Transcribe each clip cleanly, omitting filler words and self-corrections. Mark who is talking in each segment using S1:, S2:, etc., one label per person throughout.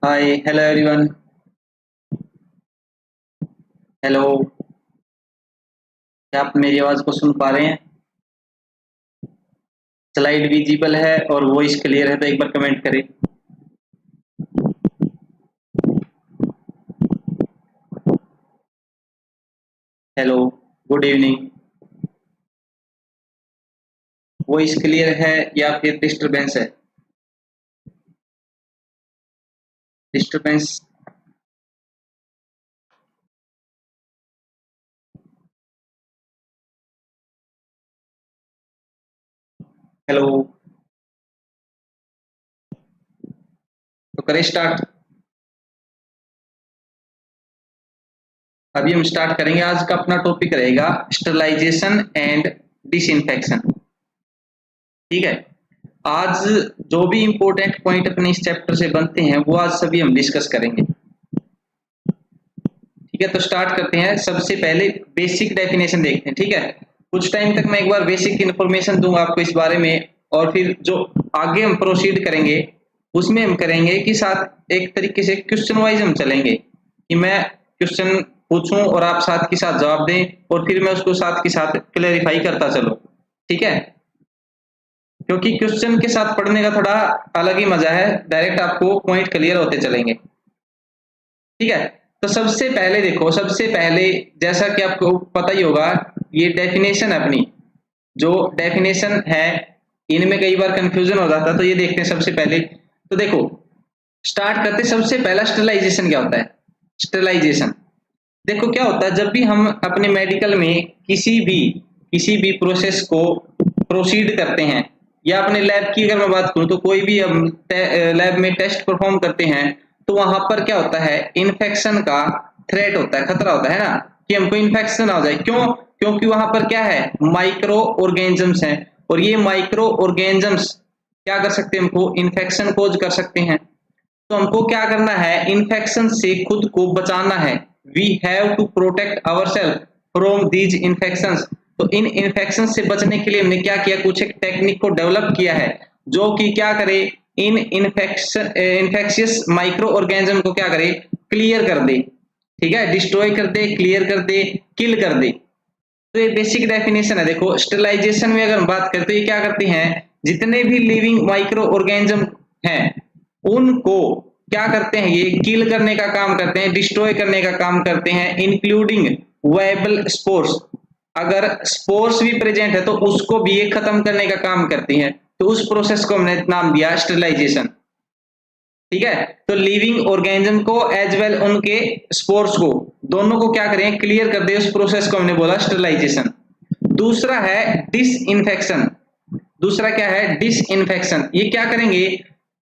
S1: Hi hello everyone. Hello, क्या आप मेरी आवाज को सुन पा रहे हैं? स्लाइड विजिबल है और वॉइस क्लियर है तो एक बार कमेंट करें। Hello, good evening. Voice clear है या फिर डिस्टरबेंस है? डिस्टरबेंस। हेलो, तो करें स्टार्ट। अभी हम स्टार्ट करेंगे। आज का अपना टॉपिक रहेगा स्टरलाइजेशन एंड डिसइंफेक्शन। ठीक है। आज जो भी इंपॉर्टेंट पॉइंट अपने इस चैप्टर से बनते हैं वो आज सभी हम डिस्कस करेंगे। ठीक है, तो स्टार्ट करते हैं। सबसे पहले बेसिक डेफिनेशन देखते हैं। ठीक है, कुछ टाइम तक मैं एक बार बेसिक इन्फॉर्मेशन दूंगा आपको इस बारे में, और फिर जो आगे हम प्रोसीड करेंगे उसमें हम करेंगे कि साथ एक तरीके से क्वेश्चन वाइज हम चलेंगे कि मैं क्वेश्चन पूछूं और आप साथ के साथ जवाब दें, और फिर मैं उसको साथ के साथ क्लेरिफाई करता चलूं। ठीक है, क्योंकि क्वेश्चन के साथ पढ़ने का थोड़ा अलग ही मजा है, डायरेक्ट आपको पॉइंट क्लियर होते चलेंगे। ठीक है, तो सबसे पहले देखो, सबसे पहले जैसा कि आपको पता ही होगा, ये डेफिनेशन अपनी जो डेफिनेशन है इनमें कई बार कंफ्यूजन हो जाता है, तो ये देखते हैं सबसे पहले। तो देखो, स्टार्ट करते सबसे पहला स्टरलाइजेशन क्या होता है। स्टरलाइजेशन देखो क्या होता है, जब भी हम अपने मेडिकल में किसी भी प्रोसेस को प्रोसीड करते हैं, या अपने लैब की अगर मैं बात करूं तो कोई भी हम लैब में टेस्ट परफॉर्म करते हैं, तो वहां पर क्या होता है, इन्फेक्शन का थ्रेट होता है, खतरा होता है ना, कि हमको इन्फेक्शन आ जाए। क्यों? क्योंकि वहां पर क्या है, माइक्रो ऑर्गेनिजम्स हैं, और ये माइक्रो ऑर्गेनिजम्स क्या कर सकते हैं, हमको इन्फेक्शन कोज कर सकते हैं। तो हमको क्या करना है, इन्फेक्शन से खुद को बचाना है। We have to protect ourselves from these infections. तो इन इन्फेक्शन से बचने के लिए हमने क्या किया, कुछ एक टेक्निक को डेवलप किया है जो कि क्या करे, इन इन्फेक्शियस माइक्रो ऑर्गेनिज्म को क्या करे, क्लियर कर दे। ठीक है, डिस्ट्रॉय कर दे, क्लियर कर दे, किल कर दे। तो ये बेसिक डेफिनेशन है। देखो, स्टरलाइजेशन में अगर हम बात करते हैं, ये क्या करते हैं, जितने भी लिविंग माइक्रो ऑर्गेनिज्म हैं उनको क्या करते हैं, ये किल करने का काम करते हैं, डिस्ट्रॉय करने का काम करते हैं, इंक्लूडिंग वायबल स्पोर्स। अगर स्पोर्स भी प्रेजेंट है तो उसको भी ये खत्म करने का काम करती हैं। तो उस प्रोसेस को हमने नाम दिया स्टरलाइजेशन। ठीक है, तो लिविंग ऑर्गेनिज्म को एज वेल उनके स्पोर्स को, दोनों को क्या करें, क्लियर कर दे। उस प्रोसेस को हमने बोला स्टरलाइजेशन। दूसरा है डिसइंफेक्शन। दूसरा क्या है, डिसइंफेक्शन। ये क्या करेंगे,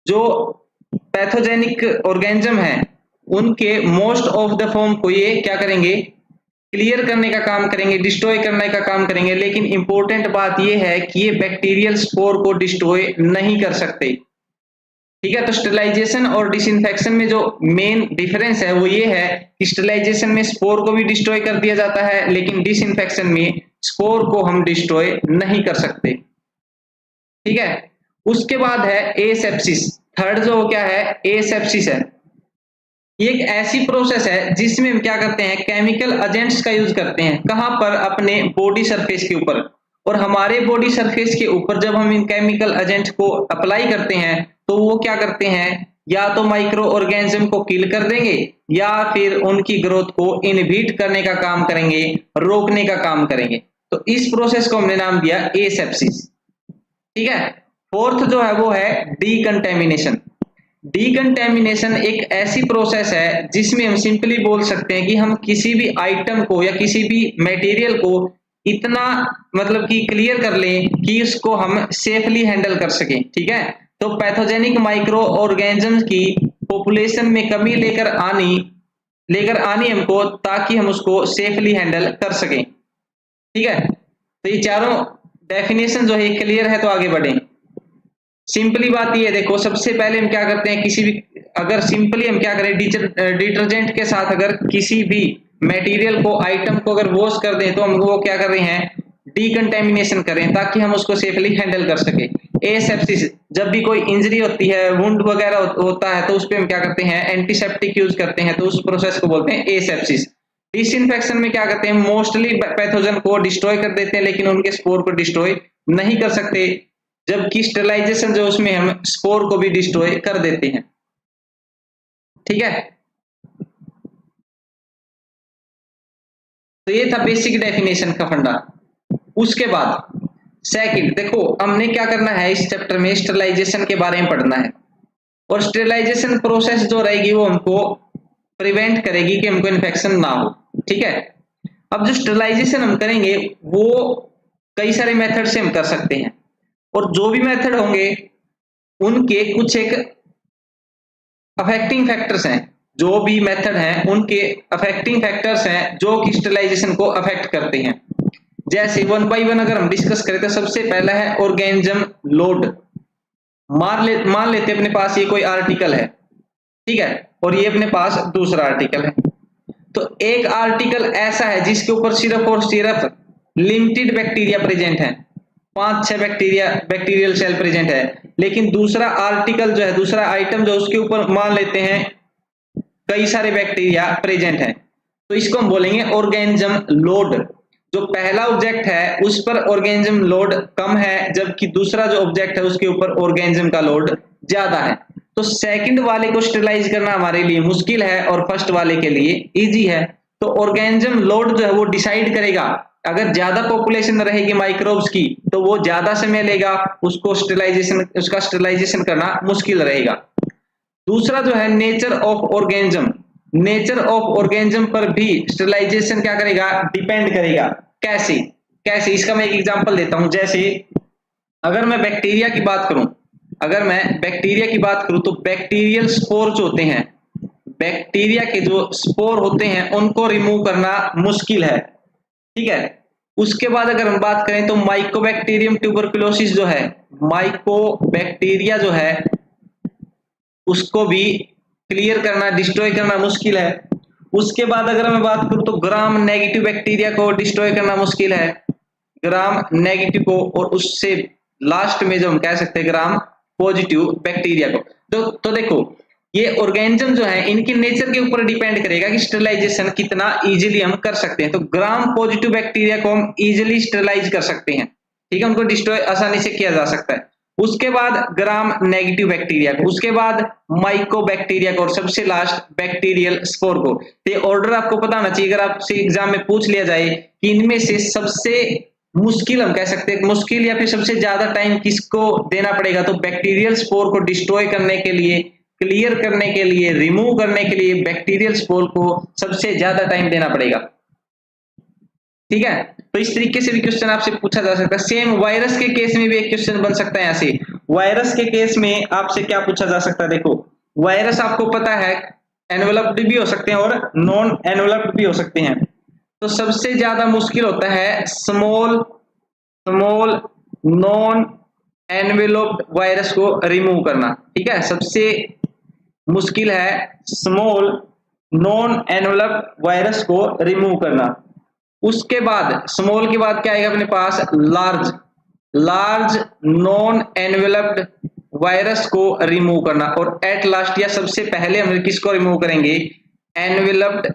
S1: जो पैथोजेनिक ऑर्गेनिज्म है उनके मोस्ट ऑफ द फॉर्म को ये क्या करेंगे, क्लियर करने का काम करेंगे, डिस्ट्रॉय करने का काम करेंगे। लेकिन इंपॉर्टेंट बात ये है कि ये बैक्टीरियल स्पोर को डिस्ट्रॉय नहीं कर सकते। ठीक है, तो स्टरलाइजेशन और डिसइंफेक्शन में जो मेन डिफरेंस है वो ये है कि स्टरलाइजेशन में स्पोर को भी डिस्ट्रॉय कर दिया जाता है, लेकिन डिसइंफेक्शन में स्पोर को हम डिस्ट्रॉय नहीं कर सकते। ठीक है, उसके बाद है एसेप्सिस। थर्ड जो क्या है, एसेप्सिस है। ये एक ऐसी प्रोसेस है जिसमें हम क्या करते हैं, केमिकल एजेंट्स का यूज करते हैं। कहां पर, अपने बॉडी सरफेस के ऊपर। और हमारे बॉडी सरफेस के ऊपर जब हम इन केमिकल एजेंट को अप्लाई करते हैं तो वो क्या करते हैं, या तो माइक्रो ऑर्गेनिज्म को किल कर देंगे, या फिर उनकी ग्रोथ को इनहिबिट करने का काम करेंगे, रोकने का काम करेंगे। तो इस प्रोसेस को हमने नाम दिया एसेप्सिस। ठीक है, फोर्थ जो है वो है डीकंटेमिनेशन। डीकंटेमिनेशन एक ऐसी प्रोसेस है जिसमें हम सिंपली बोल सकते हैं कि हम किसी भी आइटम को या किसी भी मटेरियल को इतना मतलब कि क्लियर कर लें कि उसको हम सेफली हैंडल कर सकें। ठीक है, तो पैथोजेनिक माइक्रो ऑर्गेनिजम्स की पॉपुलेशन में कमी लेकर आनी हमको, ताकि हम उसको सेफली हैंडल कर सकें। ठीक है, तो ये चारों डेफिनेशन जो है क्लियर है, तो आगे बढ़ें। सिंपली बात ये देखो, सबसे पहले हम क्या करते हैं, किसी भी अगर सिंपली हम क्या करें, डिटर्जेंट के साथ अगर किसी भी मटेरियल को, आइटम को अगर वॉश कर दें तो हम वो क्या कर रहे हैं, डीकंटेमिनेशन करें, ताकि हम उसको सेफली हैंडल कर सके। एसेप्सिस, जब भी कोई इंजरी होती है, वुंड वगैरह होता है, तो उस पे हम क्या करते हैं, एंटीसेप्टिक यूज करते हैं, तो उस प्रोसेस को बोलते हैं एसेप्सिस। डिसइंफेक्शन में क्या करते हैं, मोस्टली पैथोजन को डिस्ट्रॉय कर देते हैं, लेकिन उनके स्पोर को डिस्ट्रॉय नहीं कर सकते, जबकि स्टेरिलाइजेशन जो उसमें हम स्पोर को भी डिस्ट्रॉय कर देते हैं। ठीक है, तो ये था बेसिक डेफिनेशन का फंडा। उसके बाद सेकंड देखो, हमने क्या करना है इस चैप्टर में, स्टेरिलाइजेशन के बारे में पढ़ना है, और स्टेरिलाइजेशन प्रोसेस जो रहेगी वो हमको प्रिवेंट करेगी कि हमको इन्फेक्शन ना हो। ठीक है, अब जो स्टेरिलाइजेशन हम करेंगे वो कई सारे मेथड से हम कर सकते हैं, और जो भी मेथड होंगे उनके कुछ एक अफेक्टिंग फैक्टर्स हैं, जो भी मेथड हैं उनके अफेक्टिंग फैक्टर्स हैं जो कि स्टेरिलाइजेशन को अफेक्ट करते हैं। जैसे वन बाय वन अगर हम डिस्कस करें तो सबसे पहला है ऑर्गेनिज्म लोड। मान लेते अपने पास ये कोई आर्टिकल है, ठीक है, और ये अपने पास दूसरा आर्टिकल है, तो एक आर्टिकल ऐसा है जिसके ऊपर सिर्फ और सिर्फ लिमिटेड बैक्टीरिया प्रेजेंट है, 5-6 बैक्टीरियल सेल प्रेजेंट है, लेकिन दूसरा आर्टिकल जो है, दूसरा आइटम जो उसके ऊपर मान लेते हैं कई सारे बैक्टीरिया प्रेजेंट है, तो इसको हम बोलेंगे ऑर्गेनिज्म लोड। जो पहला ऑब्जेक्ट है उस पर ऑर्गेनिज्म लोड कम है, जबकि दूसरा जो ऑब्जेक्ट है उसके ऊपर ऑर्गेनिज्म का लोड ज्यादा है। तो सेकंड वाले को स्टेरिलाइज करना हमारे लिए मुश्किल है और फर्स्ट वाले के लिए इजी है। तो ऑर्गेनिज्म लोड जो है वो डिसाइड करेगा, अगर ज्यादा पॉपुलेशन रहेगी माइक्रोब्स की तो वो ज्यादा समय लेगा, उसको उसका स्टेरिलाइजेशन करना मुश्किल रहेगा। दूसरा जो है nature of organism, nature of organism पर भी स्टेरिलाइजेशन क्या करेगा, डिपेंड करेगा। कैसे कैसे इसका मैं एक एग्जांपल देता हूं। जैसे अगर मैं बैक्टीरिया की बात करूं, तो बैक्टीरियल स्पोर जो होते हैं, बैक्टीरिया के जो स्पोर होते हैं उनको रिमूव करना मुश्किल है। ठीक है, उसके बाद अगर हम बात करें तो माइकोबैक्टीरियम ट्यूबरकुलोसिस जो है, माइकोबैक्टीरिया जो है उसको भी क्लियर करना, डिस्ट्रॉय करना मुश्किल है। उसके बाद अगर मैं बात करूं तो ग्राम नेगेटिव बैक्टीरिया को डिस्ट्रॉय करना मुश्किल है, ग्राम नेगेटिव को, और उससे लास्ट में जो हम कह सकते हैं ग्राम पॉजिटिव बैक्टीरिया को। तो देखो ये ऑर्गेनिज्म जो है इनके नेचर के ऊपर डिपेंड करेगा कि स्टेरिलाइजेशन कितना इजीली हम कर सकते हैं। तो ग्राम पॉजिटिव बैक्टीरिया को हम इजीली स्टेरिलाइज कर सकते हैं, ठीक है, उनको डिस्ट्रॉय आसानी से किया जा सकता है। उसके बाद ग्राम नेगेटिव बैक्टीरिया को, उसके बाद माइकोबैक्टीरिया को, और सबसे लास्ट बैक्टीरियल स्पोर को। ये ऑर्डर आपको पता होना चाहिए। अगर आपसे एग्जाम में पूछ लिया जाए कि इनमें से सबसे मुश्किल, हम कह सकते हैं मुश्किल या फिर सबसे ज्यादा टाइम किसको देना पड़ेगा, तो बैक्टीरियल स्पोर को डिस्ट्रॉय करने के लिए, क्लियर करने के लिए, रिमूव करने के लिए बैक्टीरियल स्पोर को सबसे ज्यादा टाइम देना पड़ेगा। ठीक है, तो इस तरीके से भी क्वेश्चन आपसे पूछा जा सकता है। सेम वायरस के केस में भी एक क्वेश्चन बन सकता है। यहाँ से वायरस के केस में आपसे क्या पूछा जा सकता है, देखो वायरस आपको पता है एनवेलप्ड भी हो सकते हैं और नॉन एनवेलप्ड भी हो सकते हैं। तो सबसे ज्यादा मुश्किल होता है स्मॉल नॉन एनवेलप्ड वायरस को रिमूव करना। ठीक है, सबसे मुश्किल है स्मॉल नॉन एनवेलप्ड वायरस को रिमूव करना। उसके बाद स्मॉल के बाद क्या आएगा अपने पास, लार्ज नॉन एनवेलप्ड वायरस को रिमूव करना, और एट लास्ट या सबसे पहले हम किसको रिमूव करेंगे, एनवेलप्ड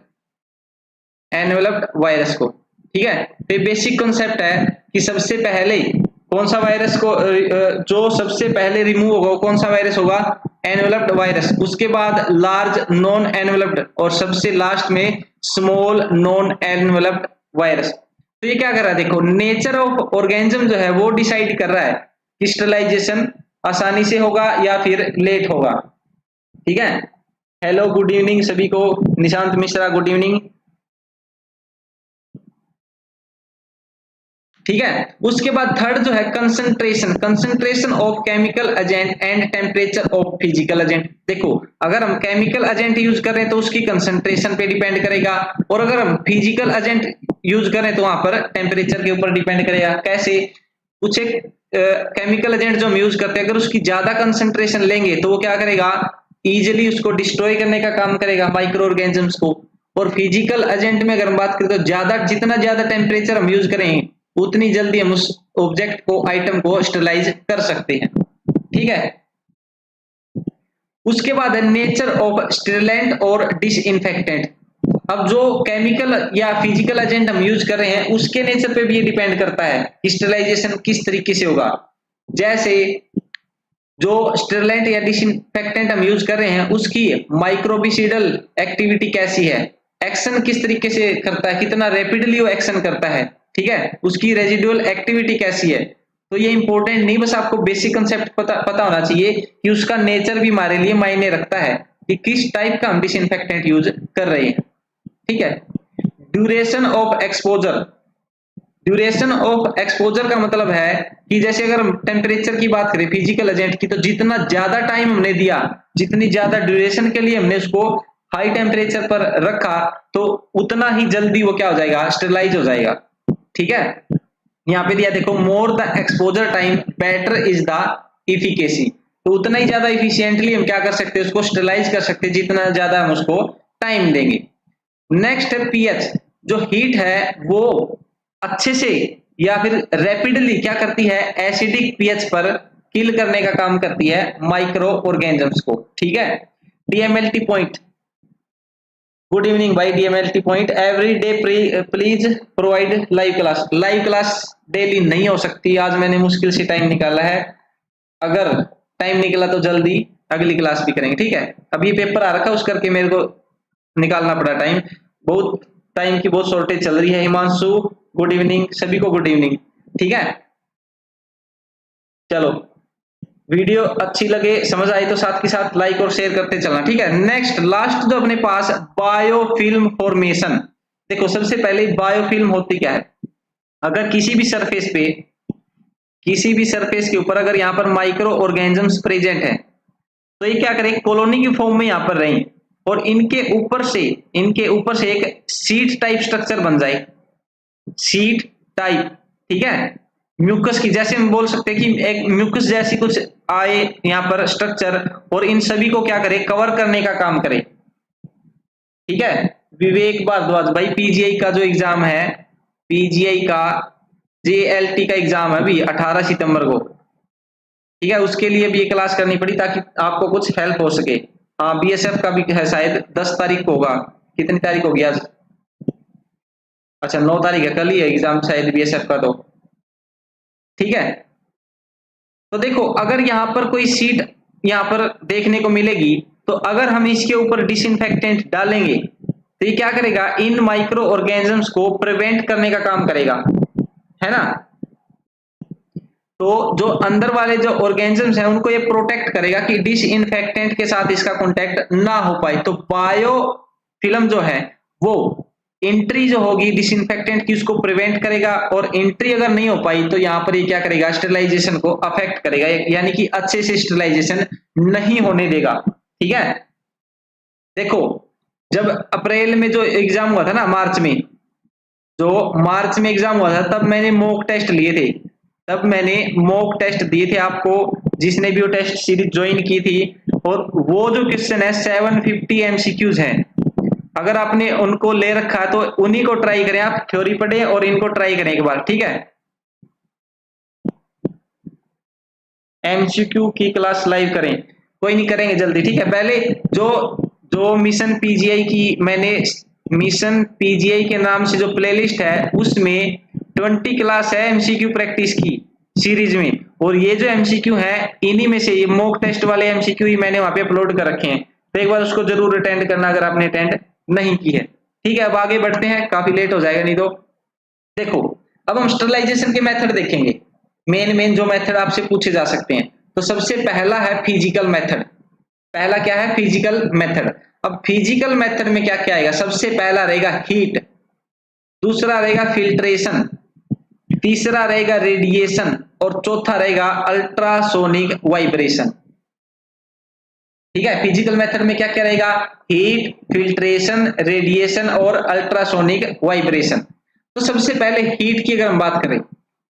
S1: वायरस को। ठीक है, तो बेसिक कॉन्सेप्ट है कि सबसे पहले कौन सा वायरस को, जो सबसे पहले रिमूव होगा वो कौन सा वायरस होगा, एनवेलप्ड वायरस। उसके बाद लार्ज नॉन एनवेलप्ड, और सबसे लास्ट में स्मॉल नॉन एनवेलप्ड वायरस। तो ये क्या कर रहा है, देखो नेचर ऑफ ऑर्गेनिज्म जो है वो डिसाइड कर रहा है कि स्टेरिलाइजेशन आसानी से होगा या फिर लेट होगा। ठीक है, हेलो गुड इवनिंग सभी को, निशांत मिश्रा गुड इवनिंग। ठीक है, उसके बाद थर्ड जो है concentration of chemical agent and temperature of physical agent. देखो अगर हम केमिकल एजेंट यूज कर रहे हैं तो उसकी कंसंट्रेशन पे डिपेंड करेगा, और अगर हम फिजिकल एजेंट यूज करें तो वहां पर टेम्परेचर के ऊपर डिपेंड करेगा। कैसे, कुछ एक केमिकल एजेंट जो हम यूज करते हैं अगर उसकी ज्यादा कंसंट्रेशन लेंगे तो वो क्या करेगा, इजिली उसको डिस्ट्रॉय करने का काम करेगा माइक्रो ऑर्गेनिजम्स को। और फिजिकल एजेंट में अगर हम बात करें तो जितना ज्यादा टेम्परेचर हम यूज करें उतनी जल्दी हम उस ऑब्जेक्ट को, आइटम को स्टरलाइज कर सकते हैं। ठीक है, उसके बाद है नेचर ऑफ स्टेरिलेंट और डिसइंफेक्टेंट। अब जो केमिकल या फिजिकल एजेंट हम यूज कर रहे हैं उसके नेचर पे भी ये डिपेंड करता है कि स्टेरिलाइजेशन किस तरीके से होगा। जैसे जो स्टेरिलेंट या डिसइंफेक्टेंट हम यूज कर रहे हैं उसकी माइक्रोबिसिडल एक्टिविटी कैसी है, एक्शन किस तरीके से करता है, कितना रैपिडली वो एक्शन करता है, ठीक है, उसकी रेजिडुअल एक्टिविटी कैसी है। तो ये इंपॉर्टेंट नहीं, बस आपको बेसिक कंसेप्ट पता होना चाहिए कि उसका नेचर भी हमारे लिए मायने रखता है कि किस टाइप का हम डिसइंफेक्टेंट यूज कर रहे हैं। ठीक है, duration of exposure. Duration of exposure का मतलब है कि जैसे अगर हम टेम्परेचर की बात करें फिजिकल एजेंट की, तो जितना ज्यादा टाइम हमने दिया, जितनी ज्यादा ड्यूरेशन के लिए हमने उसको हाई टेम्परेचर पर रखा, तो उतना ही जल्दी वो क्या हो जाएगा, स्टेरिलाइज हो जाएगा। ठीक है, यहाँ पे दिया देखो, more the exposure time better is the efficacy. तो उतना ही ज्यादा इफिशियंटली हम क्या कर सकते हैं, उसको स्टेरिलाइज कर सकते हैं जितना ज्यादा हम उसको टाइम देंगे। नेक्स्ट है पीएच। जो हीट है वो अच्छे से या फिर रैपिडली क्या करती है, एसिडिक पीएच पर किल करने का काम करती है माइक्रो ऑर्गेनिजम्स को। ठीक है, डीएमएलटी पॉइंट। गुड इवनिंग भाई DMLT point. Every day please provide live class. Live class daily नहीं हो सकती, आज मैंने मुश्किल से टाइम निकाला है, अगर टाइम निकला तो जल्दी अगली क्लास भी करेंगे। ठीक है, अभी पेपर आ रखा उस करके मेरे को निकालना पड़ा टाइम, बहुत टाइम की बहुत शॉर्टेज चल रही है। हिमांशु गुड इवनिंग, सभी को गुड इवनिंग। ठीक है, चलो वीडियो अच्छी लगे, समझ आई तो साथ के साथ लाइक और शेयर करते चलना। ठीक है, नेक्स्ट लास्ट जो अपने पास बायोफिल्म फॉर्मेशन। देखो सबसे पहले बायोफिल्म होती क्या है, अगर किसी भी सरफेस पे, किसी भी सरफेस के ऊपर अगर यहाँ पर माइक्रो ऑर्गेनिजम्स प्रेजेंट है तो ये क्या करें, कॉलोनी की फॉर्म में यहाँ पर रहें और इनके ऊपर से एक सीट टाइप स्ट्रक्चर बन जाए, सीट टाइप। ठीक है, म्यूकस की, जैसे हम बोल सकते हैं कि एक म्यूकस जैसी कुछ आए यहाँ पर स्ट्रक्चर और इन सभी को क्या करे, कवर करने का काम करे। ठीक है, विवेक भारद्वाज भाई पीजीआई का जो एग्जाम है, पीजीआई का जेएलटी का एग्जाम है अभी 18 सितंबर को। ठीक है, उसके लिए भी ये क्लास करनी पड़ी ताकि आपको कुछ हेल्प हो सके। हाँ, बीएसएफ का भी है शायद 10 तारीख को होगा, कितनी तारीख होगी आज, अच्छा 9 तारीख है, कल ही है एग्जाम शायद बीएसएफ का। तो ठीक है, तो देखो अगर यहाँ पर कोई सीट यहाँ पर देखने को मिलेगी तो अगर हम इसके ऊपर डिसइंफेक्टेंट डालेंगे तो ये क्या करेगा, इन माइक्रो ऑर्गेनिजम्स को प्रिवेंट करने का काम करेगा, है ना। तो जो अंदर वाले जो ऑर्गेनिजम्स हैं उनको ये प्रोटेक्ट करेगा कि डिसइंफेक्टेंट के साथ इसका कांटेक्ट ना हो पाए। तो बायो फिल्म जो है वो एंट्री जो होगी डिसइंफेक्टेंट की उसको प्रिवेंट करेगा, और एंट्री अगर नहीं हो पाई तो यहाँ पर ये क्या करेगा, स्टेरिलाइजेशन को अफेक्ट करेगा, यानी कि अच्छे से स्टेरिलाइजेशन नहीं होने देगा। ठीक है, देखो जब अप्रैल में जो एग्जाम हुआ था ना, मार्च में एग्जाम हुआ था, तब मैंने मॉक टेस्ट लिए थे, तब मैंने मॉक टेस्ट दिए थे आपको, जिसने भी वो टेस्ट सीरीज ज्वाइन की थी। और वो जो क्वेश्चन है 750 एमसीक्यूज हैं, अगर आपने उनको ले रखा है तो उन्हीं को ट्राई करें, आप थ्योरी पढ़े और इनको ट्राई करें एक बार। ठीक है, एमसीक्यू की क्लास लाइव करें, कोई नहीं करेंगे जल्दी। ठीक है, पहले जो मिशन पीजीआई की, मैंने मिशन पीजीआई के नाम से जो प्लेलिस्ट है उसमें 20 क्लास है एमसीक्यू प्रैक्टिस की सीरीज में, और ये जो एमसीक्यू है इन्हीं में से ये मॉक टेस्ट वाले एमसीक्यू ही मैंने वहां पे अपलोड कर रखे हैं, तो एक बार उसको जरूर अटेंड करना अगर आपने अटेंड नहीं की है। ठीक है, अब आगे बढ़ते हैं, काफी लेट हो जाएगा नहीं तो। देखो अब हम स्टेरिलाइजेशन के मेथड देखेंगे, मेन जो मेथड आपसे पूछे जा सकते हैं। तो सबसे पहला है फिजिकल मेथड। पहला क्या है, फिजिकल मेथड। अब फिजिकल मेथड में क्या क्या आएगा, सबसे पहला रहेगा हीट, दूसरा रहेगा फिल्ट्रेशन, तीसरा रहेगा रेडिएशन, और चौथा रहेगा अल्ट्रासोनिक वाइब्रेशन। ठीक है, फिजिकल मेथड में क्या क्या रहेगा, हीट, फिल्ट्रेशन, रेडिएशन और अल्ट्रासोनिक वाइब्रेशन। तो सबसे पहले हीट की अगर हम बात करें,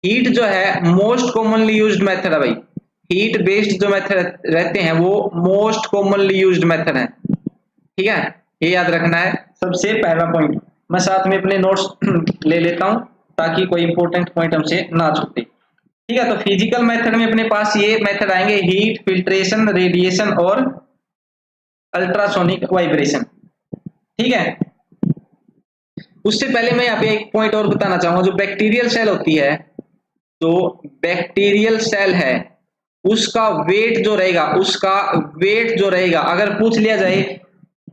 S1: हीट जो है मोस्ट कॉमनली यूज्ड मेथड है भाई, हीट बेस्ड जो मेथड रहते हैं वो मोस्ट कॉमनली यूज्ड मेथड है। ठीक है, ये याद रखना है सबसे पहला पॉइंट। मैं साथ में अपने नोट्स ले लेता हूं ताकि कोई इंपॉर्टेंट पॉइंट हमसे ना छूटे। ठीक है, तो फिजिकल मेथड में अपने पास ये मेथड आएंगे, हीट, फिल्ट्रेशन, रेडिएशन और अल्ट्रासोनिक वाइब्रेशन। ठीक है, उससे पहले मैं यहाँ पे एक पॉइंट और बताना चाहूंगा। जो बैक्टीरियल सेल होती है, जो बैक्टीरियल सेल है, उसका वेट जो रहेगा, अगर पूछ लिया जाए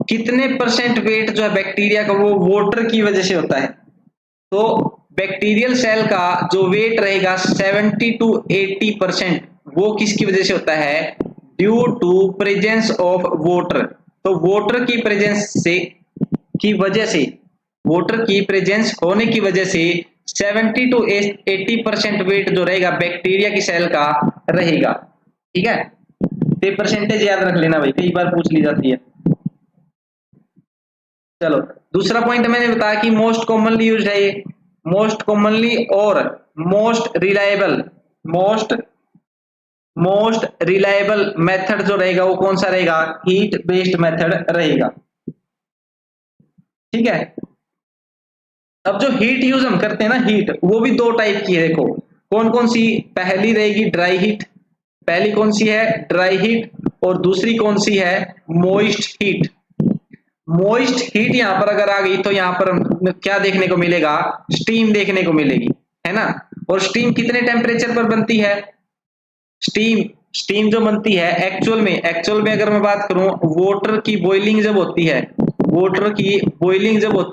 S1: कितने परसेंट वेट जो है बैक्टीरिया का वो वाटर की वजह से होता है, तो बैक्टीरियल सेल का जो वेट रहेगा 70 to 80% वो किसकी वजह से होता है, due to presence of water. तो वाटर की प्रेजेंस वाटर की प्रेजेंस होने की वजह से 70 to 80% वेट जो रहेगा बैक्टीरिया की सेल का रहेगा। ठीक है, ये परसेंटेज याद रख लेना भाई, कई बार पूछ ली जाती है। चलो, दूसरा पॉइंट मैंने बताया कि मोस्ट कॉमनली यूज है ये, मोस्ट कॉमनली और मोस्ट रिलायबल मेथड जो रहेगा वो कौन सा रहेगा, हीट बेस्ड मेथड रहेगा। ठीक है, अब जो हीट यूज हम करते हैं ना, हीट वो भी दो टाइप की है। देखो कौन कौन सी, पहली रहेगी ड्राई हीट, पहली कौन सी है, ड्राई हीट, और दूसरी कौन सी है, मॉइस्ट हीट। मॉइस्ट हीट यहाँ पर अगर आ गई तो यहाँ पर क्या देखने को मिलेगा, स्टीम देखने को मिलेगी, है ना। और स्टीम कितने टेम्परेचर पर बनती है, स्टीम जो बनती है एक्चुअल में अगर मैं बात करूं, वाटर की बॉइलिंग जब होती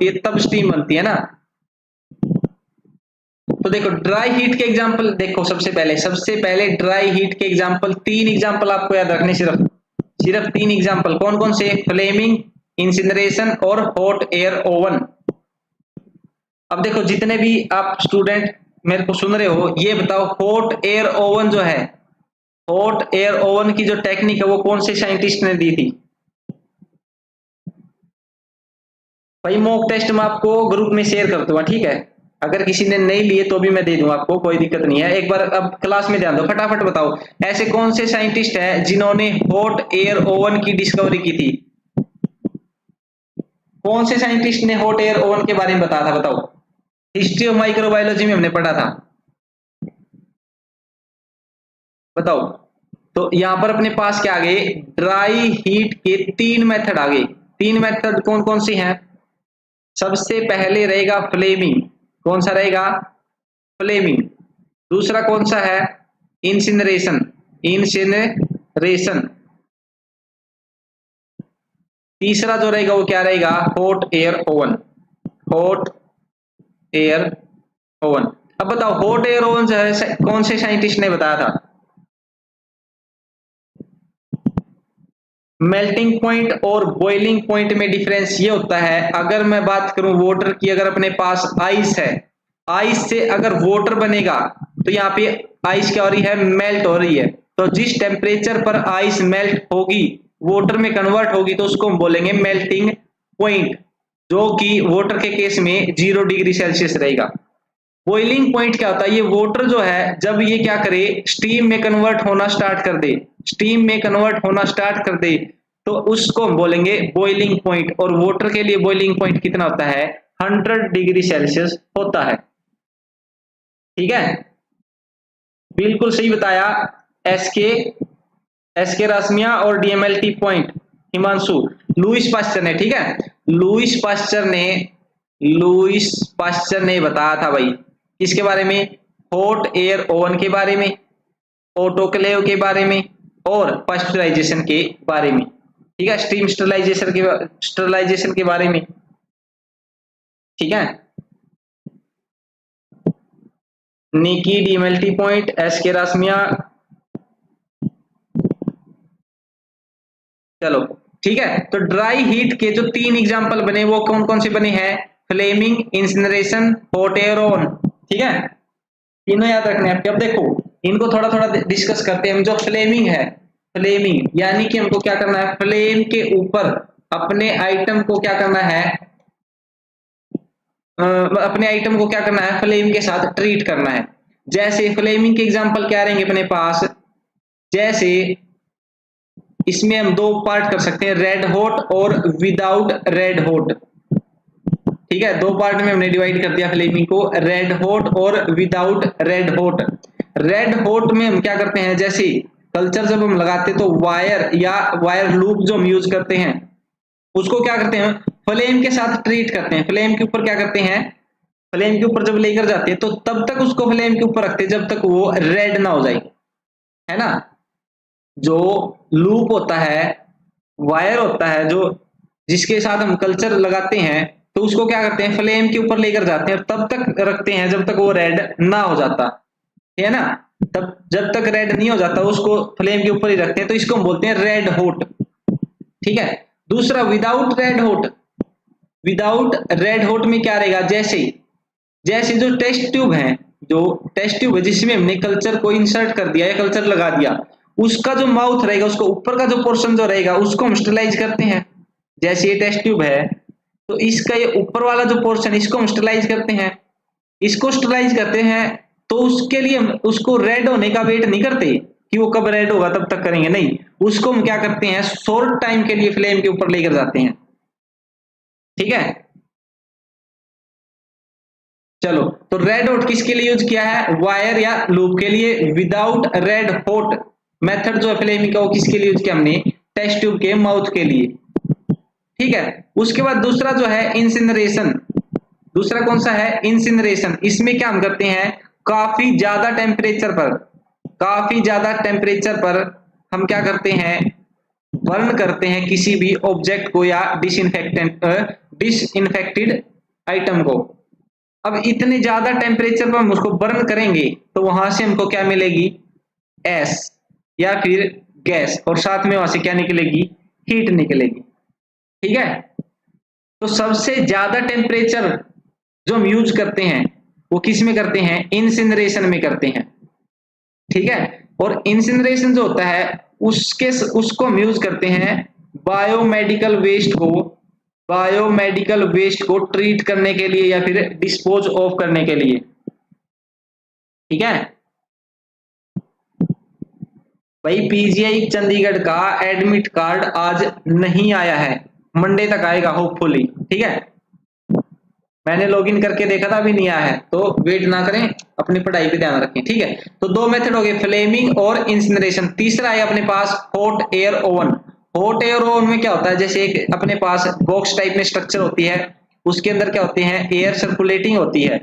S1: है तब स्टीम बनती है ना। तो देखो ड्राई हीट के एग्जांपल देखो, सबसे पहले ड्राई हीट के एग्जांपल, 3 एग्जांपल आपको याद रखने, सिर्फ 3 एग्जांपल। कौन कौन से, फ्लेमिंग, इंसिनरेशन और हॉट एयर ओवन। अब देखो जितने भी आप स्टूडेंट मेरे को सुन रहे हो, ये बताओ हॉट एयर ओवन जो है, हॉट एयर ओवन की जो टेक्निक है वो कौन से साइंटिस्ट ने दी थी भाई। मॉक टेस्ट में आपको ग्रुप में शेयर कर दूंगा, ठीक है, अगर किसी ने नहीं लिए तो भी मैं दे दूंगा आपको, कोई दिक्कत नहीं है। एक बार अब क्लास में ध्यान दो, फटाफट बताओ ऐसे कौन से साइंटिस्ट हैं जिन्होंने हॉट एयर ओवन की डिस्कवरी की थी। कौन से साइंटिस्ट ने हॉट एयर ओवन के बारे में बताया था, बताओ। हिस्ट्री ऑफ माइक्रोबायोलॉजी में हमने पढ़ा था, बताओ। तो यहां पर अपने पास क्या आ गए, ड्राई हीट के 3 मेथड आ गए। 3 मेथड कौन कौन सी हैं, सबसे पहले रहेगा फ्लेमिंग, कौन सा रहेगा, फ्लेमिंग। दूसरा कौन सा है, इंसिनरेशन, तीसरा जो रहेगा वो क्या रहेगा, हॉट एयर ओवन। अब बताओ हॉट एयर ओवन जो है कौन से साइंटिस्ट ने बताया था। मेल्टिंग पॉइंट और बॉइलिंग पॉइंट में डिफरेंस ये होता है, अगर मैं बात करूं वाटर की, अगर अपने पास आइस है, आइस से अगर वाटर बनेगा तो यहाँ पे आइस क्या हो रही है, मेल्ट हो रही है। तो जिस टेम्परेचर पर आइस मेल्ट होगी, वाटर में कन्वर्ट होगी, तो उसको हम बोलेंगे मेल्टिंग पॉइंट, जो कि वाटर के केस में 0 डिग्री सेल्सियस रहेगा। बॉइलिंग पॉइंट क्या होता है, ये वाटर जो है जब ये क्या करे, स्टीम में कन्वर्ट होना स्टार्ट कर दे, तो उसको हम बोलेंगे बॉइलिंग पॉइंट। और वाटर के लिए बॉइलिंग पॉइंट कितना होता है, 100 डिग्री सेल्सियस होता है। ठीक है, बिल्कुल सही बताया एसके रासमिया और DMLT point Himanshu, Lewis pasture ने। ठीक है, लुईस पास्चर ने बताया था भाई, इसके बारे में, हॉट एयर ओवन के बारे में, ऑटोक्लेव के बारे में और पास्चराइजेशन के बारे में। ठीक है, स्टीम स्टरलाइजेशन के बारे में। ठीक है, निकी, डीएमएलटी पॉइंट, एसके रासमिया। चलो ठीक है, तो ड्राई हीट के जो 3 एग्जांपल बने वो कौन कौन से बने हैं, flaming, incineration, hot air oven. ठीक है, तीनों याद रखने हैं। अब देखो इनको थोड़ा थोड़ा डिस्कस करते हैं। जो फ्लेमिंग है, फ्लेमिंग यानी कि हमको क्या करना है, फ्लेम के ऊपर अपने आइटम को क्या करना है, फ्लेम के साथ ट्रीट करना है। जैसे फ्लेमिंग के एग्जांपल क्या रहेंगे अपने पास, जैसे इसमें हम 2 पार्ट कर सकते हैं, रेड हॉट और विदाउट रेड हॉट। ठीक है, दो पार्ट में हमने डिवाइड कर दिया फ्लेमिंग को, रेड हॉट और without red hot. Red hot में हम क्या करते हैं, जैसे कल्चर जब हम लगाते हैं तो वायर या वायर लूप जो हम यूज करते हैं उसको क्या करते हैं, फ्लेम के साथ ट्रीट करते हैं। फ्लेम के ऊपर क्या करते हैं, फ्लेम के ऊपर जब लेकर जाते हैं तो तब तक उसको फ्लेम के ऊपर रखते हैं जब तक वो रेड ना हो जाए, है ना। जो लूप होता है, वायर होता है, जो जिसके साथ हम कल्चर लगाते हैं तो उसको क्या करते हैं, फ्लेम के ऊपर लेकर जाते हैं और तब तक रखते हैं जब तक वो रेड ना हो जाता, है ना। तब जब तक रेड नहीं हो जाता उसको फ्लेम के ऊपर ही रखते हैं, तो इसको हम बोलते हैं रेड हॉट, ठीक है। दूसरा without red hot. Without red hot में क्या रहेगा, जैसे जैसे जो टेस्ट ट्यूब है, जो टेस्ट ट्यूब है जिसमें हमने कल्चर को इंसर्ट कर दिया या कल्चर लगा दिया, उसका जो माउथ रहेगा, उसको ऊपर का जो पोर्शन जो रहेगा उसको हम स्टरलाइज करते हैं। जैसे ये टेस्ट ट्यूब है तो इसका ये ऊपर वाला जो पोर्शन इसको हम स्टरलाइज करते हैं। इसको स्टरलाइज करते हैं तो उसके लिए हम उसको रेड होने का वेट नहीं करते कि वो कब रेड होगा तब तक करेंगे, नहीं, उसको हम क्या करते हैं, शॉर्ट टाइम के लिए फ्लेम के ऊपर लेकर जाते हैं, ठीक है। चलो, तो रेड हॉट किसके लिए यूज किया है, वायर या लूप के लिए। विदाउट रेड हॉट मेथड जो है फ्लेमिंग का, वो किसके लिए यूज किया हमने, टेस्ट ट्यूब के माउथ के लिए, ठीक है। उसके बाद दूसरा जो है इंसिनरेशन। दूसरा कौन सा है, इंसिनरेशन। इसमें क्या हम करते हैं, काफी ज्यादा टेम्परेचर पर, काफी ज्यादा टेम्परेचर पर हम क्या करते हैं, बर्न करते हैं किसी भी ऑब्जेक्ट को या डिसइंफेक्टेड आइटम को। अब इतने ज्यादा टेम्परेचर पर हम उसको बर्न करेंगे तो वहां से हमको क्या मिलेगी, एस या फिर गैस, और साथ में वहां से क्या निकलेगी, हीट निकलेगी, ठीक है। तो सबसे ज्यादा टेम्परेचर जो हम यूज करते हैं वो किस में करते हैं, इंसिनरेशन में करते हैं, ठीक है। और इंसिनरेशन जो होता है उसको हम यूज करते हैं बायोमेडिकल वेस्ट को ट्रीट करने के लिए या फिर डिस्पोज ऑफ करने के लिए, ठीक है। भाई पीजीआई चंडीगढ़ का एडमिट कार्ड आज नहीं आया है, मंडे तक आएगा होपफुली, ठीक है। मैंने लॉगिन करके देखा था, अभी नहीं आया है, तो वेट ना करें, अपनी पढ़ाई पे ध्यान रखें, ठीक है। तो दो मेथड हो गए, फ्लेमिंग और इंसिनरेशन। तीसरा है अपने पास hot air oven. Hot air oven में क्या होता है, जैसे एक अपने पास बॉक्स टाइप में स्ट्रक्चर होती है, उसके अंदर क्या होते हैं, एयर सर्कुलेटिंग होती है।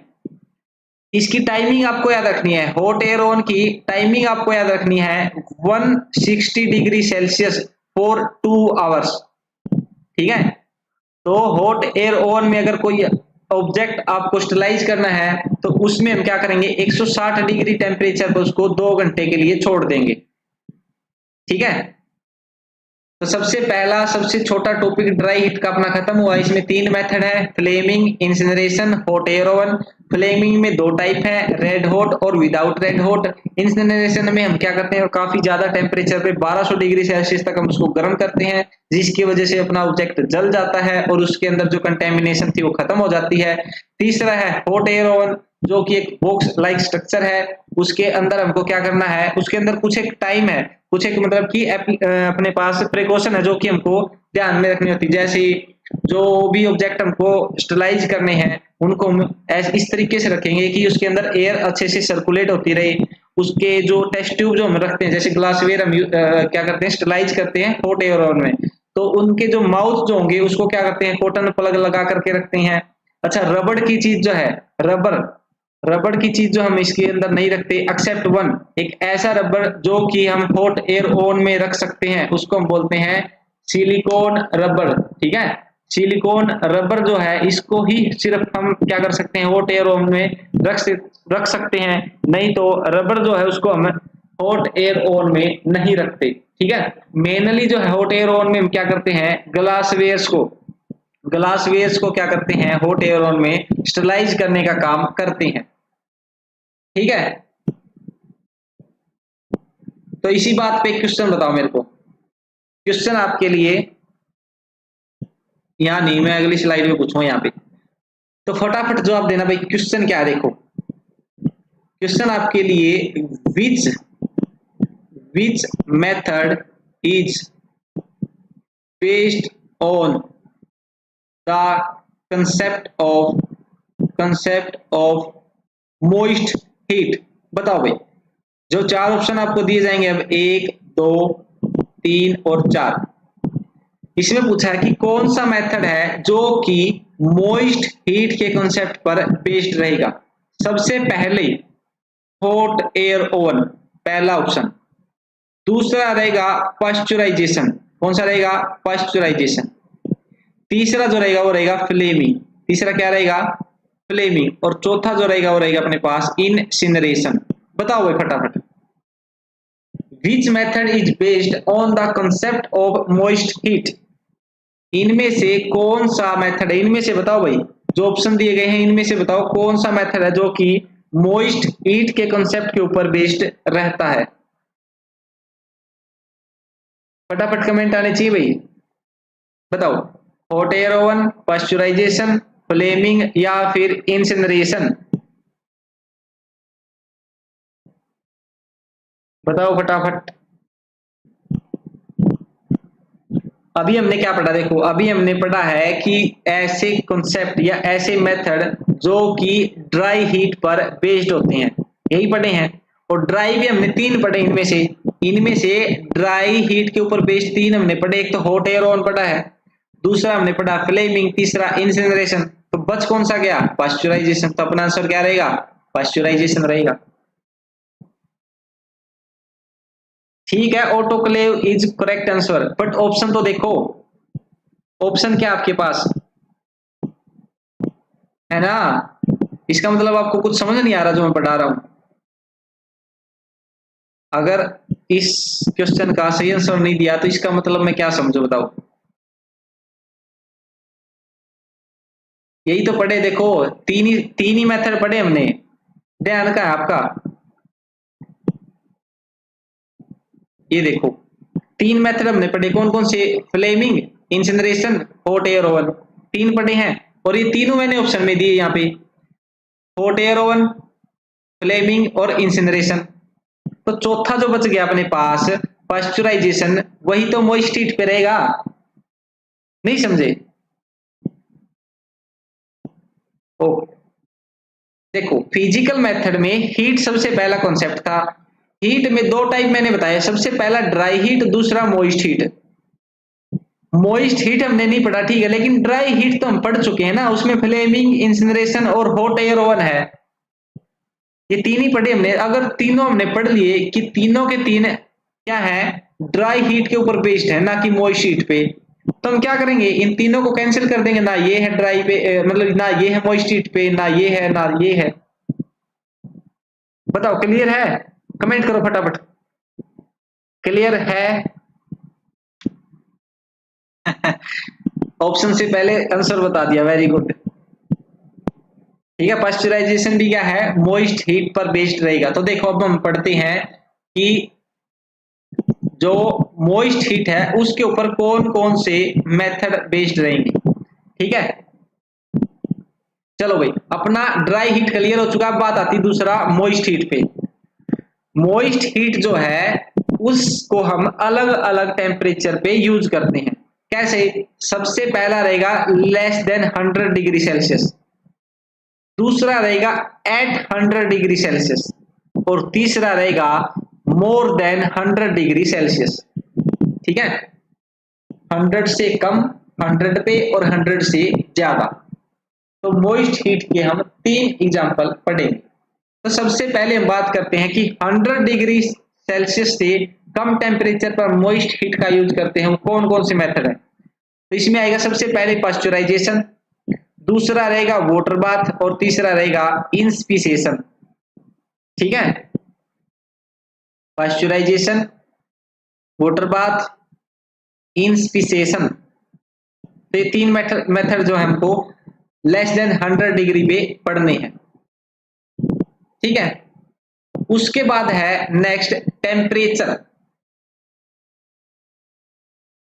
S1: इसकी टाइमिंग आपको याद रखनी है, हॉट एयर ओवन की टाइमिंग आपको याद रखनी है 160 डिग्री सेल्सियस फॉर 2 आवर्स, ठीक है। तो हॉट एयर ओवन में अगर कोई ऑब्जेक्ट आपको स्टरलाइज करना है तो उसमें हम क्या करेंगे, 160 डिग्री टेम्परेचर पर उसको 2 घंटे के लिए छोड़ देंगे, ठीक है। तो सबसे पहला सबसे छोटा टॉपिक ड्राई हीट का अपना खत्म हुआ। इसमें 3 मेथड है, flaming, incineration, hot air oven. Flaming में 2 टाइप है, रेड हॉट और विदाउट रेड हॉट। इंसिनरेशन में हम क्या करते हैं, काफी ज्यादा टेम्परेचर पे 1200 डिग्री सेल्सियस तक हम उसको गर्म करते हैं, जिसकी वजह से अपना ऑब्जेक्ट जल जाता है और उसके अंदर जो कंटेमिनेशन थी वो खत्म हो जाती है। तीसरा है हॉट एयर ओवन, जो कि एक बॉक्स लाइक स्ट्रक्चर है, उसके अंदर हमको क्या करना है, उसके अंदर कुछ एक टाइम है, कुछ एक मतलब कि अपने पास प्रिकॉशन है जो कि हमको ध्यान में रखनी होती है। जैसे जो भी ऑब्जेक्ट हमको स्टरलाइज करने हैं उनको हम इस तरीके से रखेंगे कि उसके अंदर एयर अच्छे से सर्कुलेट होती रहे। उसके जो टेस्ट ट्यूब जो हम रखते हैं, जैसे ग्लासवेयर हम क्या करते हैं, स्टरलाइज करते हैं हॉट एयर ओवन में, तो उनके जो माउथ जो होंगे उसको क्या करते हैं, कॉटन प्लग लगा करके रखते हैं। अच्छा, रबड़ की चीज जो है, रबड़ की चीज जो हम इसके अंदर नहीं रखते, एक्सेप्ट वन, एक ऐसा रबड़ जो कि हम हॉट एयर ओवन में रख सकते हैं, उसको हम बोलते हैं सिलिकॉन रबड़, ठीक है। सिलिकॉन रबड़ जो है इसको ही सिर्फ हम क्या कर सकते हैं, हॉट एयर ओवन में रख सकते हैं, नहीं तो रबड़ जो है उसको हम हॉट एयर ओवन में नहीं रखते, ठीक है। मेनली जो है हॉट एयर ओवन में हम क्या करते हैं, ग्लासवेयर्स को क्या करते हैं, हॉट एयर ओवन में स्टरलाइज करने का काम करते हैं, ठीक है। तो इसी बात पे क्वेश्चन बताओ मेरे को, क्वेश्चन आपके लिए यहाँ नहीं, मैं अगली स्लाइड में पूछूंगा यहाँ पे, तो फटाफट जवाब देना भाई। क्वेश्चन क्या है, देखो क्वेश्चन आपके लिए, which method is based on the concept of moist heat. बताओ भाई, जो चार ऑप्शन आपको दिए जाएंगे अब 1, 2, 3 और 4, इसमें पूछा है कि कौन सा मेथड है जो कि मोइस्ट हीट के कॉन्सेप्ट पर बेस्ड रहेगा। सबसे पहले हॉट एयर ओवन, पहला ऑप्शन। दूसरा रहेगा पाश्चराइजेशन, कौन सा रहेगा? पाश्चराइजेशन। तीसरा जो रहेगा वो रहेगा फ्लेमिंग, तीसरा क्या रहेगा? फ्लेमिंग। और चौथा जो रहेगा वो रहेगा अपने पास इनसिनरेशन। बताओ भाई फटाफट, which method is based on the concept of moist heat? इनमें से कौन सा मेथड है? इनमें से बताओ भाई, जो ऑप्शन दिए गए हैं इनमें से बताओ कौन सा मेथड है जो कि मोइस्ट हीट के कंसेप्ट के ऊपर बेस्ड रहता है। फटाफट कमेंट आने चाहिए भाई, बताओ। Hot air oven, pasteurisation, flaming या फिर इंसिनरेशन? बताओ फटाफट। अभी हमने क्या पढ़ा? देखो अभी हमने पढ़ा है कि ऐसे कॉन्सेप्ट या ऐसे मेथड जो कि ड्राई हीट पर बेस्ड होते हैं, यही पढ़े हैं। और ड्राई भी हमने तीन पढ़े, इनमें से ड्राई हीट के ऊपर बेस्ड तीन हमने पढ़े। एक तो हॉट एयर ओवन पढ़ा है, दूसरा हमने पढ़ा फ्लेमिंग, तीसरा इंसिनरेशन। तो बच कौन सा गया? पाश्चराइजेशन। तो अपना आंसर क्या रहेगा? पाश्चराइजेशन रहेगा। ठीक है, autoclave is correct answer. But option तो देखो, ऑप्शन क्या आपके पास है ना? इसका मतलब आपको कुछ समझ नहीं आ रहा जो मैं पढ़ा रहा हूं। अगर इस क्वेश्चन का सही आंसर नहीं दिया तो इसका मतलब मैं क्या समझू? बताओ। यही तो पढ़े, देखो तीन ही मेथड पढ़े हमने। ध्यान का है आपका? ये देखो तीन मेथड हमने पढ़े, कौन कौन से? Flaming, incineration, hot air oven, तीन पढ़े हैं। और ये तीनों मैंने ऑप्शन में दिए यहाँ पे, हॉट एयर ओवन, फ्लेमिंग और इंसिनरेशन। तो चौथा जो बच गया अपने पास, पाश्चराइजेशन, वही तो मॉइस्ट हीट पे रहेगा। नहीं समझे? ओ देखो, फिजिकल मेथड में हीट सबसे पहला कॉन्सेप्ट था। हीट में दो टाइप मैंने बताया, सबसे पहला ड्राई हीट, दूसरा मॉइस्ट हीट। मॉइस्ट हीट हमने नहीं पढ़ा, ठीक है, लेकिन ड्राई हीट तो हम पढ़ चुके हैं ना, उसमें फ्लेमिंग, इंसिनरेशन और हॉट एयर ओवन है। ये तीन ही पढ़े हमने। अगर तीनों हमने पढ़ लिए कि तीनों के तीन क्या है? ड्राई हीट के ऊपर बेस्ड है, ना कि मॉइस्ट हीट पे, तो हम क्या करेंगे? इन तीनों को कैंसिल कर देंगे। ना ये है ड्राई पे, मतलब ना ये है मॉइस्ट हीट पे, ना ये है, ना ये है। बताओ क्लियर है? कमेंट करो फटाफट, क्लियर है? ऑप्शन से पहले आंसर बता दिया, वेरी गुड। ठीक है, पाश्चराइजेशन भी क्या है? मॉइस्ट हीट पर बेस्ड रहेगा। तो देखो अब हम पढ़ते हैं कि जो मॉइस्ट हीट है उसके ऊपर कौन कौन से मेथड बेस्ड रहेंगे। ठीक है, चलो भाई, अपना ड्राई हीट क्लियर हो चुका। अब बात आती है दूसरा मॉइस्ट हीट पे। मॉइस्ट हीट जो है उसको हम अलग अलग टेम्परेचर पे यूज करते हैं। कैसे? सबसे पहला रहेगा लेस देन 100 डिग्री सेल्सियस, दूसरा रहेगा एट 100 डिग्री सेल्सियस, और तीसरा रहेगा मोर देन 100 डिग्री सेल्सियस। ठीक है, 100 से कम, 100 पे और 100 से ज्यादा। तो मॉइस्ट हीट के हम तीन एग्जांपल पढ़ेंगे। तो सबसे पहले हम बात करते हैं कि 100 डिग्री सेल्सियस से कम टेम्परेचर पर मॉइस्ट हीट का यूज करते हैं, कौन कौन से मेथड है? तो इसमें आएगा सबसे पहले पाश्चराइजेशन, दूसरा रहेगा वाटर बाथ और तीसरा रहेगा इंस्पिसेशन। ठीक है, पाश्चराइजेशन, वाटर बाथ, इंस्पिसेशन, तो ये तीन मेथड जो है हमको लेस देन 100 डिग्री पे पढ़ने हैं। ठीक है, उसके बाद है नेक्स्ट टेम्परेचर।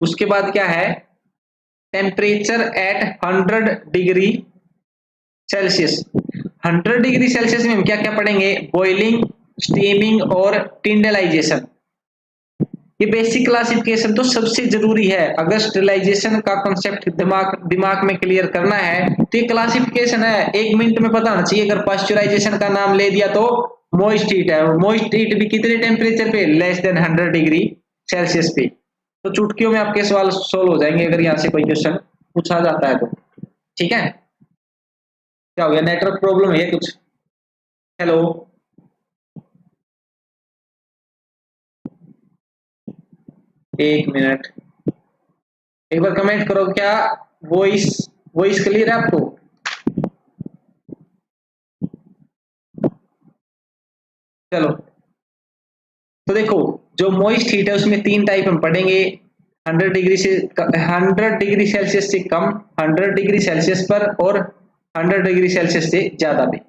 S1: उसके बाद क्या है? Temperature at 100 degree Celsius. 100 degree Celsius में हम क्या क्या पढ़ेंगे? बॉइलिंग, स्टीमिंग और टिंडलाइजेशन। ये बेसिक क्लासिफिकेशन तो सबसे जरूरी है। अगर स्टरलाइजेशन का कॉन्सेप्ट दिमाग में क्लियर करना है तो ये क्लासिफिकेशन है, 1 मिनट में पता होना चाहिए। अगर पास्चुराइजेशन का नाम ले दिया तो मॉइस्ट हीट है, और मॉइस्ट हीट भी कितने टेम्परेचर पे, लेस देन 100 डिग्री सेल्सियस पे। तो चुटकियों में आपके सवाल सोल्व हो जाएंगे अगर यहाँ से कोई क्वेश्चन पूछा जाता है तो। ठीक है, क्या हो गया, नेटवर्क प्रॉब्लम है कुछ? हेलो, 1 मिनट, एक बार कमेंट करो, क्या वॉइस वॉइस क्लियर है आपको? चलो, तो देखो जो मॉइस्ट हीट है उसमें 3 टाइप हम पढ़ेंगे। 100 डिग्री से 100 डिग्री सेल्सियस से कम, 100 डिग्री सेल्सियस पर, और 100 डिग्री सेल्सियस से ज्यादा पे।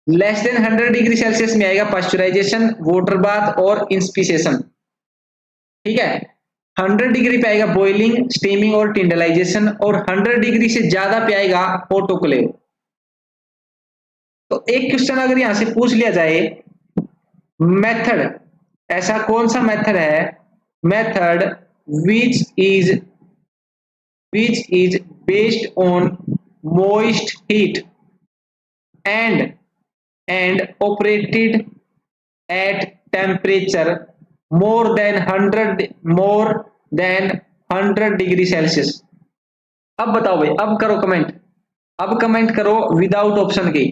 S1: लेस देन 100 डिग्री सेल्सियस में आएगा पास्चुराइजेशन, वाटर बाथ और इंस्पीसेशन। ठीक है, 100 डिग्री पे आएगा बॉइलिंग, स्टीमिंग और टिंडलाइजेशन, और 100 डिग्री से ज्यादा पे आएगा ऑटोक्लेव। तो एक क्वेश्चन अगर यहां से पूछ लिया जाए, मेथड, ऐसा कौन सा मेथड है, method which is based on moist heat and operated at temperature more than 100 degree Celsius. अब बताओ भाई, अब करो कमेंट, अब कमेंट करो विदाउट ऑप्शन के।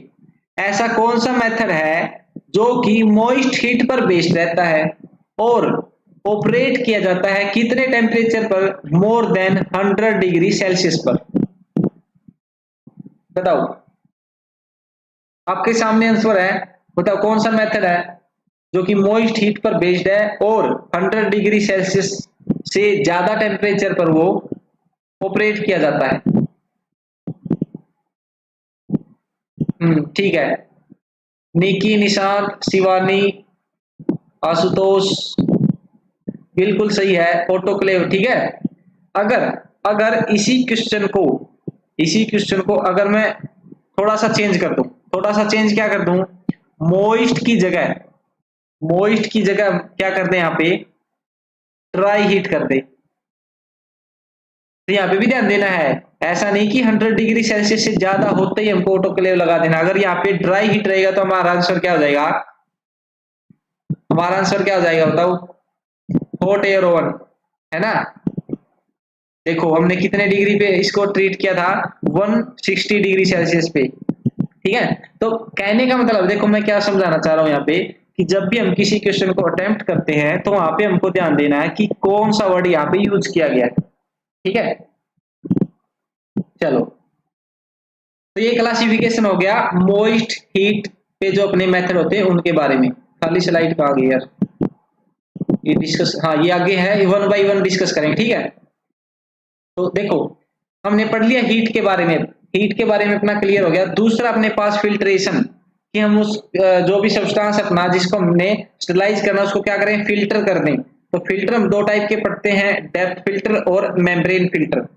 S1: ऐसा कौन सा मेथड है जो कि मॉइस्ट हीट पर बेस्ड रहता है और ऑपरेट किया जाता है कितने टेम्परेचर पर, मोर देन 100 डिग्री सेल्सियस पर? बताओ, आपके सामने आंसर है, बताओ कौन सा मेथड है जो कि मॉइस्ट हीट पर बेस्ड है और 100 डिग्री सेल्सियस से ज्यादा टेम्परेचर पर वो ऑपरेट किया जाता है। ठीक है, निकी, निशांत, शिवानी, आशुतोष, बिल्कुल सही है, ऑटोक्लेव। ठीक है, अगर अगर इसी क्वेश्चन को अगर मैं थोड़ा सा चेंज कर दूं, थोड़ा सा चेंज क्या कर दूं, मोइस्ट की जगह क्या कर दें, यहाँ पे ड्राई हीट कर दे। तो यहाँ पे भी ध्यान देना है, ऐसा नहीं कि 100 डिग्री सेल्सियस से ज्यादा होते ही हमको ऑटोक्लेव लगा देना। अगर यहाँ पे ड्राई हीट रहेगा तो हमारा आंसर क्या हो जाएगा, हमारा आंसर क्या हो जाएगा बताओ, हॉट एयर ओवन, है ना। देखो हमने कितने डिग्री पे इसको ट्रीट किया था, 160 डिग्री सेल्सियस पे। ठीक है, तो कहने का मतलब, देखो मैं क्या समझाना चाह रहा हूं यहाँ पे, कि जब भी हम किसी क्वेश्चन को अटेम्प्ट करते हैं तो वहां पे हमको ध्यान देना है कि कौन सा वर्ड यहाँ पे यूज किया गया है। ठीक है, चलो, तो ये क्लासिफिकेशन हो गया मॉइस्ट हीट पे जो अपने मेथड होते हैं उनके बारे में। खाली स्लाइड कहाँ गई यार, ये डिस्कस, हाँ ये आगे है, 1 बाय 1 डिस्कस करेंगे। ठीक है, तो देखो हमने पढ़ लिया हीट के बारे में, हीट के बारे में अपना क्लियर हो गया। दूसरा अपने पास फिल्ट्रेशन, कि हम उस जो भी सब्सटेंस अपना जिसको हमने स्टरलाइज करना उसको क्या करें, फिल्टर कर दें। तो फिल्टर हम 2 टाइप के पढ़ते हैं, डेप्थ फिल्टर और मेम्ब्रेन फिल्टर।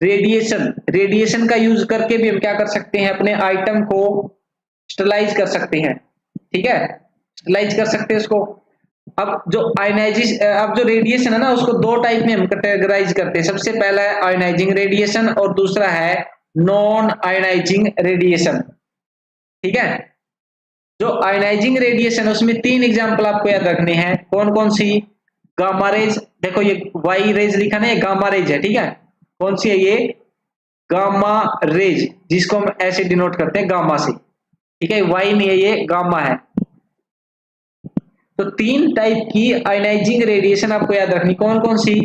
S1: रेडिएशन का यूज करके भी हम क्या कर सकते हैं, अपने आइटम को स्टरलाइज कर सकते हैं। ठीक है, स्टरलाइज कर सकते हैं उसको। अब जो अब जो रेडिएशन है ना, उसको 2 टाइप में हम कैटेगराइज करते हैं। सबसे पहला है आयोनाइजिंग रेडिएशन और दूसरा है नॉन आयोनाइजिंग रेडिएशन। ठीक है, जो आयोनाइजिंग रेडिएशन है उसमें 3 एग्जांपल आपको याद रखने हैं। कौन कौन सी, गामा रेज, देखो ये वाई रेज लिखा ना, ये गामा रेज है। ठीक है, कौन सी है ये, गामा रेज, जिसको हम ऐसे डिनोट करते हैं गामा से। ठीक है, वाई नहीं है, ये गामा है। तो 3 टाइप की आयोनाइजिंग रेडिएशन आपको याद रखनी, कौन कौन सी,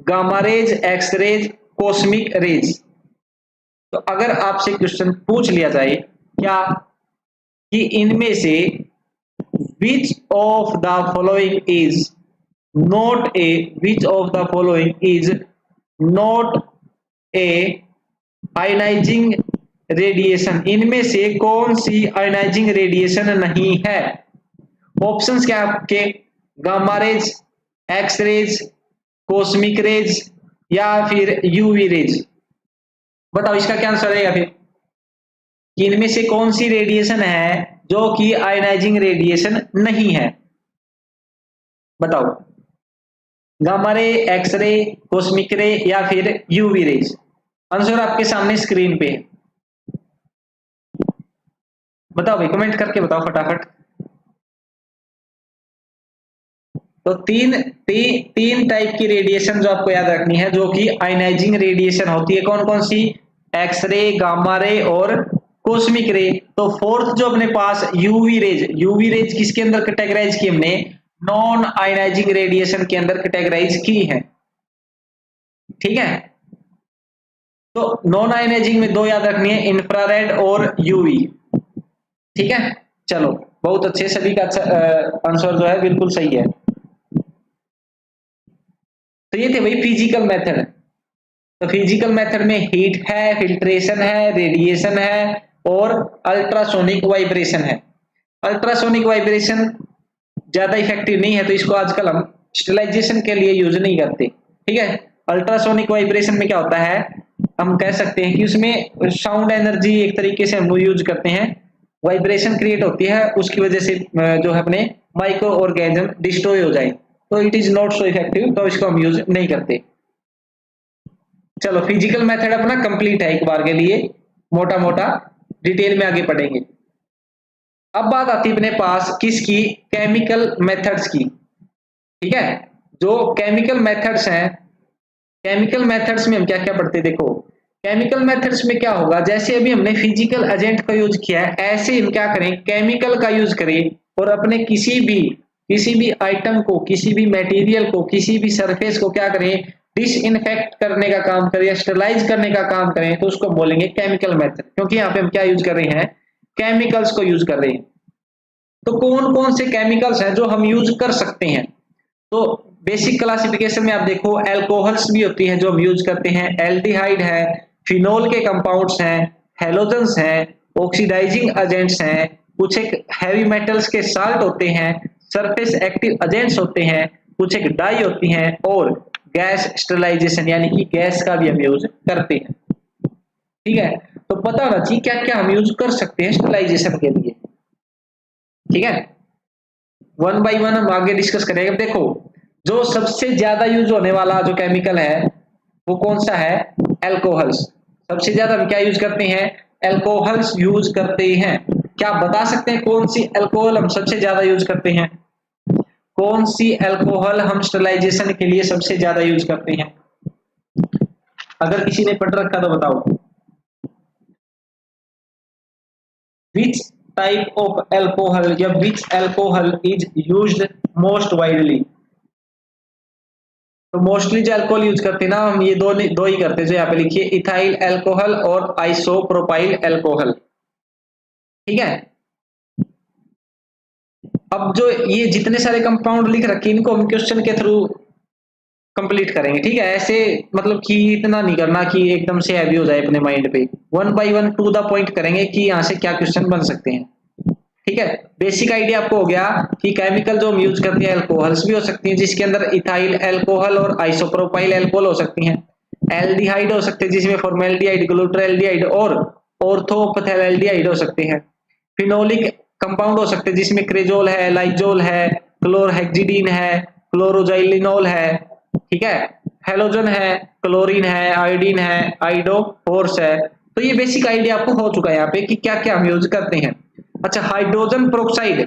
S1: gamma rays, x rays, cosmic rays. तो अगर आपसे क्वेश्चन पूछ लिया जाए क्या कि इनमें से which of the following is not a ionising radiation, इनमें से कौन सी आयोनाइजिंग रेडिएशन नहीं है? ऑप्शंस क्या आपके, gamma rays, x rays, cosmic rays या फिर यूवी रेज। बताओ इसका क्या आंसर रहेगा फिर, कि इनमें से कौन सी रेडिएशन है जो कि आयोनाइजिंग रेडिएशन नहीं है? बताओ, gamma ray, X ray, cosmic रे या फिर यूवी रेज? आंसर आपके सामने स्क्रीन पे है। बताओ भाई, कमेंट करके बताओ फटाफट। तो तीन टाइप की रेडिएशन जो आपको याद रखनी है, जो कि आयनाइजिंग रेडिएशन होती है। कौन कौन सी? एक्सरे, गामा रे और कॉस्मिक रे। तो फोर्थ जो अपने पास यूवी रेज, यूवी रेज किसके अंदर कैटेगराइज की? हमने नॉन आयनाइजिंग रेडिएशन के अंदर कैटेगराइज की है। ठीक है, तो नॉन आयनाइजिंग में दो याद रखनी है, इंफ्रारेड और यूवी। ठीक है, चलो बहुत अच्छे, सभी का अच्छा आंसर जो है बिल्कुल सही है। तो ये थे भाई फिजिकल मेथड। तो फिजिकल मेथड में हीट है, फिल्ट्रेशन है, रेडिएशन है और अल्ट्रासोनिक वाइब्रेशन है। अल्ट्रासोनिक वाइब्रेशन ज्यादा इफेक्टिव नहीं है, तो इसको आजकल हम स्टरलाइजेशन के लिए यूज नहीं करते। ठीक है, अल्ट्रासोनिक वाइब्रेशन में क्या होता है, हम कह सकते हैं कि उसमें साउंड एनर्जी एक तरीके से हम यूज करते हैं, वाइब्रेशन क्रिएट होती है, उसकी वजह से जो है अपने माइक्रो ऑर्गेनिज्म डिस्ट्रॉय हो जाए, तो it is not so effective, तो इसको हम यूज नहीं करते। चलो, फिजिकल मेथड अपना कंप्लीट है एक बार के लिए, मोटा मोटा डिटेल में आगे पढ़ेंगे। अब बात आती है अपने पास किसकी? केमिकल मेथड्स की। ठीक है, जो केमिकल मेथड्स हैं, केमिकल मेथड्स में हम क्या क्या पढ़ते हैं? देखो, केमिकल मेथड्स में क्या होगा, जैसे अभी हमने फिजिकल एजेंट का यूज किया है, ऐसे हम क्या करें, केमिकल का यूज करें और अपने किसी भी आइटम को, किसी भी मटेरियल को, किसी भी सरफेस को क्या करें, डिसइंफेक्ट करने का काम करें या स्टरलाइज करने का काम करें, तो उसको बोलेंगे केमिकल मेथड। क्योंकि यहाँ पे हम क्या यूज कर रहे हैं? केमिकल्स को यूज कर रहे हैं। तो कौन कौन से केमिकल्स हैं जो हम यूज कर सकते हैं? तो बेसिक क्लासिफिकेशन में आप देखो, एल्कोहल्स भी होती है जो हम यूज करते हैं, एल्डिहाइड है, फिनोल के कंपाउंड्स हैं, हेलोजेंस हैं, ऑक्सीडाइजिंग एजेंट्स हैं, कुछ एक हैवी मेटल्स के साल्ट होते हैं, सरफेस एक्टिव एजेंट्स होते हैं, कुछ एक डाई होती हैं और गैस स्टरलाइजेशन यानी कि गैस का भी हम यूज करते हैं। ठीक है, तो पता होना चाहिए क्या क्या हम यूज कर सकते हैं स्टरलाइजेशन के लिए। ठीक है, वन बाय वन हम आगे डिस्कस करेंगे। देखो, जो सबसे ज्यादा यूज होने वाला जो केमिकल है वो कौन सा है? एल्कोहल्स। सबसे ज्यादा हम क्या यूज करते हैं? एल्कोहल्स यूज करते हैं। क्या आप बता सकते हैं कौन सी एल्कोहल हम सबसे ज्यादा यूज करते हैं? कौन सी एल्कोहल हम स्टरलाइजेशन के लिए सबसे ज्यादा यूज करते हैं? अगर किसी ने पढ़ रखा तो बताओ। Which type of alcohol या which alcohol is used most widely? तो मोस्टली जो अल्कोहल यूज करते हैं ना हम, ये दो ही करते हैं, जो यहाँ पे लिखिए, इथाइल अल्कोहल और आइसोप्रोपाइल अल्कोहल। ठीक है, अब जो ये जितने सारे कंपाउंड लिख रखे हैं इनको हम क्वेश्चन के थ्रू कंप्लीट करेंगे। ठीक है, ऐसे मतलब कि इतना नहीं करना कि एकदम से हैवी हो जाए अपने माइंड पे, one by one two the point करेंगे कि यहाँ से क्या क्वेश्चन बन सकते हैं। ठीक है, बेसिक आइडिया आपको हो गया कि केमिकल जो हम यूज करते हैं, अल्कोहल्स भी हो सकती हैं जिसके अंदर इथाइल अल्कोहल और आइसोप्रोपाइल अल्कोहल हो सकती हैं, एल्डिहाइड हो सकते हैं जिसमें फॉर्मेल्डिहाइड, ग्लूटरल्डिहाइड और ऑर्थोपथैल्डिहाइड हो सकते हैं, फिनोलिक कंपाउंड हो सकते हैं जिसमें क्रेजोल है, लाइजोल है, क्लोरहेक्सिडीन है, क्लोरोजाइलिनोल है। ठीक है, हेलोजन है, क्लोरीन है, आयोडीन है, आइडोफोर्स है। तो ये बेसिक आइडिया आपको हो चुका है यहाँ पे कि क्या क्या हम यूज करते हैं। अच्छा, हाइड्रोजन प्रोक्साइड,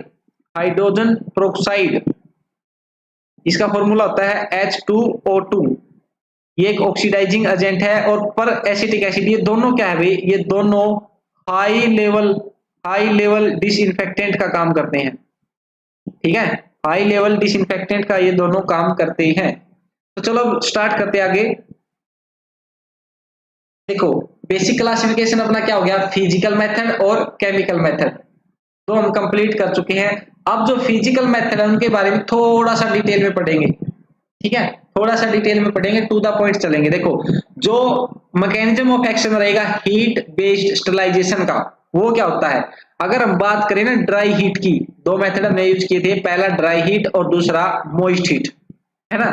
S1: हाइड्रोजन प्रोक्साइड इसका फॉर्मूला होता है H2O2। ये एक ऑक्सीडाइजिंग एजेंट है और पर एसिटिक एसिड, ये दोनों क्या है भाई, ये दोनों हाई लेवल डिसइंफेक्टेंट का काम करते हैं। ठीक है, हाई लेवल डिसइंफेक्टेंट का ये दोनों काम करते हैं। तो चलो स्टार्ट करते हैं आगे। देखो, बेसिक क्लासिफिकेशन अपना क्या हो गया, फिजिकल मेथड और केमिकल मेथड, तो हम कंप्लीट कर चुके हैं। अब जो फिजिकल मेथड है उनके बारे में थोड़ा सा डिटेल में पढ़ेंगे। ठीक है, थोड़ा सा डिटेल में पढ़ेंगे, टू द पॉइंट चलेंगे। देखो, जो मैकेनिज्म ऑफ एक्शन रहेगा हीट बेस्ड स्टरलाइजेशन का, वो क्या होता है? अगर हम बात करें ना ड्राई हीट की, दो मेथड हमने यूज किए थे, पहला ड्राई हीट और दूसरा मॉइस्ट हीट, है ना।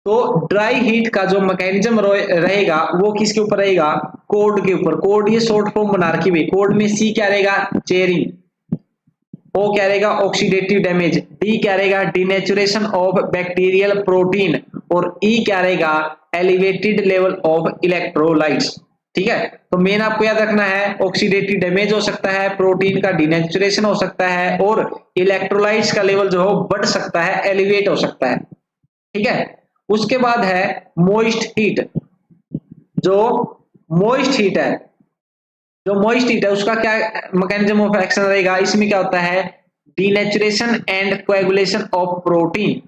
S1: तो ड्राई हीट का जो मैकेनिज्म रहेगा वो किसके ऊपर रहेगा? कोड के ऊपर। कोड ये शॉर्ट फॉर्म बना रखी हुई, कोड में सी क्या रहेगा? चेयरिंग, ओ क्या रहेगा ऑक्सीडेटिव डैमेज, डी क्या रहेगा डिनेचुरेशन ऑफ बैक्टीरियल प्रोटीन, और ई क्या रहेगा एलिवेटेड लेवल ऑफ इलेक्ट्रोलाइट्स। ठीक है, तो मेन आपको याद रखना है ऑक्सीडेटिव डैमेज हो सकता है, प्रोटीन का डिनेचुरेशन हो सकता है, और इलेक्ट्रोलाइट्स का लेवल जो हो बढ़ सकता है, एलिवेट हो सकता है। ठीक है, उसके बाद है मोइस्ट हीट। जो मोइस्ट हीट है, उसका क्या मैकेनिज्म ऑफ एक्शन रहेगा, इसमें क्या होता है denaturation and coagulation of protein.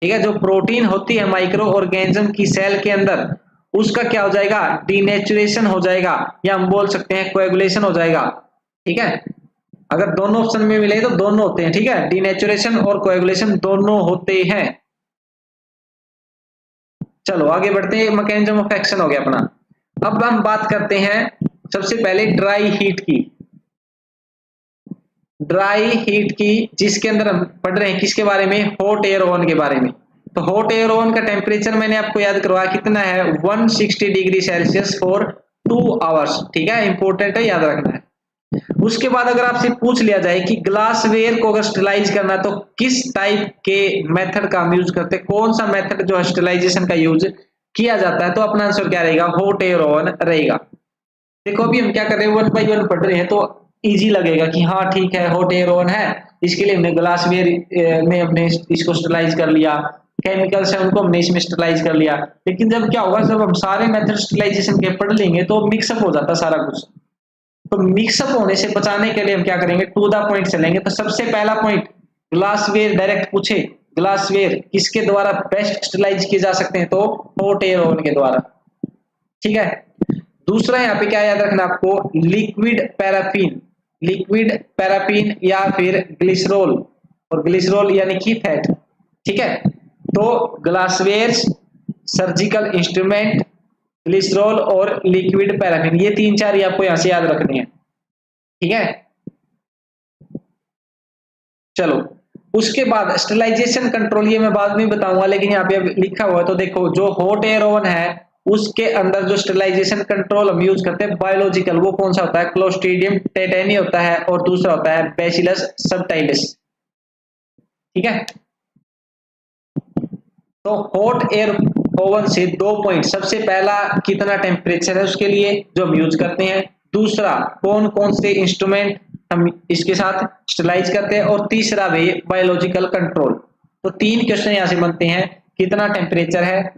S1: ठीक है, जो प्रोटीन होती है माइक्रो ऑर्गेनिज्म की सेल के अंदर, उसका क्या हो जाएगा डीनेचुरेशन हो जाएगा, या हम बोल सकते हैं कोएगुलेशन हो जाएगा। ठीक है, अगर दोनों ऑप्शन में मिले तो दोनों होते हैं। ठीक है, डीनेचुरेशन और कोएगुलेशन दोनों होते हैं। चलो आगे बढ़ते हैं, मैकेनिज्म ऑफ एक्शन हो गया अपना। अब हम बात करते हैं सबसे पहले ड्राई हीट की। ड्राई हीट की जिसके अंदर हम पढ़ रहे हैं किसके बारे में, हॉट एयर ओवन के बारे में। तो हॉट एयर ओवन का टेम्परेचर मैंने आपको याद करवाया कितना है 160 डिग्री सेल्सियस फॉर 2 आवर्स। ठीक है, इंपॉर्टेंट है, याद रखना है। उसके बाद अगर आपसे पूछ लिया जाए कि ग्लासवेयर को अगर स्टरलाइज करना है तो किस टाइप के मेथड का हम यूज करते हैं, कौन सा मेथड जो स्टरलाइजेशन का यूज किया जाता है, तो अपना आंसर क्या रहेगा हॉट एयर ओवन रहेगा। देखो अभी हम क्या कर रहे हैं 1 बाय 1 पढ़ रहे हैं, तो इजी लगेगा कि हाँ ठीक है हॉट एयर ओवन है, इसके लिए हमने ग्लासवेयर में हमने इसको स्टरलाइज कर लिया, केमिकल्स है उनको हमने इसमें स्टरलाइज कर लिया। लेकिन जब क्या होगा, जब हम सारे मेथड स्टरलाइजेशन के पढ़ लेंगे तो मिक्सअप हो जाता सारा कुछ। तो मिक्सअप होने से बचाने के लिए हम क्या करेंगे, टू द पॉइंट चलेंगे। तो सबसे पहला पॉइंट ग्लासवेयर, डायरेक्ट पूछे ग्लासवेयर किसके द्वारा बेस्ट स्टरलाइज किए जा सकते हैं, तो हॉट एयर ओवन के द्वारा। ठीक है, दूसरा यहाँ पे क्या याद रखना आपको, लिक्विड पैराफिन, लिक्विड पैराफिन या फिर ग्लिसरॉल, और ग्लिसरॉल यानी कि फैट। ठीक है, तो ग्लासवेयर, सर्जिकल इंस्ट्रूमेंट, ग्लिसरॉल और लिक्विड पैराफिन, ये 3-4 ही आपको यहां से याद रखने हैं। ठीक है, चलो उसके बाद स्टरलाइजेशन कंट्रोल, ये मैं बाद में बताऊंगा, लेकिन यहाँ पे अब लिखा हुआ है तो देखो, जो हॉट एयर ओवन है उसके अंदर जो स्टरलाइजेशन कंट्रोल हम यूज करते हैं बायोलॉजिकल, वो कौन सा होता है, क्लोस्ट्रीडियम टेटेनी होता है, और दूसरा होता है बैसिलस सबटाइलिस। ठीक है, तो हॉट एयर ओवन से 2 पॉइंट, सबसे पहला कितना टेम्परेचर है उसके लिए जो हम यूज करते हैं, दूसरा कौन कौन से इंस्ट्रूमेंट हम इसके साथ स्टरलाइज करते हैं, और तीसरा भी बायोलॉजिकल कंट्रोल। तो 3 क्वेश्चन यहां से बनते हैं, कितना टेम्परेचर है,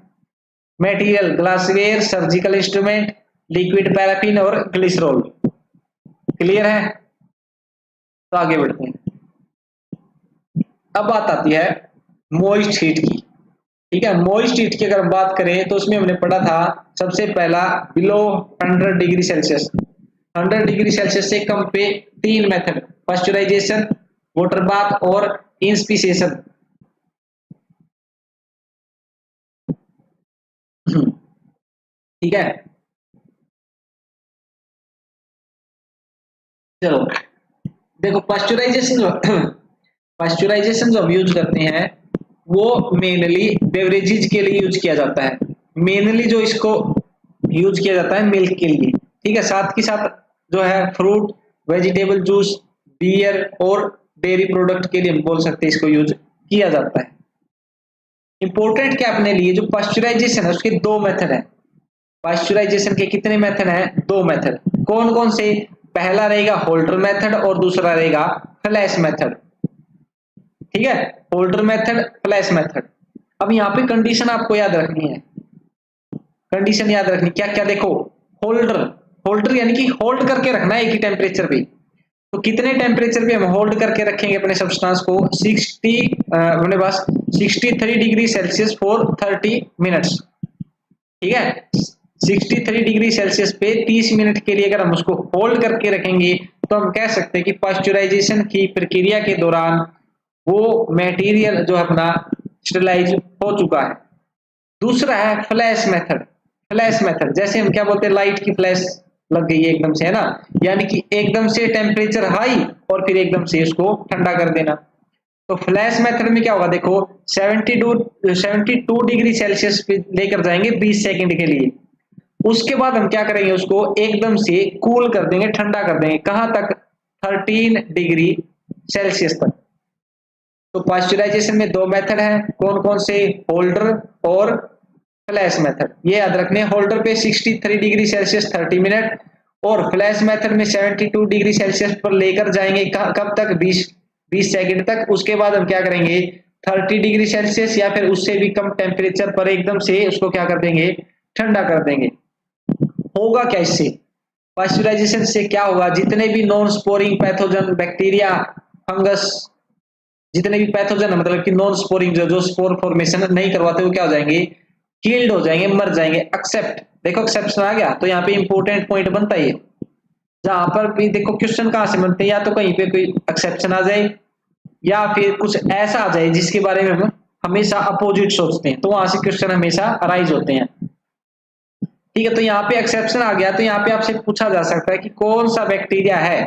S1: material glassware, surgical instrument, liquid paraffin और ग्लिसरॉल। क्लियर है, तो आगे बढ़ते हैं। अब बात आती है मॉइस्ट हीट की। ठीक है, मॉइस्ट हीट की अगर हम बात करें तो उसमें हमने पढ़ा था सबसे पहला below 100 degree Celsius, 100 degree Celsius से कम पे 3 मेथड, पास्चुराइजेशन, वाटर बाथ और इंस्पिसेशन। ठीक है, चलो देखो पास्चुराइजेशन जो हम यूज करते हैं वो मेनली बेवरेजेज के लिए यूज किया जाता है, मेनली जो इसको यूज किया जाता है मिल्क के लिए। ठीक है, साथ के साथ जो है फ्रूट, वेजिटेबल जूस, बियर और डेयरी प्रोडक्ट के लिए हम बोल सकते हैं इसको यूज किया जाता है। इंपॉर्टेंट क्या अपने लिए, जो पास्चुराइजेशन है उसके 2 मेथड है। पास्चुराइजेशन के कितने मेथड हैं, 2 मेथड। कौन कौन से, पहला रहेगा होल्डर मेथड और दूसरा रहेगा फ्लैश मेथड। ठीक है, होल्डर मेथड, फ्लैश मेथड। अब यहाँ पे कंडीशन आपको याद रखनी है, कंडीशन याद रखनी क्या क्या, देखो होल्डर, होल्डर यानी कि होल्ड करके रखना है एक ही टेम्परेचर पे। तो कितने टेम्परेचर पे हम होल्ड करके रखेंगे अपने सब्सटेंस को, 63 डिग्री सेल्सियस फॉर 30 मिनट्स। ठीक है, 63 डिग्री सेल्सियस पे 30 मिनट के लिए अगर हम उसको होल्ड करके रखेंगे तो हम कह सकते हैं कि पास्चुराइजेशन की प्रक्रिया के दौरान वो मटेरियल जो अपना स्टरलाइज हो चुका है। दूसरा है फ्लैश मेथड, फ्लैश मेथड जैसे हम क्या बोलते हैं, लाइट की फ्लैश लग गई है एकदम से, है ना, यानी कि एकदम से टेम्परेचर हाई और फिर एकदम से इसको ठंडा कर देना। तो फ्लैश मेथड में क्या होगा, देखो 72 डिग्री सेल्सियस पे लेकर जाएंगे 20 सेकंड के लिए, उसके बाद हम क्या करेंगे, उसको एकदम से कूल कर देंगे, ठंडा कर देंगे, कहां तक, 13 डिग्री सेल्सियस तक। तो पास्चुराइजेशन में दो मेथड है, कौन कौन से, होल्डर और फ्लैश मेथड। ये याद रखने, होल्डर पे 63 डिग्री सेल्सियस 30 मिनट और फ्लैश मेथड में 72 डिग्री सेल्सियस पर लेकर जाएंगे कब तक, 20 सेकंड तक। उसके बाद हम क्या करेंगे, 30 डिग्री सेल्सियस या फिर उससे भी कम टेम्परेचर पर एकदम से उसको क्या कर देंगे, ठंडा कर देंगे। होगा क्या इससे, पास्चुराइजेशन से क्या होगा, जितने भी non sporing pathogen, bacteria, fungus, जितने भी पैथोजन मतलब कि नॉन स्पोरिंग जो स्पोर फॉर्मेशन नहीं करवाते, वो क्या हो जाएंगे, किल्ड हो जाएंगे, मर जाएंगे। एक्सेप्ट, देखो एक्सेप्शन आ गया, तो यहाँ पे इंपोर्टेंट पॉइंट बनता है। जहां पर भी देखो क्वेश्चन कहां से बनते हैं, या तो कहीं पे कोई एक्सेप्शन आ जाए या फिर कुछ ऐसा आ जाए जिसके बारे में हम हमेशा अपोजिट सोचते हैं, तो वहां से क्वेश्चन हमेशा अराइज होते हैं। ठीक है, तो यहाँ पे एक्सेप्शन आ गया, तो यहाँ पे आपसे पूछा जा सकता है कि कौन सा बैक्टीरिया है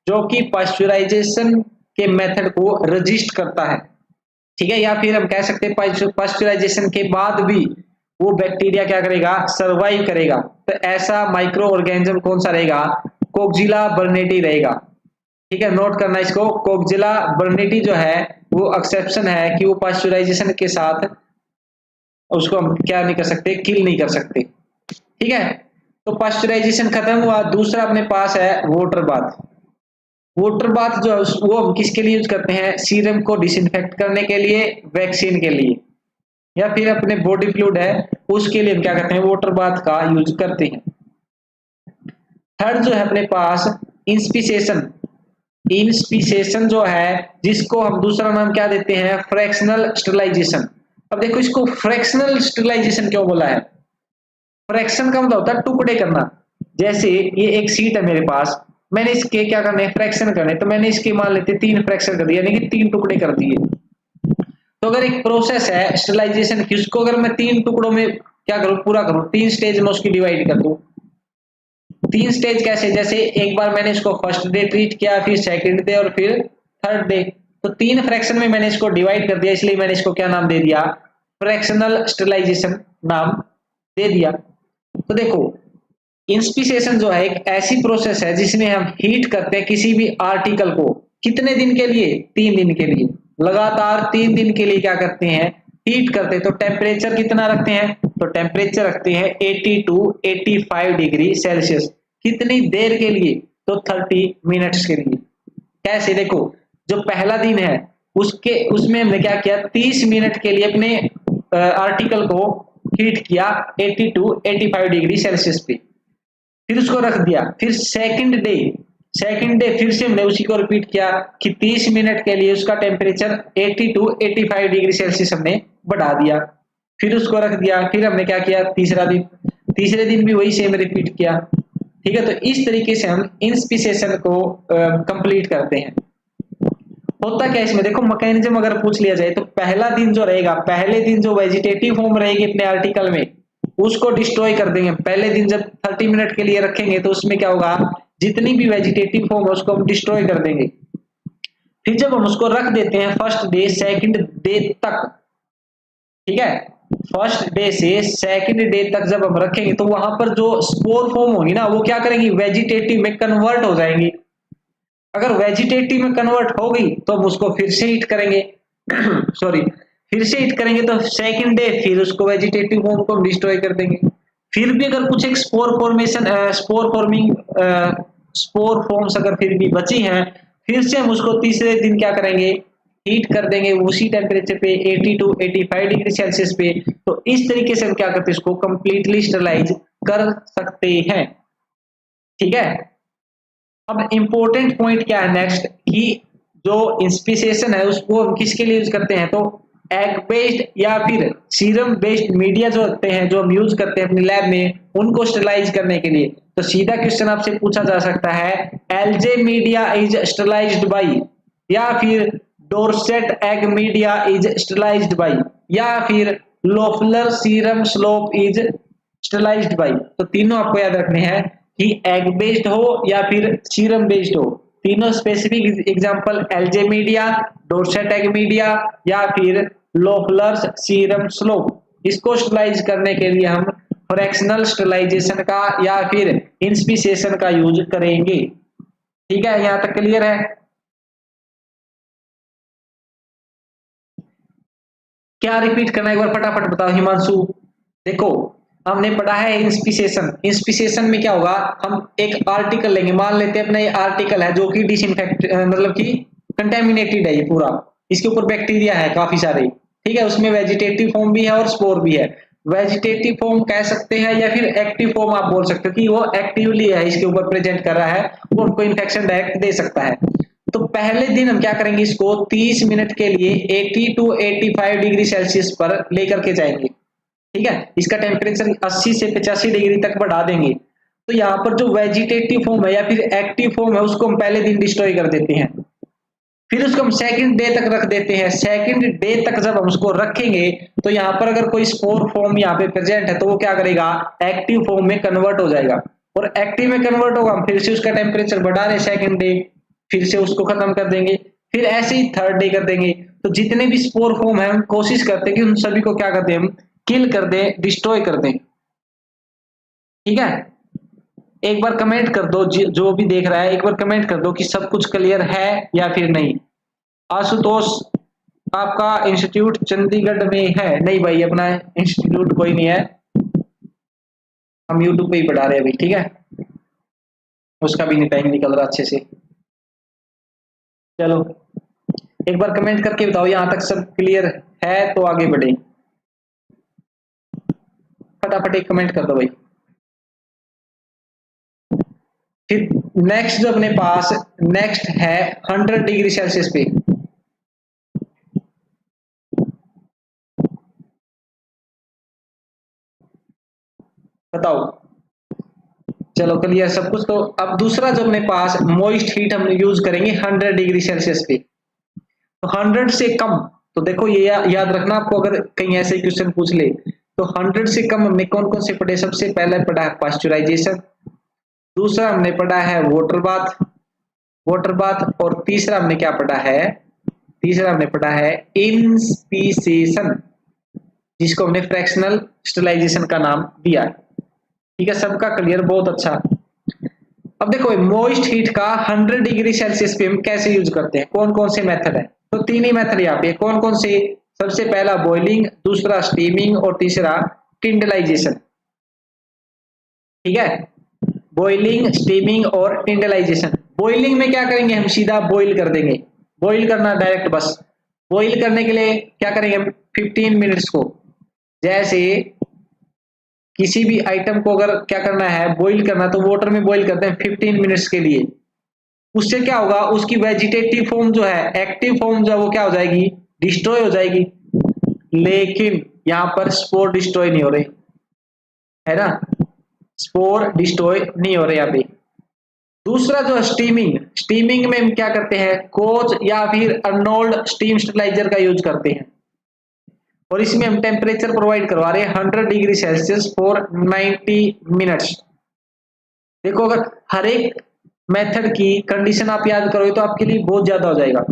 S1: जो कि पास्चुराइजेशन के मेथड को रजिस्ट करता है। ठीक है, या फिर हम कह सकते हैं पास्चुराइजेशन के बाद भी वो बैक्टीरिया क्या करेगा, सर्वाइव करेगा। तो ऐसा माइक्रो ऑर्गेनिज्म कौन सा रहेगा, कोक्जिला बर्नेटी रहेगा। ठीक है, नोट करना इसको, कोक्जिला बर्नेटी जो है वो एक्सेप्शन है कि वो पास्चुराइजेशन के साथ उसको हम क्या नहीं कर सकते, किल नहीं कर सकते। ठीक है, तो पास्चुराइजेशन खत्म हुआ। दूसरा अपने पास है वाटर बाथ। वाटर बाथ जो है वो हम किसके लिए यूज करते हैं, सीरम को डिसइंफेक्ट करने के लिए, वैक्सीन के लिए, या फिर अपने बॉडी फ्लूइड है उसके लिए हम क्या करते हैं, वाटर बाथ का यूज करते हैं। थर्ड जो है अपने पास इंस्पिसेशन। इंस्पिसेशन जो है जिसको हम दूसरा नाम क्या देते हैं, फ्रैक्शनल स्टरलाइजेशन। अब देखो इसको फ्रैक्शनल स्टरलाइजेशन क्यों बोला है, फ्रैक्शन का मतलब होता है टुकड़े करना। जैसे ये एक सीट है मेरे पास, मैंने इसके क्या करने, फ्रैक्शन करने, तो मैंने इसके मान लेते 3 फ्रैक्शन कर दिया, यानी कि 3 टुकड़े कर दिए। तो अगर एक प्रोसेस है स्टरलाइजेशन की, उसको अगर मैं 3 टुकड़ों में क्या करूं, पूरा करूं, 3 स्टेज में उसकी डिवाइड कर दूं। 3 स्टेज कैसे, जैसे एक बार मैंने इसको फर्स्ट डे ट्रीट किया, फिर सेकंड डे और फिर थर्ड डे, तो 3 फ्रैक्शन में मैंने इसको डिवाइड कर दिया, इसलिए मैंने इसको क्या नाम दे दिया, फ्रैक्शनल स्टरलाइजेशन नाम दे दिया। तो देखो इंस्पिसेशन जो है एक ऐसी प्रोसेस है जिसमें हम हीट करते हैं किसी भी आर्टिकल को, कितने दिन के लिए, 3 दिन के लिए, लगातार 3 दिन के लिए क्या करते हैं, हीट करते हैं। तो टेम्परेचर कितना रखते हैं, तो टेम्परेचर रखते हैं 80 टू 85 डिग्री सेल्सियस। कितनी देर के लिए, तो 30 मिनट्स के लिए। कैसे, देखो जो पहला दिन है उसमें हमने क्या किया, 30 मिनट के लिए अपने आर्टिकल को हीट किया 80 टू 85 डिग्री सेल्सियस पे, फिर उसको रख दिया। फिर सेकंड डे फिर से हमने उसी को रिपीट किया कि 30 मिनट के लिए उसका टेम्परेचर 80 टू 85 डिग्री सेल्सियस हमने बढ़ा दिया, फिर उसको रख दिया। फिर हमने क्या किया, तीसरे दिन भी वही सेम रिपीट किया। ठीक है, तो इस तरीके से हम इंस्पिसेशन को कंप्लीट करते हैं। होता क्या इसमें, देखो मैकेनिज्म अगर पूछ लिया जाए तो पहला दिन जो रहेगा, पहले दिन जो वेजिटेटिव फॉर्म रहेगी अपने आर्टिकल में उसको डिस्ट्रॉय कर देंगे। पहले दिन जब 30 मिनट के लिए रखेंगे तो उसमें क्या होगा, जितनी भी वेजिटेटिव फॉर्म है उसको हम डिस्ट्रॉय कर देंगे। फिर जब हम उसको रख देते हैं फर्स्ट डे सेकंड डे तक, ठीक है, फर्स्ट डे से सेकंड डे तक जब हम रखेंगे तो वहां पर जो स्पोर फॉर्म होगी ना वो क्या करेंगी, वेजिटेटिव में कन्वर्ट हो जाएंगी। अगर वेजिटेटिव में कन्वर्ट हो गई तो हम उसको फिर से हीट करेंगे सॉरी, फिर से हिट करेंगे तो सेकंड डे फिर उसको वेजिटेटिव फॉर्म को डिस्ट्रॉय कर देंगे। फिर भी अगर कुछ एक स्पोर फॉर्म्स अगर फिर भी बची हैं, फिर से हम उसको तीसरे दिन क्या करेंगे, हीट कर देंगे उसी टेम्परेचर पे 80 टू 85 डिग्री सेल्सियस पे। तो इस तरीके से हम क्या करते हैं, इसको कंप्लीटली स्टरलाइज कर सकते हैं। ठीक है, अब इंपॉर्टेंट पॉइंट क्या है नेक्स्ट, कि जो इंस्पिसेशन है उसको हम किसके लिए यूज करते हैं, तो एग बेस्ड या फिर सीरम बेस्ड मीडिया जो होते हैं, जो हम यूज करते हैं अपने लैब में, उनको स्टरलाइज करने के लिए। तो सीधा क्वेश्चन आपसे पूछा जा सकता है, LJ media is sterilised by, या फिर Dorset egg media is sterilised by, या फिर Loeffler serum slope is sterilised by. तो तीनों आपको याद रखने हैं कि एग बेस्ड हो या फिर सीरम बेस्ड हो, तीनों specific example LJ media, Dorset egg media या फिर लोफलर्स सीरम स्लोप। इसको स्टरलाइज करने के लिए हम फ्रैक्शनल स्टरलाइजेशन का या फिर इंस्पिसेशन का यूज करेंगे। ठीक है, यहां तक क्लियर है। क्या रिपीट करना है एक बार फटाफट बताओ हिमांशु। देखो हमने पढ़ा है इंस्पिसेशन। इंस्पिसेशन में क्या होगा, हम एक आर्टिकल लेंगे, मान लेते हैं अपना ये आर्टिकल है जो कि डिसइंफेक्ट मतलब कि कंटेमिनेटेड है ये पूरा, इसके ऊपर बैक्टीरिया है काफी सारे, ठीक है, उसमें वेजिटेटिव फॉर्म भी है और स्पोर भी है। वेजिटेटिव फॉर्म कह सकते हैं या फिर एक्टिव फॉर्म आप बोल सकते हो कि वो एक्टिवली है, इसके ऊपर प्रेजेंट कर रहा है, वो हमको इन्फेक्शन डायरेक्ट दे सकता है। तो पहले दिन हम क्या करेंगे, इसको 30 मिनट के लिए 80 टू 85 डिग्री सेल्सियस पर लेकर के जाएंगे, ठीक है। इसका टेम्परेचर 80 से 85 डिग्री तक बढ़ा देंगे। तो यहाँ पर जो वेजिटेटिव फॉर्म है या फिर एक्टिव फॉर्म है उसको हम पहले दिन डिस्ट्रॉय कर देते हैं, फिर उसको हम सेकंड डे तक रख देते हैं। सेकंड डे तक जब हम उसको रखेंगे तो यहाँ पर अगर कोई स्पोर फॉर्म यहाँ पे प्रेजेंट है तो वो क्या करेगा, एक्टिव फॉर्म में कन्वर्ट हो जाएगा, और एक्टिव में कन्वर्ट होगा, हम फिर से उसका टेम्परेचर बढ़ा रहे सेकंड डे, फिर से उसको खत्म कर देंगे, फिर ऐसे ही थर्ड डे कर देंगे। तो जितने भी स्पोर फॉर्म है हम कोशिश करते हैं कि उन सभी को क्या कर दें, हम किल कर दें, डिस्ट्रॉय कर दें, ठीक है। एक बार कमेंट कर दो, जो भी देख रहा है एक बार कमेंट कर दो कि सब कुछ क्लियर है या फिर नहीं। आशुतोष आपका इंस्टीट्यूट चंडीगढ़ में है? नहीं भाई, अपना इंस्टीट्यूट कोई नहीं है, हम यूट्यूब पे ही पढ़ा रहे हैं अभी, ठीक है, उसका भी नहीं टाइम निकल रहा अच्छे से। चलो एक बार कमेंट करके बताओ यहाँ तक सब क्लियर है तो आगे बढ़े, फटाफट एक कमेंट कर दो भाई। फिर नेक्स्ट जो अपने पास नेक्स्ट है 100 डिग्री सेल्सियस पे, बताओ। चलो क्लियर सब कुछ। तो अब दूसरा जो अपने पास मॉइस्ट हीट हम यूज करेंगे 100 डिग्री सेल्सियस पे। तो 100 से कम, तो देखो ये याद रखना आपको, अगर कहीं ऐसे क्वेश्चन पूछ ले तो 100 से कम हमने कौन कौन से पढ़े, सबसे पहले पढ़ा है पास्चुराइजेशन, दूसरा हमने पढ़ा है वाटर बाथ, वाटर बाथ, और तीसरा हमने क्या पढ़ा है, तीसरा हमने पढ़ा है इंस्पिसेशन, जिसको हमने फ्रैक्शनल स्टरलाइजेशन का नाम दिया है, ठीक है। सबका क्लियर, बहुत अच्छा। अब देखो मॉइस्ट हीट का 100 डिग्री सेल्सियस पे हम कैसे यूज करते हैं, कौन कौन से मेथड है, तो तीन ही मेथड यहाँ पे, कौन कौन से, सबसे पहला बॉइलिंग, दूसरा स्टीमिंग और तीसरा टिंडलाइजेशन, ठीक है। बॉइलिंग, स्टीमिंग और टिंडलाइजेशन। बॉइलिंग में क्या करेंगे, हम सीधा बॉइल कर देंगे, बॉइल करना डायरेक्ट, बस बॉइल करने के लिए क्या करेंगे हम 15 मिनट्स को, जैसे किसी भी आइटम को अगर क्या करना है बॉइल करना, तो वाटर में बॉइल करते हैं 15 मिनट्स के लिए। उससे क्या होगा, उसकी वेजिटेटिव फॉर्म जो है, एक्टिव फॉर्म जो है वो क्या हो जाएगी, डिस्ट्रॉय हो जाएगी, लेकिन यहाँ पर स्पोर डिस्ट्रॉय नहीं हो रहे, है ना, स्पोर डिस्ट्रॉय नहीं हो रहे यहाँ पे। दूसरा जो स्टीमिंग, स्टीमिंग में हम क्या करते हैं, कोच या फिर अर्नोल्ड स्टीम स्टरलाइजर का यूज करते हैं, और इसमें हम टेम्परेचर प्रोवाइड करवा रहे हैं 100 डिग्री सेल्सियस फॉर 90 मिनट्स। देखो अगर हर एक मेथड की कंडीशन आप याद करोगे तो आपके लिए बहुत ज्यादा हो जाएगा।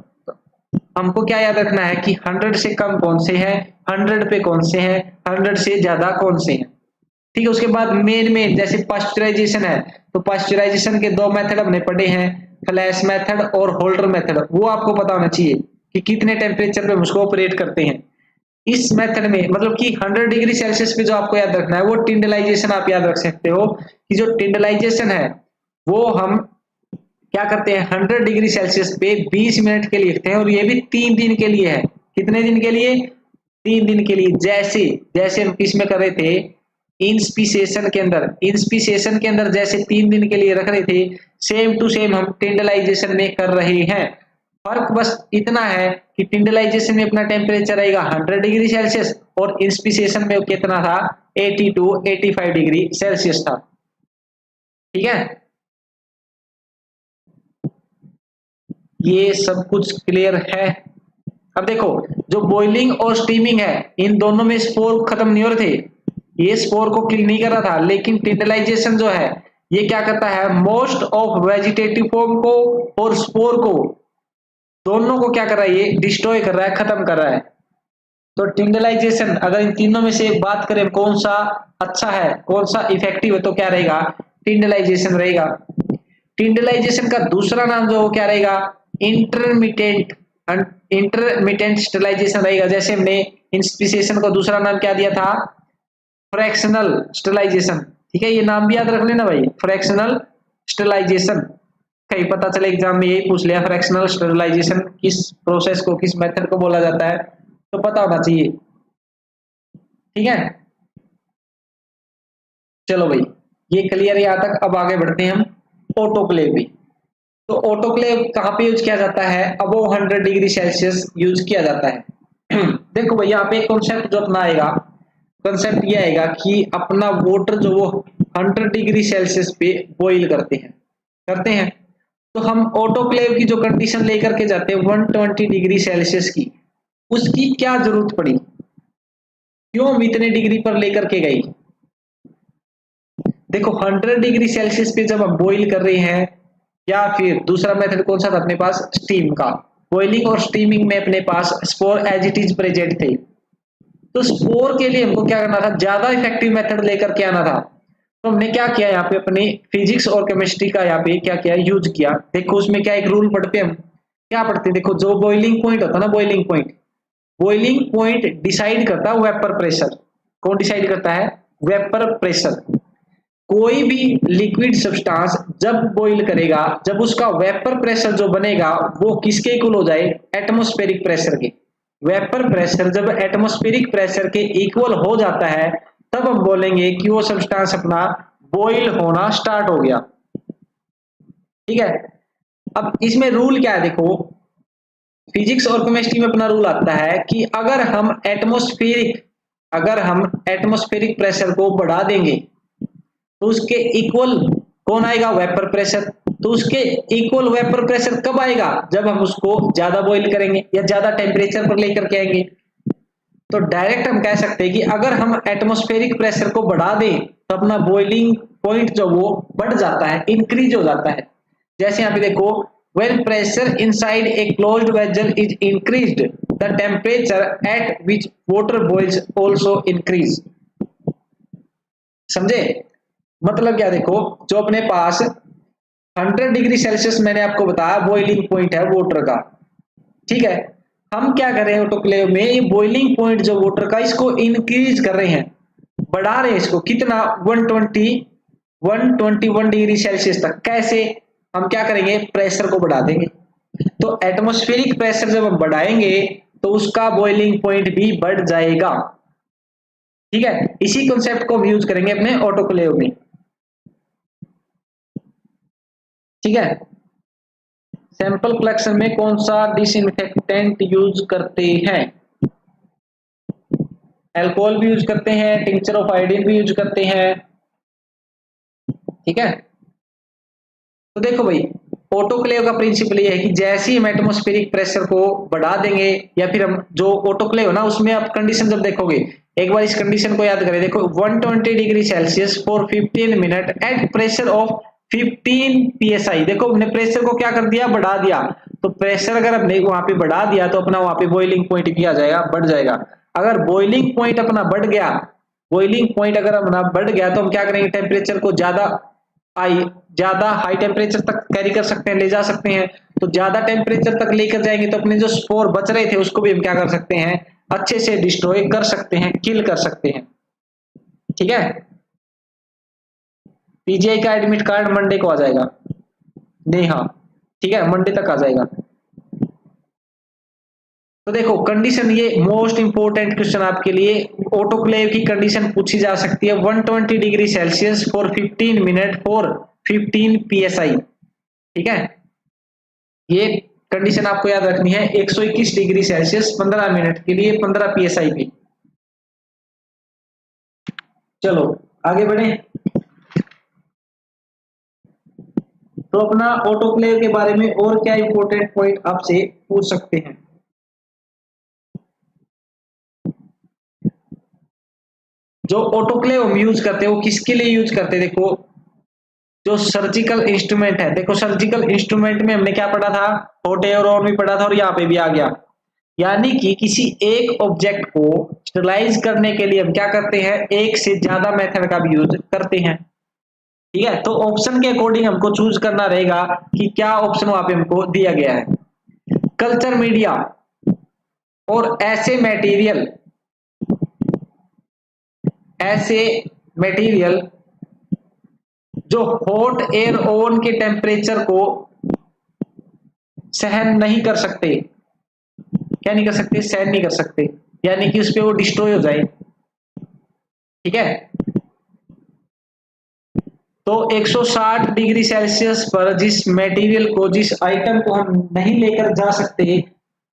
S1: हमको क्या याद रखना है कि 100 से कम कौन से हैं, 100 पे कौन से हैं, 100 से ज्यादा कौन से हैं, ठीक है। उसके बाद मेन में जैसे पास्चुराइजेशन है, तो पास्चुराइजेशन के दो मेथड हमने पढ़े हैं, फ्लैश मेथड और होल्डर मेथड, वो आपको पता होना चाहिए कि कितने टेम्परेचर पे उसको ऑपरेट करते हैं। इस मेथड में मतलब कि 100 डिग्री सेल्सियस पे जो आपको याद रखना है वो टिंडलाइजेशन आप याद रख सकते हो, कि जो टिंडलाइजेशन है वो हम क्या करते हैं 100 डिग्री सेल्सियस पे 20 मिनट के लिए रखते हैं, और ये भी 3 दिन के लिए है। कितने दिन के लिए, 3 दिन के लिए। जैसे जैसे हम किसमें कर रहे थे, इंस्पिसेशन के अंदर, इंस्पिसेशन के अंदर जैसे 3 दिन के लिए रख रहे थे, सेम टू सेम हम टिंडलाइजेशन में कर रहे हैं। फर्क बस इतना है कि टिंडलाइजेशन में अपना टेम्परेचर रहेगा 100 डिग्री सेल्सियस और इंस्पिसेशन में कितना था, 80 टू 85 डिग्री सेल्सियस था, ठीक है। ये सब कुछ क्लियर है। अब देखो जो बॉइलिंग और स्टीमिंग है इन दोनों में स्पोर खत्म नहीं हो रहे थे, ये स्पोर को किल नहीं कर रहा था, लेकिन टिंडलाइजेशन जो है ये क्या करता है, मोस्ट ऑफ वेजिटेटिव फॉर्म को और स्पोर को दोनों को क्या कर रहा है, ये डिस्ट्रॉय कर रहा है, खत्म कर रहा है। तो टिंडलाइजेशन, अगर इन तीनों में से बात करें कौन सा अच्छा है, कौन सा इफेक्टिव है, तो क्या रहेगा, टिंडलाइजेशन रहेगा। टिंडलाइजेशन का दूसरा नाम जो क्या रहेगा, इंटरमिटेंट
S2: इंटरमिटेंट स्टरलाइजेशन रहेगा। जैसे हमने इंस्पिसिएशन को दूसरा नाम क्या दिया था, फ्रैक्शनल स्टरलाइजेशन। ठीक है, ये नाम भी याद रख लेना भाई, फ्रैक्शनल स्टरलाइजेशन। कहीं पता चले एग्जाम में यही पूछ लिया फ्रैक्शनल स्टरलाइजेशन किस प्रोसेस को, किस मेथड को बोला जाता है, तो पता होना चाहिए। ठीक है, चलो भाई ये क्लियर है यहाँ तक। अब आगे बढ़ते हैं हम ऑटोक्लेव भी। तो ऑटोक्लेव कहाँ पे यूज किया जाता है, अबव 100 डिग्री सेल्सियस यूज किया जाता है। देखो भाई यहाँ पे एक कॉन्सेप्ट जो अपना आएगा, कॉन्सेप्ट ये आएगा कि अपना वाटर जो वो 100 डिग्री सेल्सियस पे बॉईल करते हैं। तो हम ऑटोक्लेव की जो कंडीशन लेकर के जाते हैं 120 डिग्री सेल्सियस की, उसकी क्या जरूरत पड़ी, क्यों हम इतने डिग्री पर लेकर के गई। देखो 100 डिग्री सेल्सियस पे जब हम बॉईल कर रहे हैं, या फिर दूसरा मेथड कौन सा था अपने पास, स्टीम का। बॉइलिंग और स्टीमिंग में अपने पास spore as it is present थे। तो स्पोर के लिए हमको क्या करना था, ज्यादा इफेक्टिव मेथड लेकर के आना था। तो हमने क्या किया यहाँ पे, अपनी फिजिक्स और केमिस्ट्री का यहाँ पे क्या किया, यूज किया। देखो उसमें क्या एक रूल पढ़ते हम, क्या पढ़ते हैं, देखो जो बॉइलिंग पॉइंट होता है ना, बॉइलिंग पॉइंट डिसाइड करता है वेपर प्रेशर। कौन डिसाइड करता है, वेपर प्रेशर। कोई भी लिक्विड सब्सटेंस जब बॉईल करेगा, जब उसका वेपर प्रेशर जो बनेगा वो किसके इक्वल हो जाए, एटमॉस्फेरिक प्रेशर के। वेपर प्रेशर जब एटमॉस्फेरिक प्रेशर के इक्वल हो जाता है, तब हम बोलेंगे कि वो सब्सटेंस अपना बॉईल होना स्टार्ट हो गया। ठीक है, अब इसमें रूल क्या है, देखो फिजिक्स और केमिस्ट्री में अपना रूल आता है कि अगर हम एटमॉस्फेरिक प्रेशर को बढ़ा देंगे तो उसके इक्वल कौन आएगा, वेपर प्रेशर। तो उसके इक्वल वेपर प्रेशर कब आएगा, जब हम उसको ज्यादा बॉईल करेंगे या ज्यादा टेम्परेचर पर लेकर के आएंगे। तो डायरेक्ट हम कह सकते हैं कि अगर हम एटमॉस्फेरिक प्रेशर को बढ़ा दें तो अपना बॉइलिंग पॉइंट जो वो बढ़ जाता है, इंक्रीज हो जाता है। जैसे यहाँ पे देखो, when pressure inside a closed vessel is increased, the temperature at which water boils also increase। समझे मतलब क्या, देखो जो अपने पास 100 डिग्री सेल्सियस मैंने आपको बताया बॉइलिंग पॉइंट है वाटर का। ठीक है, हम क्या कर रहे हैं ऑटोक्लेव में, ये बॉइलिंग पॉइंट जो वाटर का, इसको इंक्रीज कर रहे हैं, बढ़ा रहे हैं इसको कितना, 121 डिग्री सेल्सियस तक। कैसे, हम क्या करेंगे, प्रेशर को बढ़ा देंगे। तो एटमॉस्फेरिक प्रेशर जब हम बढ़ाएंगे तो उसका बॉइलिंग पॉइंट भी बढ़ जाएगा। ठीक है, इसी कॉन्सेप्ट को यूज करेंगे अपने ऑटोक्लेव में। ठीक है, सैंपल कलेक्शन में कौन सा डिसइंफेक्टेंट यूज करते हैं, अल्कोहल भी यूज करते हैं, टिंचर ऑफ आयोडीन भी यूज करते हैं। ठीक है, तो देखो भाई ऑटोक्लेव का प्रिंसिपल ये है कि जैसे ही हम एटमॉस्फेरिक प्रेशर को बढ़ा देंगे, या फिर हम जो ऑटोक्लेव है ना उसमें आप कंडीशन जब देखोगे, एक बार इस कंडीशन को याद करें। देखो 120 degree Celsius for 15 minute at pressure of 15 psi। देखो हमने प्रेशर को क्या कर दिया, बढ़ा दिया। तो प्रेशर अगर हमने वहां पे बढ़ा दिया तो अपना वहां पे बॉइलिंग पॉइंट भी आ जाएगा, बढ़ जाएगा। अगर बॉइलिंग पॉइंट अपना बढ़ गया, बॉइलिंग पॉइंट अगर अपना बढ़ गया तो हम क्या करेंगे, टेम्परेचर को ज्यादा हाई टेम्परेचर तक कैरी कर सकते हैं, ले जा सकते हैं। तो ज्यादा टेम्परेचर तक लेकर जाएंगे तो अपने जो स्पोर बच रहे थे उसको भी हम क्या कर सकते हैं, अच्छे से डिस्ट्रॉय कर सकते हैं, किल कर सकते हैं। ठीक है, पीजीआई का एडमिट कार्ड मंडे को आ जाएगा, नहीं हाँ ठीक है, मंडे तक आ जाएगा। तो देखो कंडीशन, ये मोस्ट इंपोर्टेंट क्वेश्चन आपके लिए, ऑटोक्लेव की कंडीशन पूछी जा सकती है 120 degree Celsius for 15 minute for 15 psi। ठीक है, ये कंडीशन आपको याद रखनी है, 121 डिग्री सेल्सियस 15 मिनट के लिए 15 psi पे। चलो आगे बढ़े। तो अपना ऑटोक्लेव के बारे में और क्या इंपॉर्टेंट पॉइंट आपसे पूछ सकते हैं। जो ऑटोक्लेव हम यूज करते हैं वो किसके लिए यूज करते हैं, देखो जो सर्जिकल इंस्ट्रूमेंट है। देखो सर्जिकल इंस्ट्रूमेंट में हमने क्या पढ़ा था, हॉट एयर ऑन भी पढ़ा था और यहाँ पे भी आ गया। यानी कि किसी एक ऑब्जेक्ट को स्टरलाइज करने के लिए हम क्या करते हैं, एक से ज्यादा मेथड का भी यूज करते हैं। ठीक है, तो ऑप्शन के अकॉर्डिंग हमको चूज करना रहेगा कि क्या ऑप्शन वहां पे हमको दिया गया है। कल्चर मीडिया और ऐसे मटेरियल जो हॉट एयर ओवन के टेम्परेचर को सहन नहीं कर सकते, क्या नहीं कर सकते, सहन नहीं कर सकते, यानी कि उस पे वो डिस्ट्रॉय हो जाए। ठीक है, तो 160 डिग्री सेल्सियस पर जिस मटेरियल को, जिस आइटम को हम नहीं लेकर जा सकते,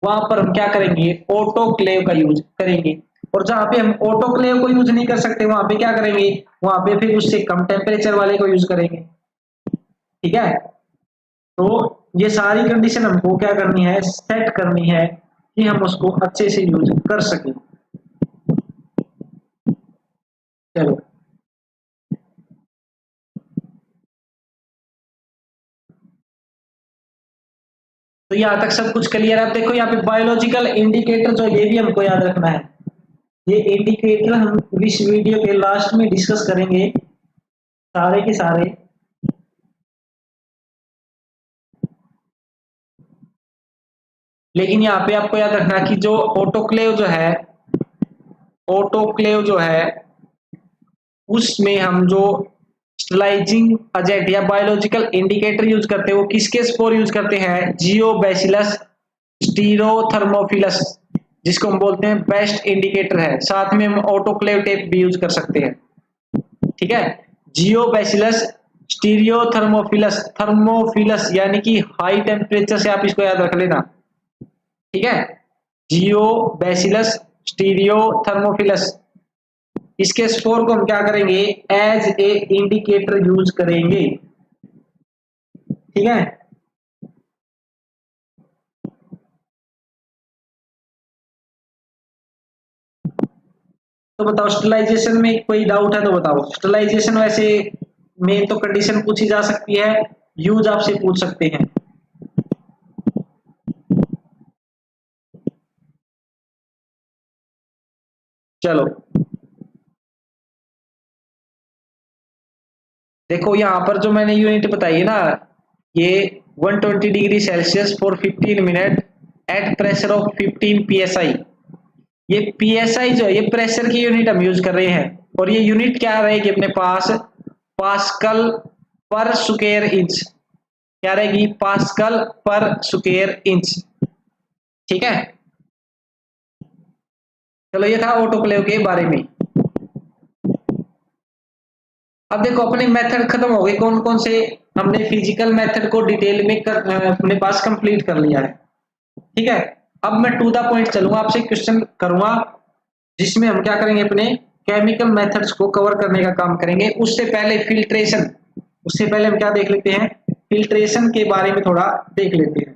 S2: वहां पर हम क्या करेंगे, ऑटोक्लेव का यूज करेंगे। और जहां पे हम ऑटोक्लेव को यूज नहीं कर सकते, वहां पे क्या करेंगे, वहां पे फिर उससे कम टेम्परेचर वाले को यूज करेंगे। ठीक है, तो ये सारी कंडीशन हमको क्या करनी है, सेट करनी है कि हम उसको अच्छे से यूज कर सकें। चलो, तो यहां तक सब कुछ क्लियर है। आप देखो यहाँ पे बायोलॉजिकल इंडिकेटर जो, ये भी हमको याद रखना है। ये इंडिकेटर हम इस वीडियो के लास्ट में डिस्कस करेंगे सारे के सारे। लेकिन यहाँ पे आपको याद रखना कि जो ऑटोक्लेव जो है उसमें हम जो स्टरलाइजिंग एजेंट या बायोलॉजिकल इंडिकेटर यूज करते हैं, वो किसके स्पोर यूज करते हैं, जियोबैसिलस स्टीरोथर्मोफिलस, जिसको हम बोलते हैं बेस्ट इंडिकेटर है। साथ में हम ऑटोक्लेव टेप भी यूज कर सकते हैं। ठीक है, जियोबैसिलस स्टीरियोथर्मोफिलस, थर्मोफिलस यानी कि हाई टेम्परेचर से, आप इसको याद रख लेना। ठीक है, जियोबैसिलस स्टीरियोथर्मोफिलस, इसके स्पोर को हम क्या करेंगे, एज ए इंडिकेटर यूज करेंगे। ठीक है, तो बताओ स्टरलाइजेशन में कोई डाउट है तो बताओ। स्टरलाइजेशन वैसे में तो कंडीशन पूछी जा सकती है, यूज आपसे पूछ सकते हैं। चलो देखो, यहां पर जो मैंने यूनिट बताई है ना, ये 120 degree Celsius for 15 minute at pressure of 15 psi। ये psi जो है, ये प्रेशर की यूनिट हम यूज कर रहे हैं। और ये यूनिट क्या रहेगी अपने पास, पास्कल पर स्क्वायर इंच। क्या रहेगी, पास्कल पर स्क्वायर इंच। ठीक है, चलो ये था ऑटोक्लेव के बारे में। अब देखो अपने मेथड खत्म हो गए, कौन कौन से हमने फिजिकल मेथड को डिटेल में अपने पास कंप्लीट कर लिया है। ठीक है, अब मैं टू द पॉइंट चलूंगा, आपसे क्वेश्चन करूंगा जिसमें हम क्या करेंगे, अपने केमिकल मेथड्स को कवर करने का काम करेंगे। उससे पहले फिल्ट्रेशन, उससे पहले हम क्या देख लेते हैं, फिल्ट्रेशन के बारे में थोड़ा देख लेते हैं।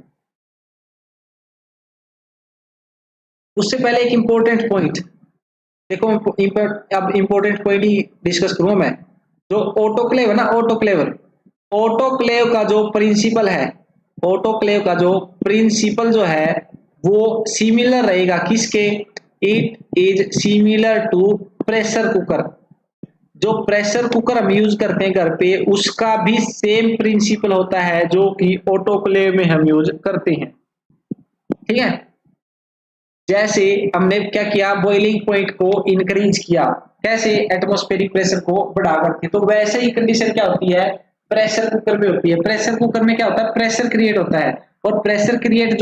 S2: उससे पहले एक इंपॉर्टेंट पॉइंट देखो, अब इंपॉर्टेंट पॉइंट ही डिस्कस करूंगा मैं। जो ऑटोक्लेव है ना, ऑटोक्लेव का जो प्रिंसिपल है, ऑटोक्लेव का जो प्रिंसिपल जो है वो सिमिलर रहेगा किसके, it is similar to pressure cooker. जो प्रेशर कुकर हम यूज करते हैं घर पे, उसका भी सेम प्रिंसिपल होता है जो कि ऑटोक्लेव में हम यूज करते हैं। ठीक है, जैसे हमने क्या किया, बॉइलिंग पॉइंट को इंक्रीज किया, कैसे, एटमॉस्फेरिक प्रेशर को बढ़ा करके, तो वैसे ही कंडीशन क्या होती है प्रेशर कुकर में होती है। प्रेशर कुकर में क्या होता है, प्रेशर क्रिएट होता है, और प्रेशर क्रिएट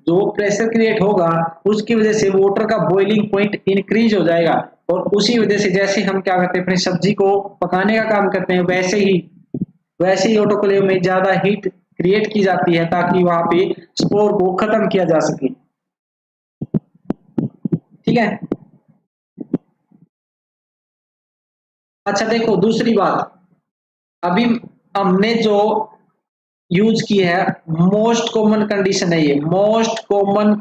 S2: जो प्रेशर क्रिएट होगा उसकी वजह से वाटर का बॉइलिंग पॉइंट इंक्रीज हो जाएगा। और उसी वजह से जैसे हम क्या करते हैं, अपनी सब्जी को पकाने का काम करते हैं, वैसे ही ऑटोक्लेव में ज्यादा हीट क्रिएट की जाती है ताकि वहां पे स्पोर को खत्म किया जा सके। ठीक है, अच्छा देखो दूसरी बात, अभी हमने जो यूज की है, मोस्ट कॉमन कंडीशन है ये, most common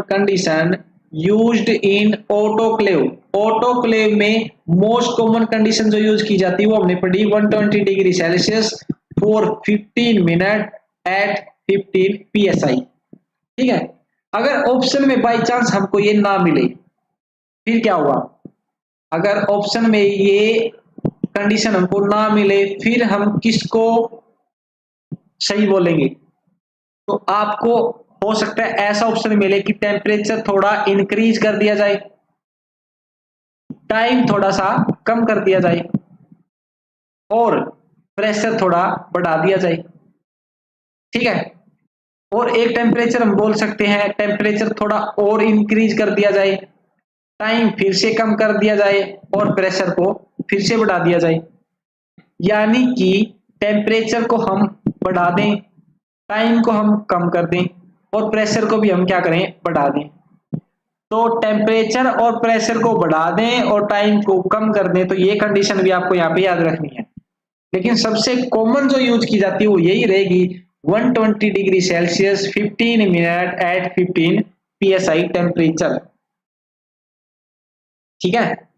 S2: condition used in autoclave. Autoclave में मोस्ट कॉमन कंडीशन जो यूज की जाती है वो हमने पढ़ी, 120 degree Celsius for 15 minute at 15 psi। ठीक है, अगर ऑप्शन में बाय चांस हमको ये ना मिले फिर क्या हुआ, अगर ऑप्शन में ये कंडीशन हमको ना मिले फिर हम किसको सही बोलेंगे, तो आपको हो सकता है ऐसा ऑप्शन मिले कि टेम्परेचर थोड़ा इंक्रीज कर दिया जाए, टाइम थोड़ा सा कम कर दिया जाए और प्रेशर थोड़ा बढ़ा दिया जाए। ठीक है, और एक टेम्परेचर हम बोल सकते हैं टेम्परेचर थोड़ा और इंक्रीज कर दिया जाए, टाइम फिर से कम कर दिया जाए और प्रेशर को फिर से बढ़ा दिया जाए। यानी कि टेम्परेचर को हम बढ़ा दें, टाइम को हम कम कर दें और प्रेशर को भी हम क्या करें, बढ़ा दें। तो टेम्परेचर और प्रेशर को बढ़ा दें और टाइम को कम कर दें, तो ये कंडीशन भी आपको यहाँ पे याद रखनी है। लेकिन सबसे कॉमन जो यूज की जाती है वो यही रहेगी 120 degree Celsius 15 minute at 15 psi temperature. ठीक है,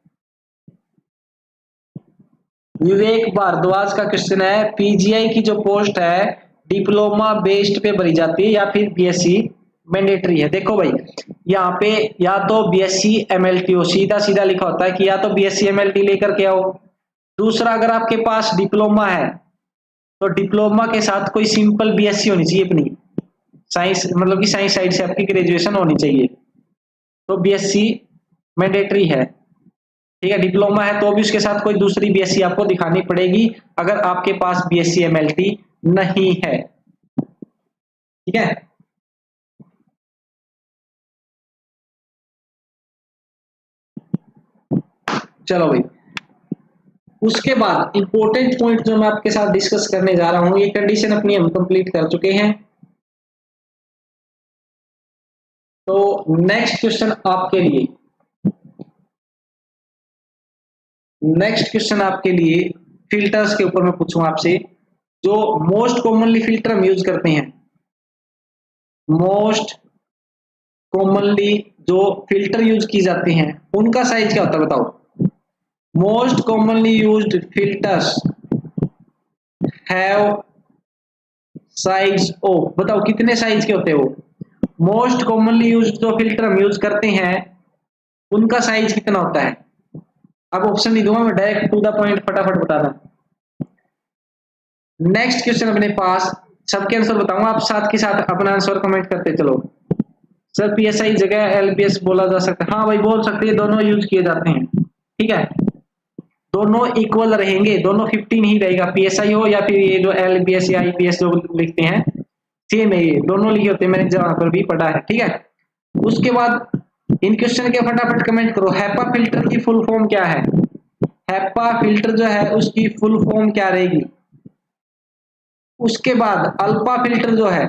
S2: विवेक भारद्वाज का क्वेश्चन है, पीजीआई की जो पोस्ट है डिप्लोमा बेस्ड पे भरी जाती है या फिर बीएससी मैंडेटरी है? देखो भाई, यहाँ पे या तो बीएससी एमएलटी हो, सीधा सीधा लिखा होता है कि या तो बीएससी एमएलटी लेकर के आओ। दूसरा, अगर आपके पास डिप्लोमा है तो डिप्लोमा के साथ कोई सिंपल बीएससी होनी चाहिए अपनी, साइंस मतलब कि साइंस साइड से आपकी ग्रेजुएशन होनी चाहिए, तो बीएससी मैंडेटरी है। ठीक है, डिप्लोमा है तो भी उसके साथ कोई दूसरी बीएससी आपको दिखानी पड़ेगी अगर आपके पास बीएससी एमएलटी नहीं है। ठीक है, चलो भाई, उसके बाद इंपॉर्टेंट पॉइंट जो मैं आपके साथ डिस्कस करने जा रहा हूं, ये कंडीशन अपनी हम कंप्लीट कर चुके हैं। तो नेक्स्ट क्वेश्चन आपके लिए, नेक्स्ट क्वेश्चन आपके लिए फिल्टर्स के ऊपर मैं पूछूंगा आपसे, जो मोस्ट कॉमनली फिल्टर हम यूज करते हैं, मोस्ट कॉमनली जो फिल्टर यूज की जाते हैं उनका साइज क्या होता है बताओ। Most commonly used filters have size of, बताओ कितने साइज के होते हैं वो? मोस्ट कॉमनली यूज्ड जो फिल्टर हम यूज करते हैं उनका साइज कितना होता है? अब ऑप्शन नहीं दूंगा मैं, डायरेक्ट टू द पॉइंट फटाफट बता दूं। नेक्स्ट क्वेश्चन अपने पास, सबके आंसर बताऊंगा, आप साथ के साथ अपना आंसर कमेंट करते चलो। सर पीएसआई जगह एलबीएस बोला जा सकता है? हाँ भाई बोल सकते हैं, दोनों यूज किए जाते हैं। ठीक है, दोनों इक्वल रहेंगे, दोनों 15 ही रहेगा, पीएसआई हो या फिर ये जो एलबीएस या आईपीएस जो लिखते हैं सेम है, ये दोनों लिखे होते हैं, मैंने जहां पर भी पढ़ा है। ठीक है, उसके बाद इन क्वेश्चन के फटाफट कमेंट करो, हैपा फिल्टर की फुल फॉर्म क्या है? हैपा फिल्टर जो है उसकी फुल फॉर्म क्या रहेगी? उसके बाद अल्फा फिल्टर जो है,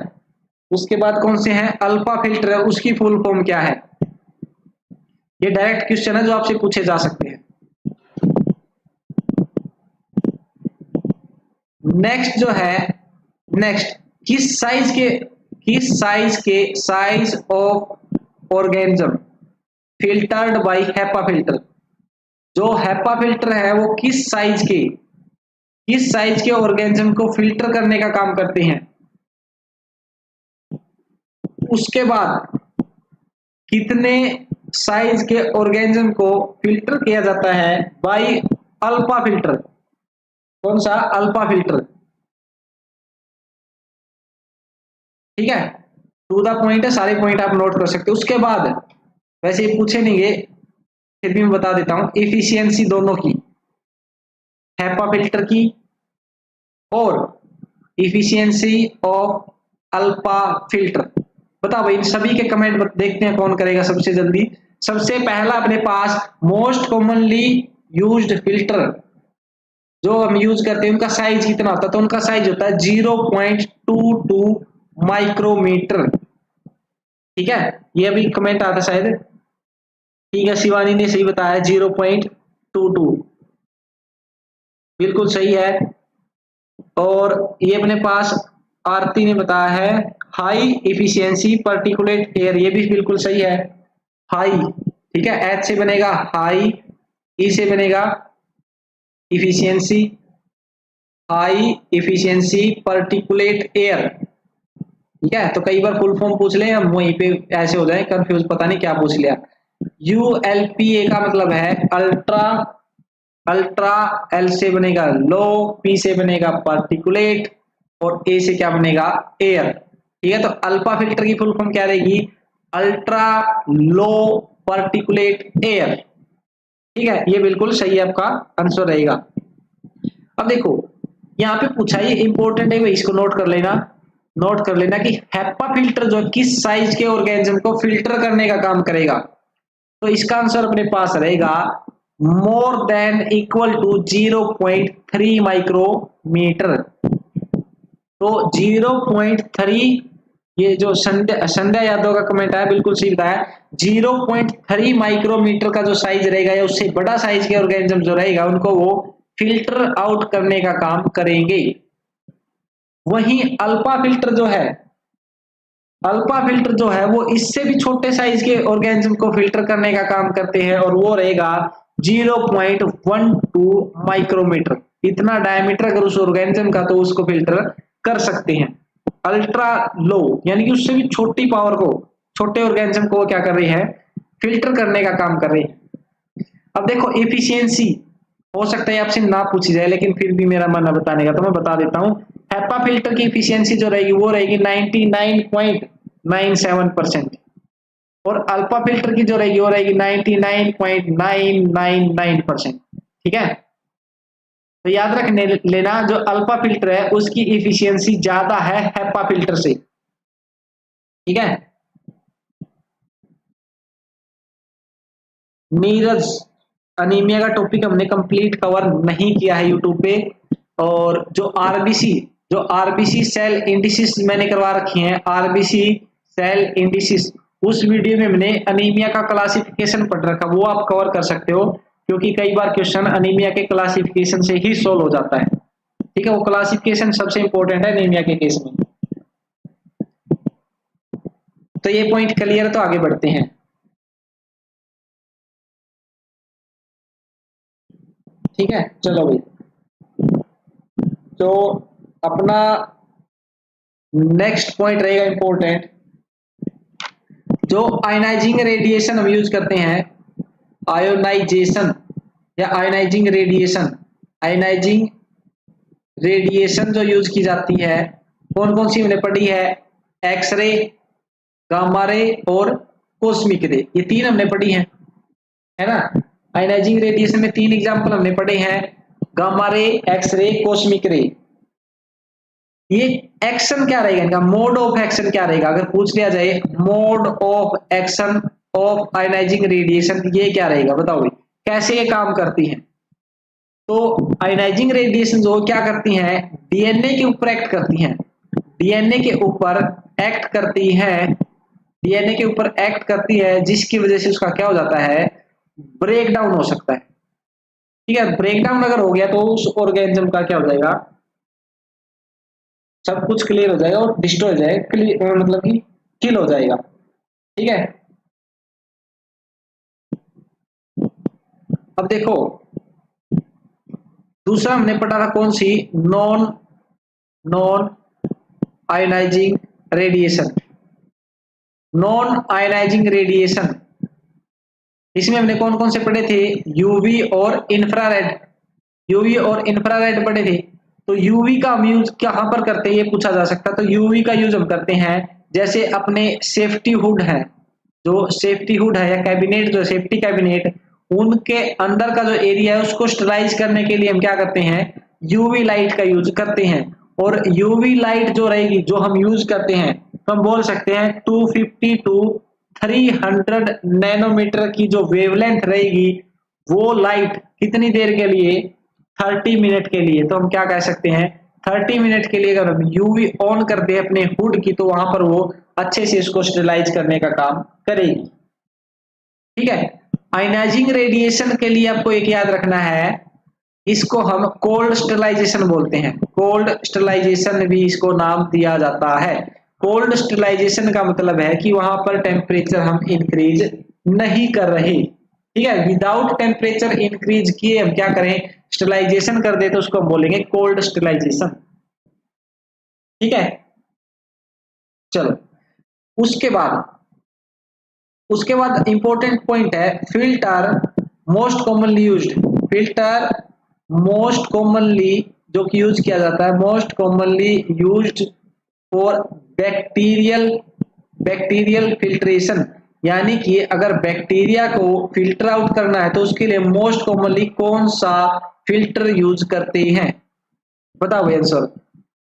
S2: उसके बाद कौन से हैं, अल्फा फिल्टर है, उसकी फुल फॉर्म क्या है? ये डायरेक्ट क्वेश्चन है जो आपसे पूछे जा सकते हैं। नेक्स्ट जो है, नेक्स्ट किस साइज के size of organism filtered by HEPA filter, जो हैपा फिल्टर है वो किस साइज के ऑर्गेनिज्म को फिल्टर करने का काम करते हैं? उसके बाद कितने साइज के ऑर्गेनिज्म को फिल्टर किया जाता है बाय अल्फा फिल्टर? कौन सा? Alpha filter. ठीक है, टू द पॉइंट है, सारे पॉइंट आप नोट कर सकते हो। उसके बाद वैसे ये पूछे नहीं, ये फिर भी मैं बता देता हूं, एफिशिएंसी दोनों की, हैपा फिल्टर की और एफिशिएंसी ऑफ अल्फा फिल्टर। बताओ भाई, इन सभी के कमेंट देखते हैं कौन करेगा सबसे जल्दी। सबसे पहला अपने पास मोस्ट कॉमनली यूज्ड फिल्टर जो हम यूज करते हैं उनका साइज कितना होता है? तो उनका साइज होता है 0.22 माइक्रोमीटर। ठीक है, ये अभी कमेंट आता शायद। ठीक है, शिवानी ने सही बताया 0.22, बिल्कुल सही है। और ये अपने पास आरती ने बताया है हाई एफिशिएंसी पार्टिकुलेट एयर, ये भी बिल्कुल सही है, हाई। ठीक है, एच से बनेगा हाई, ई से बनेगा efficiency, high efficiency particulate air. ठीक है, तो कई बार फुल फॉर्म पूछ ले, हम वहीं पे ऐसे हो जाए कंफ्यूज, पता नहीं क्या पूछ लिया। यूएलपीए का मतलब है अल्ट्रा, अल्ट्रा एल से बनेगा लो, पी से बनेगा पार्टिकुलेट और ए से क्या बनेगा? एयर। ठीक है, तो अल्फा फिल्टर की फुल फॉर्म क्या रहेगी? Ultra low particulate air. ठीक है, ये बिल्कुल सही आपका आंसर रहेगा। अब देखो यहाँ पे पूछा, ये इंपॉर्टेंट है भाई, इसको नोट कर लेना, नोट कर लेना कि हेपा फिल्टर जो किस साइज के ऑर्गेनिज्म को फिल्टर करने का काम करेगा। तो इसका आंसर अपने पास रहेगा more than equal to 0.3 micrometre. तो 0.3, ये जो संध्या यादव का कमेंट है बिल्कुल सही बताया, 0.3 माइक्रोमीटर का जो साइज रहेगा या उससे बड़ा साइज के ऑर्गेनिज्म जो रहेगा उनको वो फिल्टर आउट करने का काम करेंगे। वहीं अल्फा फिल्टर जो है, अल्फा फिल्टर जो है वो इससे भी छोटे साइज के ऑर्गेनिज्म को फिल्टर करने का काम करते हैं और वो रहेगा 0.12 माइक्रोमीटर। इतना डायमीटर अगर उस ऑर्गेनिज्म का तो उसको फिल्टर कर सकते हैं। अल्ट्रा लो यानी कि उससे भी छोटी पावर को, छोटे ऑर्गेनिज्म को क्या कर रही है? फिल्टर करने का काम कर रही है। अब देखो एफिशिएंसी, हो सकता है आपसे ना पूछी जाए लेकिन फिर भी मेरा मन है बताने का तो मैं बता देता हूं। हेपा फिल्टर की एफिशिएंसी जो रहेगी वो रहेगी 99.97% और अल्फा फिल्टर की जो रहेगी वो रहेगी 99.999%। ठीक है, तो याद रखने लेना जो अल्फा फिल्टर है उसकी एफिशिएंसी ज्यादा है हेपा फिल्टर से। ठीक है, नीरज, अनीमिया का टॉपिक हमने कंप्लीट कवर नहीं किया है यूट्यूब पे, और जो आरबीसी सेल इंडिसिस मैंने करवा रखी हैं, आरबीसी सेल इंडिसिस, उस वीडियो में मैंने अनीमिया का क्लासिफिकेशन पढ़ रखा, वो आप कवर कर सकते हो क्योंकि कई बार क्वेश्चन अनीमिया के क्लासिफिकेशन से ही सोल्व हो जाता है। ठीक है, वो क्लासिफिकेशन सबसे इंपॉर्टेंट है अनीमिया के केस में। तो ये पॉइंट क्लियर, तो आगे बढ़ते हैं। ठीक है, चलो भाई, तो अपना नेक्स्ट पॉइंट रहेगा इंपॉर्टेंट, जो आयनाइजिंग रेडिएशन हम यूज करते हैं, आयोनाइजेशन या आयनाइजिंग रेडिएशन, आयनाइजिंग रेडिएशन जो यूज की जाती है कौन कौन सी हमने पढ़ी है? एक्सरे, गामा रे और कॉस्मिक रे, ये तीन हमने पढ़ी है ना। आयनाइजिंग रेडिएशन में तीन एग्जांपल हमने पढ़े हैं, गामा रे, एक्सरे, कॉस्मिक रे। ये एक्शन क्या रहेगा इनका, मोड ऑफ एक्शन क्या रहेगा? अगर पूछ लिया जाए mode of action of ionising radiation, ये क्या रहेगा बताओ भाई, कैसे ये काम करती है? तो आयनाइजिंग रेडिएशन जो क्या करती हैं, डीएनए के ऊपर एक्ट करती हैं, डीएनए के ऊपर एक्ट करती है, डीएनए के ऊपर एक्ट करती है, जिसकी वजह से उसका क्या हो जाता है? ब्रेक डाउन हो सकता है। ठीक है, ब्रेक डाउन अगर हो गया तो उस ऑर्गेनिज्म का क्या हो जाएगा? सब कुछ क्लियर हो जाएगा और डिस्ट्रॉय हो जाएगा, मतलब कि किल हो जाएगा। ठीक है, अब देखो दूसरा हमने पढ़ा था कौन सी, non ionising radiation. Non ionising radiation, इसमें हमने कौन कौन से पढ़े थे? यूवी और इंफ्रारेड, यूवी और इंफ्रारेड पढ़े थे। तो यूवी का हम यूज कहां पर करते हैं ये पूछा जा सकता है। तो यूवी का यूज हम करते हैं जैसे अपने सेफ्टी हुड है, जो सेफ्टी हुड है या कैबिनेट, जो सेफ्टी कैबिनेट, उनके अंदर का जो एरिया है उसको स्टरलाइज करने के लिए हम क्या करते हैं? यूवी लाइट का यूज करते हैं। और यूवी लाइट जो रहेगी जो हम यूज करते हैं, तो हम बोल सकते हैं 250 टू 300 नैनोमीटर की जो वेवलेंथ रहेगी, वो लाइट कितनी देर के लिए? 30 मिनट के लिए। तो हम क्या कह सकते हैं, 30 मिनट के लिए अगर हम यूवी ऑन कर दे अपने हुड की, तो वहां पर वो अच्छे से इसको स्टरलाइज करने का काम करेगी। ठीक है, आयनाइजिंग रेडिएशन के लिए आपको एक याद रखना है, इसको हम कोल्ड स्टरलाइजेशन बोलते हैं। कोल्ड स्टरलाइजेशन भी इसको नाम दिया जाता है। कोल्ड स्टरलाइजेशन का मतलब है कि वहां पर टेम्परेचर हम इंक्रीज नहीं कर रहे। ठीक है, विदाउट टेम्परेचर इंक्रीज किए हम क्या करें? स्टरलाइजेशन कर दे, तो उसको हम बोलेंगे कोल्ड स्टरलाइजेशन। ठीक है, चलो उसके बाद इंपॉर्टेंट पॉइंट है filter most commonly used. Filter most commonly जो कि यूज किया जाता है, most commonly used for bacterial filtration, यानी कि अगर बैक्टीरिया को फिल्टर आउट करना है तो उसके लिए मोस्ट कॉमनली कौन सा फिल्टर यूज करते हैं? बताओ भाई आंसर।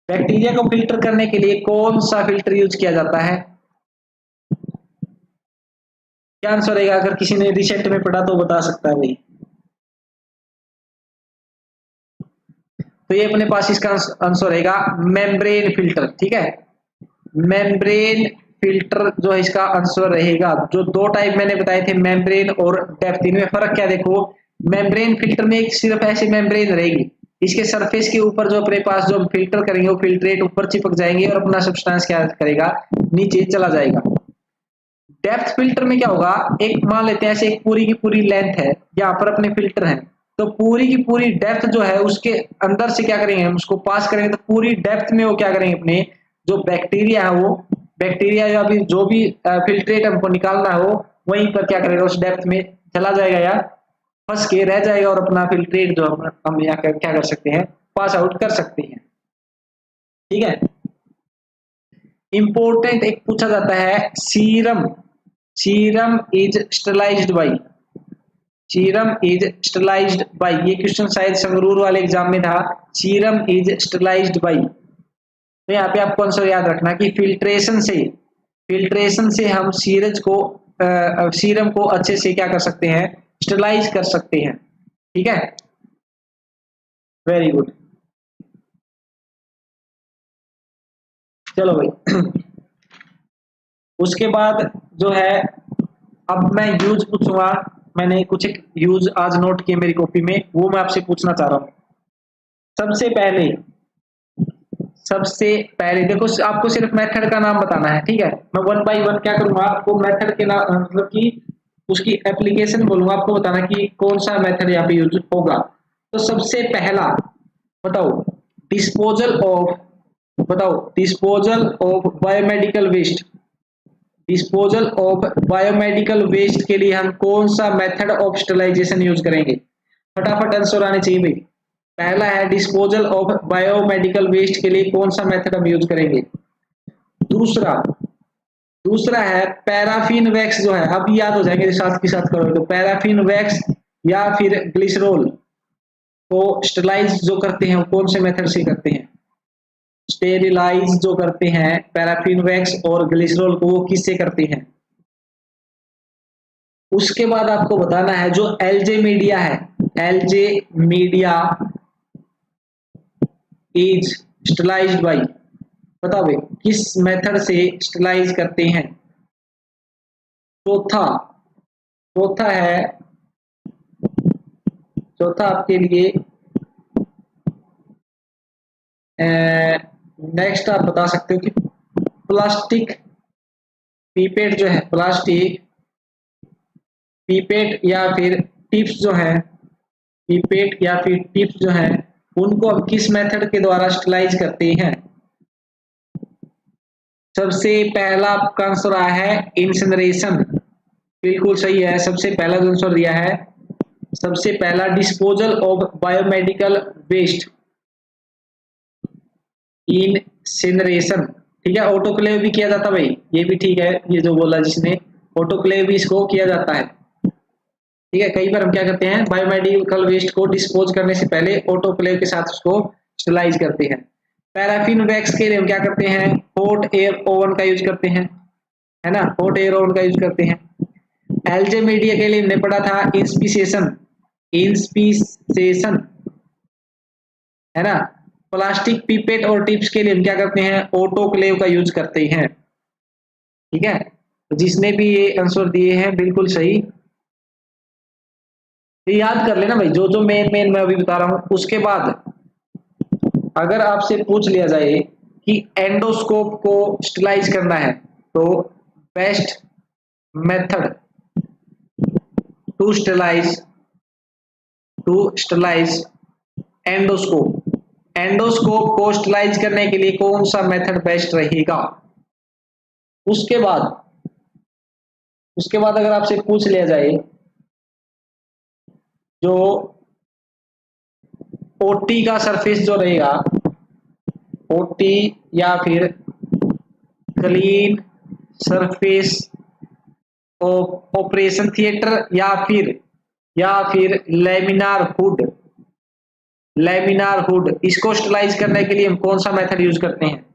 S2: बैक्टीरिया को फिल्टर करने के लिए कौन सा फिल्टर यूज किया जाता है? क्या आंसर रहेगा? अगर किसी ने रिसेंट में पढ़ा तो बता सकता है भाई। तो ये अपने पास इसका आंसर रहेगा मेम्ब्रेन फिल्टर। ठीक है, मेम्ब्रेन फिल्टर जो है इसका आंसर रहेगा। जो दो टाइप मैंने बताए थे, मेम्ब्रेन और डेप्थ, इनमें फर्क क्या देखो। मेम्ब्रेन फिल्टर में एक सिर्फ ऐसी मेम्ब्रेन रहेगी, इसके सरफेस के ऊपर जो अपने पास जो फिल्टर करेंगे वो फिल्ट्रेट ऊपर चिपक जाएंगे और अपना सब्सटेंस क्या करेगा, नीचे चला जाएगा। डेप्थ फिल्टर में क्या होगा, एक मान लेते हैं ऐसे एक पूरी की पूरी लेंथ है, यहाँ पर अपने फिल्टर है, तो पूरी की पूरी डेप्थ जो है उसके अंदर से क्या करेंगे, हम उसको पास करेंगे तो पूरी डेप्थ में वो क्या करेंगे, अपने जो बैक्टीरिया है वो बैक्टीरिया या फिर जो भी फिल्ट्रेट हमको निकालना हो वहीं पर क्या करेगा, उस डेप्थ में चला जाएगा या फंस के रह जाएगा और अपना फिल्ट्रेट जो हम यहाँ क्या कर सकते हैं, पास आउट कर सकते हैं। ठीक है, इंपॉर्टेंट एक पूछा जाता है, serum serum is sterilised by, serum is sterilised by, ये क्वेश्चन शायद संगरूर वाले एग्जाम में था। सीरम इज स्टरलाइज्ड बाई, तो यहाँ पे आपको आंसर याद रखना कि फिल्ट्रेशन से हम सीरम को अच्छे से क्या कर सकते हैं, स्टरलाइज कर सकते हैं। ठीक है, वेरी गुड। चलो भाई उसके बाद जो है अब मैं यूज पूछूंगा, मैंने कुछ एक यूज आज नोट किए मेरी कॉपी में, वो मैं आपसे पूछना चाह रहा हूँ। सबसे पहले देखो, आपको सिर्फ मेथड का नाम बताना है। ठीक है, मैं वन बाय वन क्या करूंगा, आपको मेथड के नाम मतलब कि उसकी एप्लीकेशन बोलूंगा, आपको बताना कि कौन सा मेथड यहाँ पे यूज होगा। तो सबसे पहला बताओ, disposal of biomedical waste, disposal of biomedical waste के लिए हम कौन सा मेथड ऑफ स्टरलाइजेशन यूज करेंगे? फटाफट आंसर आने चाहिए भाई। पहला है डिस्पोजल ऑफ बायोमेडिकल वेस्ट के लिए कौन सा मेथड हम यूज करेंगे। दूसरा है पैराफिन वैक्स, जो है अब याद हो जाएंगे साथ के साथ करोगे तो, पैराफिन वैक्स या फिर ग्लिसरॉल को स्टरलाइज जो करते हैं वो कौन से मेथड से करते हैं, स्टेरिलाइज जो करते हैं पैराफिन वैक्स और ग्लिसरॉल को, वो किससे करते हैं। उसके बाद आपको बताना है जो एलजे मीडिया है, LJ media is sterilised by, बताओ भाई किस मेथड से स्टरलाइज करते हैं। चौथा आपके लिए नेक्स्ट आप बता सकते हो कि प्लास्टिक पीपेट जो है, प्लास्टिक पीपेट या फिर टिप्स जो है, पीपेट या फिर टिप्स जो है उनको अब किस मेथड के द्वारा स्टरलाइज करते हैं। सबसे पहला आपका आंसर आया है इंसिनरेशन, बिल्कुल सही है। सबसे पहला जो आंसर दिया है, सबसे पहला disposal of biomedical waste, incineration. ठीक है, ऑटोक्लेव भी किया जाता भाई, ये भी ठीक है, ये जो बोला जिसने, ऑटोक्लेव भी इसको किया जाता है। ठीक है, कई बार हम क्या करते हैं, बायोमेडिकल वेस्ट को डिस्पोज करने से पहले ऑटोक्लेव के साथ उसको स्टरलाइज करते हैं। पैराफिन वैक्स के लिए हम क्या करते हैं, हॉट एयर ओवन का यूज करते हैं, है ना, हॉट एयर ओवन का यूज करते हैं। एलजे मीडिया के लिए हमने पढ़ा था इंस्पिसेशन है ना। प्लास्टिक पिपेट और टिप्स के लिए हम क्या करते हैं, ऑटोक्लेव का यूज करते हैं। ठीक है, तो जिसने भी ये आंसर दिए हैं बिल्कुल सही, तो याद कर लेना भाई जो जो मेन मैं अभी बता रहा हूं। उसके बाद अगर आपसे पूछ लिया जाए कि एंडोस्कोप को स्टरलाइज करना है तो best method to sterilise endoscope को स्टरलाइज करने के लिए कौन सा मेथड बेस्ट रहेगा। उसके बाद अगर आपसे पूछ लिया जाए जो ओटी का सरफेस जो रहेगा, ओटी या फिर क्लीन सरफेस ऑपरेशन थिएटर या फिर लैमिनार हुड इसको स्टलाइज करने के लिए हम कौन सा मेथड यूज करते हैं?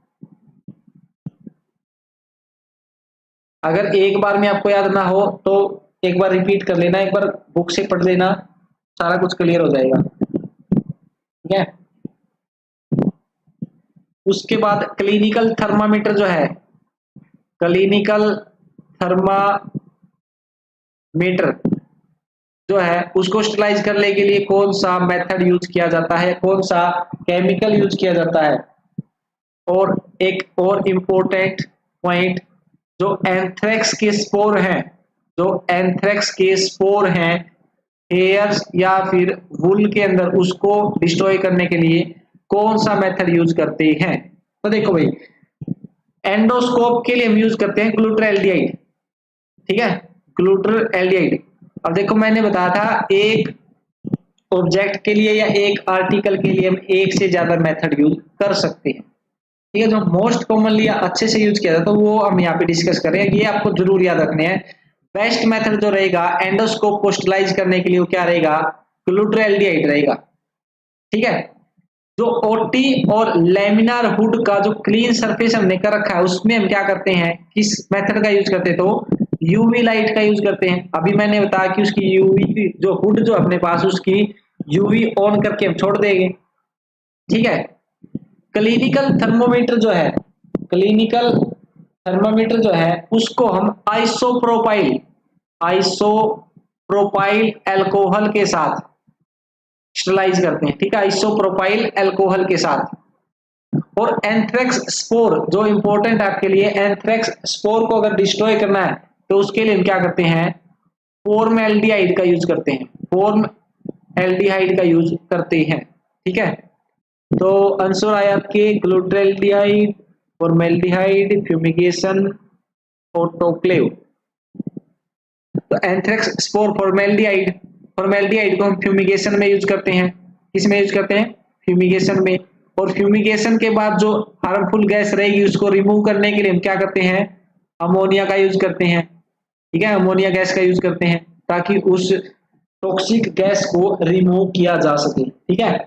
S2: अगर एक बार में आपको याद ना हो तो एक बार रिपीट कर लेना, एक बार बुक से पढ़ लेना, सारा कुछ क्लियर हो जाएगा। ठीक है। उसके बाद क्लिनिकल थर्मामीटर जो है, क्लिनिकल थर्मामीटर जो है उसको स्टलाइज करने के लिए कौन सा मेथड यूज किया जाता है, कौन सा केमिकल यूज किया जाता है? और एक और इम्पोर्टेंट पॉइंट, जो एंथ्रेक्स के स्पोर हैं हेयर्स या फिर वुल के अंदर, उसको डिस्ट्रॉय करने के लिए कौन सा मेथड यूज करते हैं? तो देखो भाई, एंडोस्कोप के लिए हम यूज करते हैं ग्लूटरएल्डिहाइड। ठीक है, ग्लूटरएल्डिहाइड। अब देखो मैंने बताया था एक ऑब्जेक्ट के लिए या एक आर्टिकल के लिए हम एक से ज्यादा मेथड यूज कर सकते हैं। ठीक है, जो मोस्ट कॉमनली अच्छे से यूज किया जाता है तो वो हम यहाँ पे डिस्कस करें, ये आपको जरूर याद रखने हैं। बेस्ट मेथड जो रहेगा एंडोस्कोप को स्टलाइज करने के लिए वो क्या रहेगा? ग्लूटरएल्डिहाइड रहेगा। ठीक है, जो ओटी और लेमिनार हुड का जो क्लीन सरफेस हमने कर रखा है उसमें हम क्या करते हैं, किस मेथड का यूज करते हैं? तो यूवी लाइट का यूज करते हैं। अभी मैंने बताया कि उसकी यूवी की जो हुड जो अपने पास उसकी यूवी ऑन करके हम छोड़ देंगे। ठीक है, क्लिनिकल थर्मोमीटर जो है उसको हम आइसोप्रोपाइल अल्कोहल के साथ स्टरलाइज करते हैं। ठीक है, आइसोप्रोपाइल अल्कोहल के साथ। और एंथ्रेक्स स्पोर जो इंपॉर्टेंट आपके लिए, एंथ्रेक्स स्पोर को अगर डिस्ट्रॉय करना है तो उसके लिए हम क्या करते हैं? फॉर्मल्डिहाइड का यूज करते हैं, फॉर्मल्डिहाइड का यूज करते हैं। ठीक है, तो आंसर आया आपके ग्लूटरएल्डिहाइड, फॉर्मल्डिहाइड, फ्यूमिगेशन, ऑटोक्लेव। तो एंथ्रेक्स स्पोर फॉर्मल्डिहाइड को हम फ्यूमिगेशन में यूज करते हैं। किस में यूज करते हैं? फ्यूमिगेशन में। और फ्यूमिगेशन के बाद जो हार्मफुल गैस रहेगी उसको रिमूव करने के लिए हम क्या करते हैं? अमोनिया का यूज करते हैं। ठीक है, अमोनिया गैस का यूज करते हैं ताकि उस टॉक्सिक गैस को रिमूव किया जा सके। ठीक है,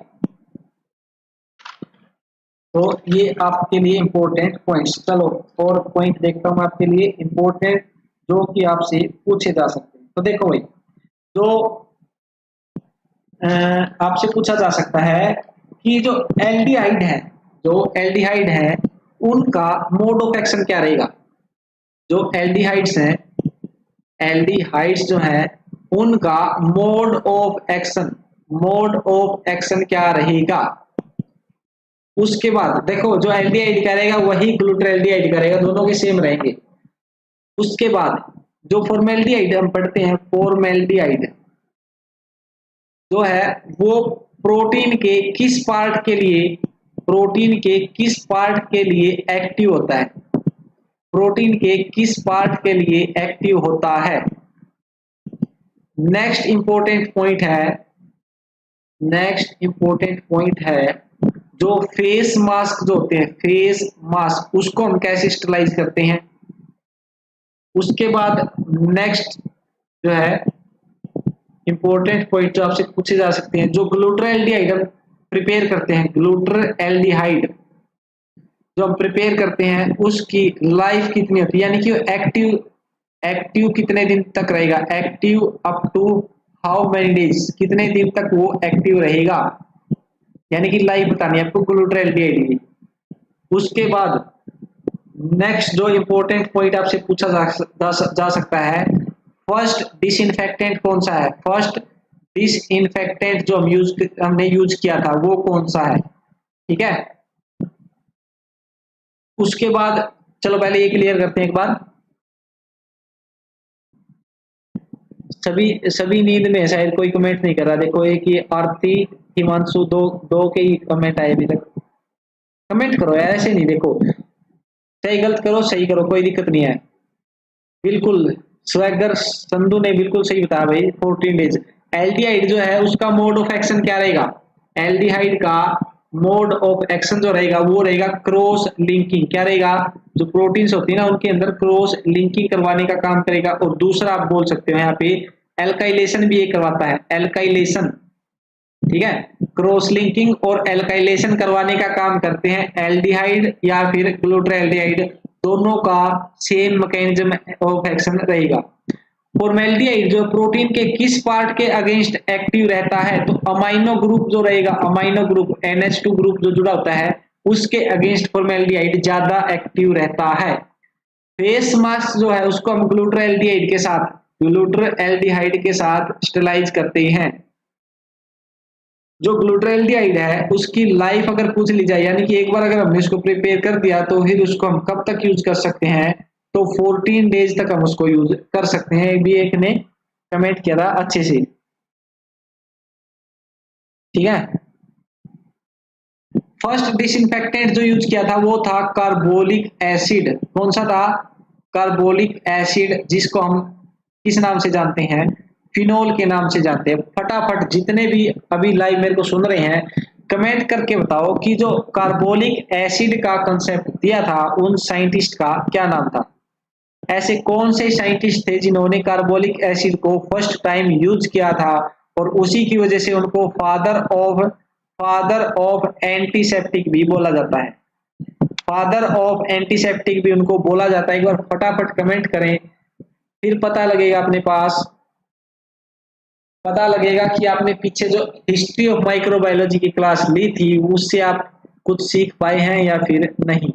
S2: तो ये आपके लिए इंपॉर्टेंट पॉइंट्स। चलो और पॉइंट देखता हूं आपके लिए इंपॉर्टेंट जो कि आपसे पूछे जा सकते हैं। तो देखो भाई, जो आपसे पूछा जा सकता है कि जो एल्डिहाइड है उनका मोड ऑफ एक्शन क्या रहेगा? जो एल्डिहाइड्स जो हैं उनका मोड ऑफ एक्शन क्या रहेगा? उसके बाद देखो, जो एल्डिहाइड का रहेगा वही ग्लूटरएल्डिहाइड का रहेगा, दोनों के सेम रहेंगे। उसके बाद जो फॉर्मल्डिहाइड हम पढ़ते हैं, फॉर्मल्डिहाइड जो है वो प्रोटीन के किस पार्ट के लिए एक्टिव होता है? प्रोटीन के किस पार्ट के लिए एक्टिव होता है? नेक्स्ट इंपॉर्टेंट पॉइंट है जो फेस मास्क जो होते हैं, फेस मास्क उसको हम कैसे स्टरलाइज करते हैं? उसके बाद नेक्स्ट जो है इंपॉर्टेंट पॉइंट जो आपसे पूछे जा सकते हैं, जो ग्लूटरएल्डिहाइड हम प्रिपेयर करते हैं, ग्लूटरएल्डिहाइड जो हम प्रिपेयर करते हैं उसकी लाइफ कितनी होती है? यानी कि एक्टिव कितने दिन तक रहेगा? Active up to how many days, कितने दिन तक वो एक्टिव रहेगा? यानी कि लाइफ बतानी है आपको ग्लूटरएल्डिहाइड की। उसके बाद नेक्स्ट जो इंपॉर्टेंट पॉइंट आपसे पूछा जा सकता है, फर्स्ट डिसइंफेक्टेंट कौन सा है? फर्स्ट डिसइंफेक्टेंट जो हमने यूज किया था वो कौन सा है? ठीक है, उसके बाद चलो पहले ये क्लियर करते हैं एक बार। सभी नींद में शायद कोई कमेंट नहीं कर रहा। देखो एक ये आरती हिमांशु दो के ही कमेंट आए अभी तक। कमेंट करो यार, ऐसे नहीं। देखो सही गलत करो, सही करो, कोई दिक्कत नहीं है। बिल्कुल स्वैगर संधू ने बिल्कुल सही बताया भाई, 14 डेज। एल्डिहाइड जो है उसका मोड ऑफ एक्शन क्या रहेगा? एल्डिहाइड का मोड ऑफ एक्शन जो रहेगा वो रहेगा क्रॉस लिंकिंग। क्या रहेगा? जो प्रोटीन्स होती है ना उनके अंदर क्रॉस लिंकिंग करवाने का काम करेगा। और दूसरा आप बोल सकते हो यहाँ पे एल्काइलेशन भी ये करवाता है, एल्काइलेशन, ठीक है। क्रॉस लिंकिंग और एल्काइलेशन करवाने का काम करते हैं एल्डिहाइड या फिर ग्लूटाल्डिहाइड, दोनों का सेम मैकेनिज्म ऑफ एक्शन रहेगा। फॉर्मेल्डिहाइड जो प्रोटीन के किस पार्ट के अगेंस्ट एक्टिव रहता है, तो अमाइनो ग्रुप जो रहेगा, अमाइनो ग्रुप NH2 ग्रुप जो जुड़ा होता है उसके अगेंस्ट फॉर्मेल्डिहाइड ज्यादा एक्टिव रहता है। फेस मास्क जो है उसको हम ग्लूटाल्डिहाइड के साथ स्टेलाइज करते हैं। जो ग्लूटाल्डिहाइड है उसकी लाइफ अगर पूछ ली जाए, यानी कि एक बार अगर हमने इसको प्रिपेयर कर दिया तो फिर उसको हम कब तक यूज कर सकते हैं, तो 14 डेज तक हम उसको यूज कर सकते हैं। भी एक ने कमेंट किया था अच्छे से, ठीक है। फर्स्ट डिसइंफेक्टेंट जो यूज किया था वो था कार्बोलिक एसिड। कौन सा था? कार्बोलिक एसिड, जिसको हम किस नाम से जानते हैं? फिनोल के नाम से जानते हैं। फटाफट जितने भी अभी लाइव मेरे को सुन रहे हैं कमेंट करके बताओ कि जो कार्बोलिक एसिड का कंसेप्ट दिया था उन साइंटिस्ट का क्या नाम था। ऐसे कौन से साइंटिस्ट थे जिन्होंने कार्बोलिक एसिड को फर्स्ट टाइम यूज किया था और उसी की वजह से उनको फादर ऑफ एंटीसेप्टिक भी बोला जाता है। फादर ऑफ एंटीसेप्टिक भी उनको बोला जाता है। एक बार फटाफट कमेंट करें, फिर पता लगेगा अपने पास, पता लगेगा कि आपने पीछे जो हिस्ट्री ऑफ माइक्रोबायोलॉजी की क्लास ली थी उससे आप कुछ सीख पाए हैं या फिर नहीं।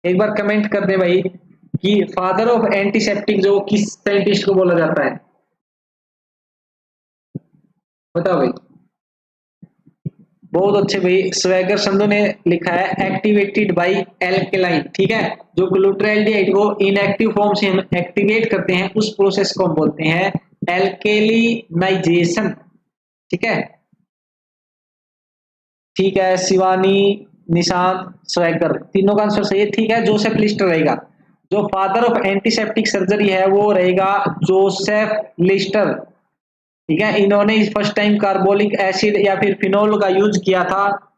S2: एक बार कमेंट कर दे भाई कि फादर ऑफ एंटीसेप्टिक जो किस साइंटिस्ट को बोला जाता है, बताओ भाई। बहुत अच्छे भाई, स्वैगर संधू ने लिखा है एक्टिवेटेड बाय एल्केलाइन, ठीक है। जो ग्लूटाल्डिहाइड को इनएक्टिव फॉर्म से हम एक्टिवेट करते हैं उस प्रोसेस को हम बोलते हैं एल्केलिनाइजेशन, ठीक है। ठीक है, शिवानी, निशांत, स्वैगर, तीनों का आंसर सही है, ठीक है। जोसेफ लिस्टर रहेगा। जो फादर ऑफ एंटीसेप्टिक सर्जरी है वो रहेगा जोसेफ लिस्टर, ठीक है। इन्होंने फर्स्ट टाइम कार्बोलिक एसिड या फिर फिनोल का यूज किया था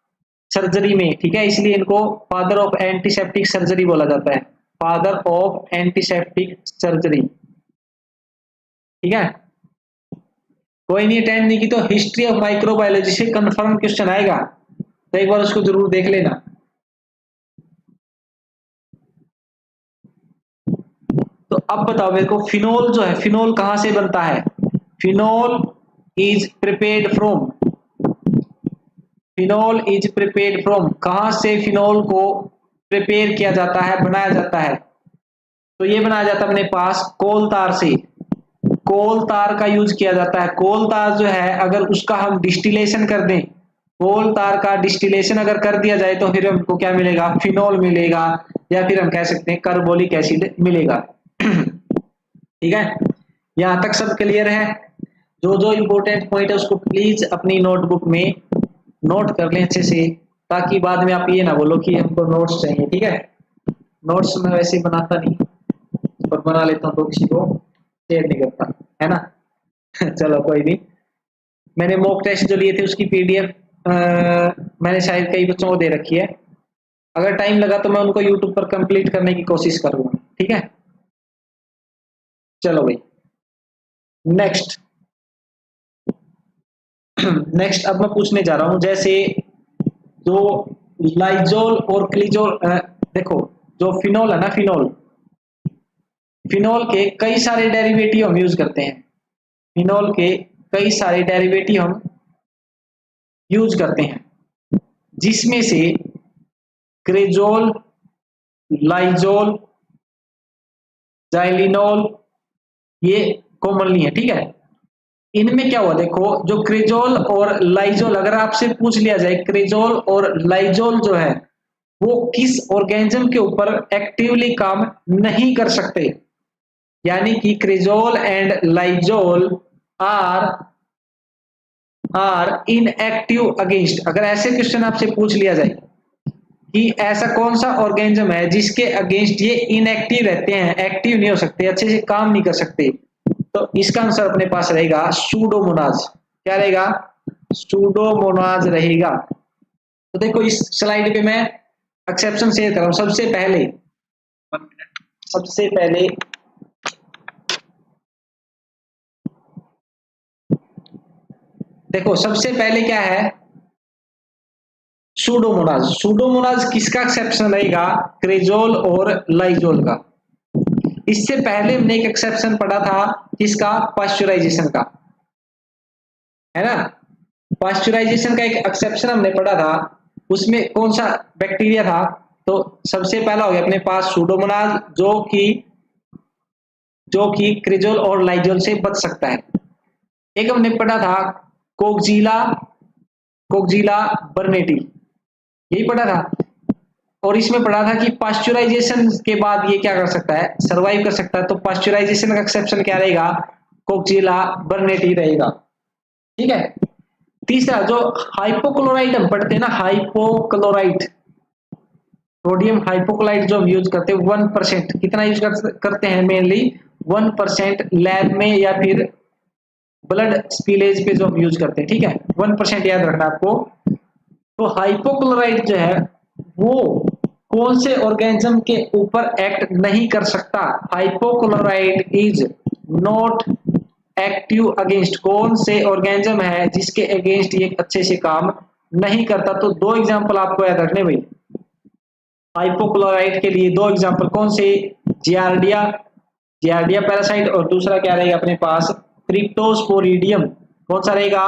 S2: सर्जरी में, ठीक है। इसलिए इनको फादर ऑफ एंटीसेप्टिक सर्जरी बोला जाता है, फादर ऑफ एंटीसेप्टिक सर्जरी, ठीक है। कोई नहीं अटेंड नहीं की तो हिस्ट्री ऑफ माइक्रोबायोलॉजी से कंफर्म क्वेश्चन आएगा, तो एक बार उसको जरूर देख लेना। तो अब बताओ मेरे को, फिनोल जो है, फिनोल कहां से बनता है? फिनोल इज प्रिपेयर्ड फ्रॉम, कहां से फिनोल को प्रिपेयर किया जाता है, बनाया जाता है? तो ये बनाया जाता है अपने पास कोल तार से। कोल तार का यूज किया जाता है। कोल तार जो है अगर उसका हम डिस्टिलेशन कर दें, कोल तार का डिस्टिलेशन अगर कर दिया जाए तो फिर हमको क्या मिलेगा? फिनोल मिलेगा, या फिर हम कह सकते हैं कार्बोलिक एसिड मिलेगा। ठीक है, यहां तक सब क्लियर है? जो जो इंपॉर्टेंट पॉइंट है उसको प्लीज अपनी नोटबुक में नोट कर लें अच्छे से, ताकि बाद में आप ये ना बोलो कि हमको नोट्स चाहिए। ठीक है, नोट्स मैं वैसे ही बनाता नहीं, और बना लेता हूँ तो किसी को शेयर नहीं करता, है ना। चलो कोई नहीं। मैंने मॉक टेस्ट जो लिए थे उसकी PDF मैंने शायद कई बच्चों को दे रखी है। अगर टाइम लगा तो मैं उनको YouTube पर कंप्लीट करने की कोशिश करूंगा। ठीक है, चलो भाई नेक्स्ट। नेक्स्ट अब मैं पूछने जा रहा हूं, जैसे जो लाइजोल और क्लिजोल, देखो जो फिनोल है ना, फिनोल के कई सारे डेरिवेटिव हम यूज करते हैं। फिनोल के कई सारे डेरिवेटिव हम यूज करते हैं, जिसमें से क्रेजोल, लाइजोल, जाइलिनोल ये कॉमनली है। ठीक है, इनमें क्या हुआ देखो, जो क्रेजोल और लाइजोल, अगर आपसे पूछ लिया जाए क्रेजोल और लाइजोल जो है वो किस ऑर्गेनिज्म के ऊपर एक्टिवली काम नहीं कर सकते, यानी कि cresol and lysol are inactive against, अगर ऐसे क्वेश्चन आपसे पूछ लिया जाए कि ऐसा कौन सा ऑर्गेनिज्म है जिसके अगेंस्ट ये इनएक्टिव रहते हैं, एक्टिव नहीं हो सकते, अच्छे से काम नहीं कर सकते, तो इसका आंसर अपने पास रहेगा सूडोमोनाज। क्या रहेगा? सूडोमोनाज रहेगा। तो देखो इस स्लाइड पे मैं एक्सेप्शन शेयर कर रहा हूं। सबसे पहले देखो, सबसे पहले क्या है, सूडोमोनाज किसका एक्सेप्शन रहेगा, क्रेजोल और लाइजोल का। इससे पहले हमने एक एक्सेप्शन पढ़ा था किसका, पास्चुराइजेशन का, है ना। पास्चुराइजेशन का एक एक्सेप्शन हमने पढ़ा था, उसमें कौन सा बैक्टीरिया था, तो सबसे पहला हो गया अपने पास सूडोमोनाज, जो कि क्रिजोल और लाइजोल से बच सकता है। एक हमने पढ़ा था कोक्जीला कोक्जीला बर्नेटी, यही पढ़ा था। और इसमें पढ़ा था कि पास्चुराइजेशन के बाद ये क्या कर सकता है, सर्वाइव कर सकता है। तो पास्चुराइजेशन का एक्सेप्शन क्या रहेगा, कोक्जीला बर्नेटी रहेगा, ठीक है। तीसरा जो हाइपोक्लोराइट हम पढ़ते हैं ना, हाइपोक्लोराइट, सोडियम हाइपोक्लोराइट जो हम यूज करते हैं 1%, कितना यूज करते हैं, मेनली 1% लैब में या फिर ब्लड स्पिलेज पे जो हम यूज करते हैं, ठीक है। 1% याद रखना आपको। तो हाइपोक्लोराइट जो है वो कौन से ऑर्गेनिज्म के ऊपर एक्ट नहीं कर सकता, hypochlorite is not active against, कौन से ऑर्गेनिज्म है जिसके अगेंस्ट ये अच्छे से काम नहीं करता। तो दो एग्जांपल आपको याद रखने भाई, हाइपोक्लोराइट के लिए दो एग्जांपल कौन से, जियार्डिया जियार्डिया पैरासाइट, और दूसरा क्या रहेगा अपने पास, क्रिप्टोस्पोरिडियम। कौन सा रहेगा,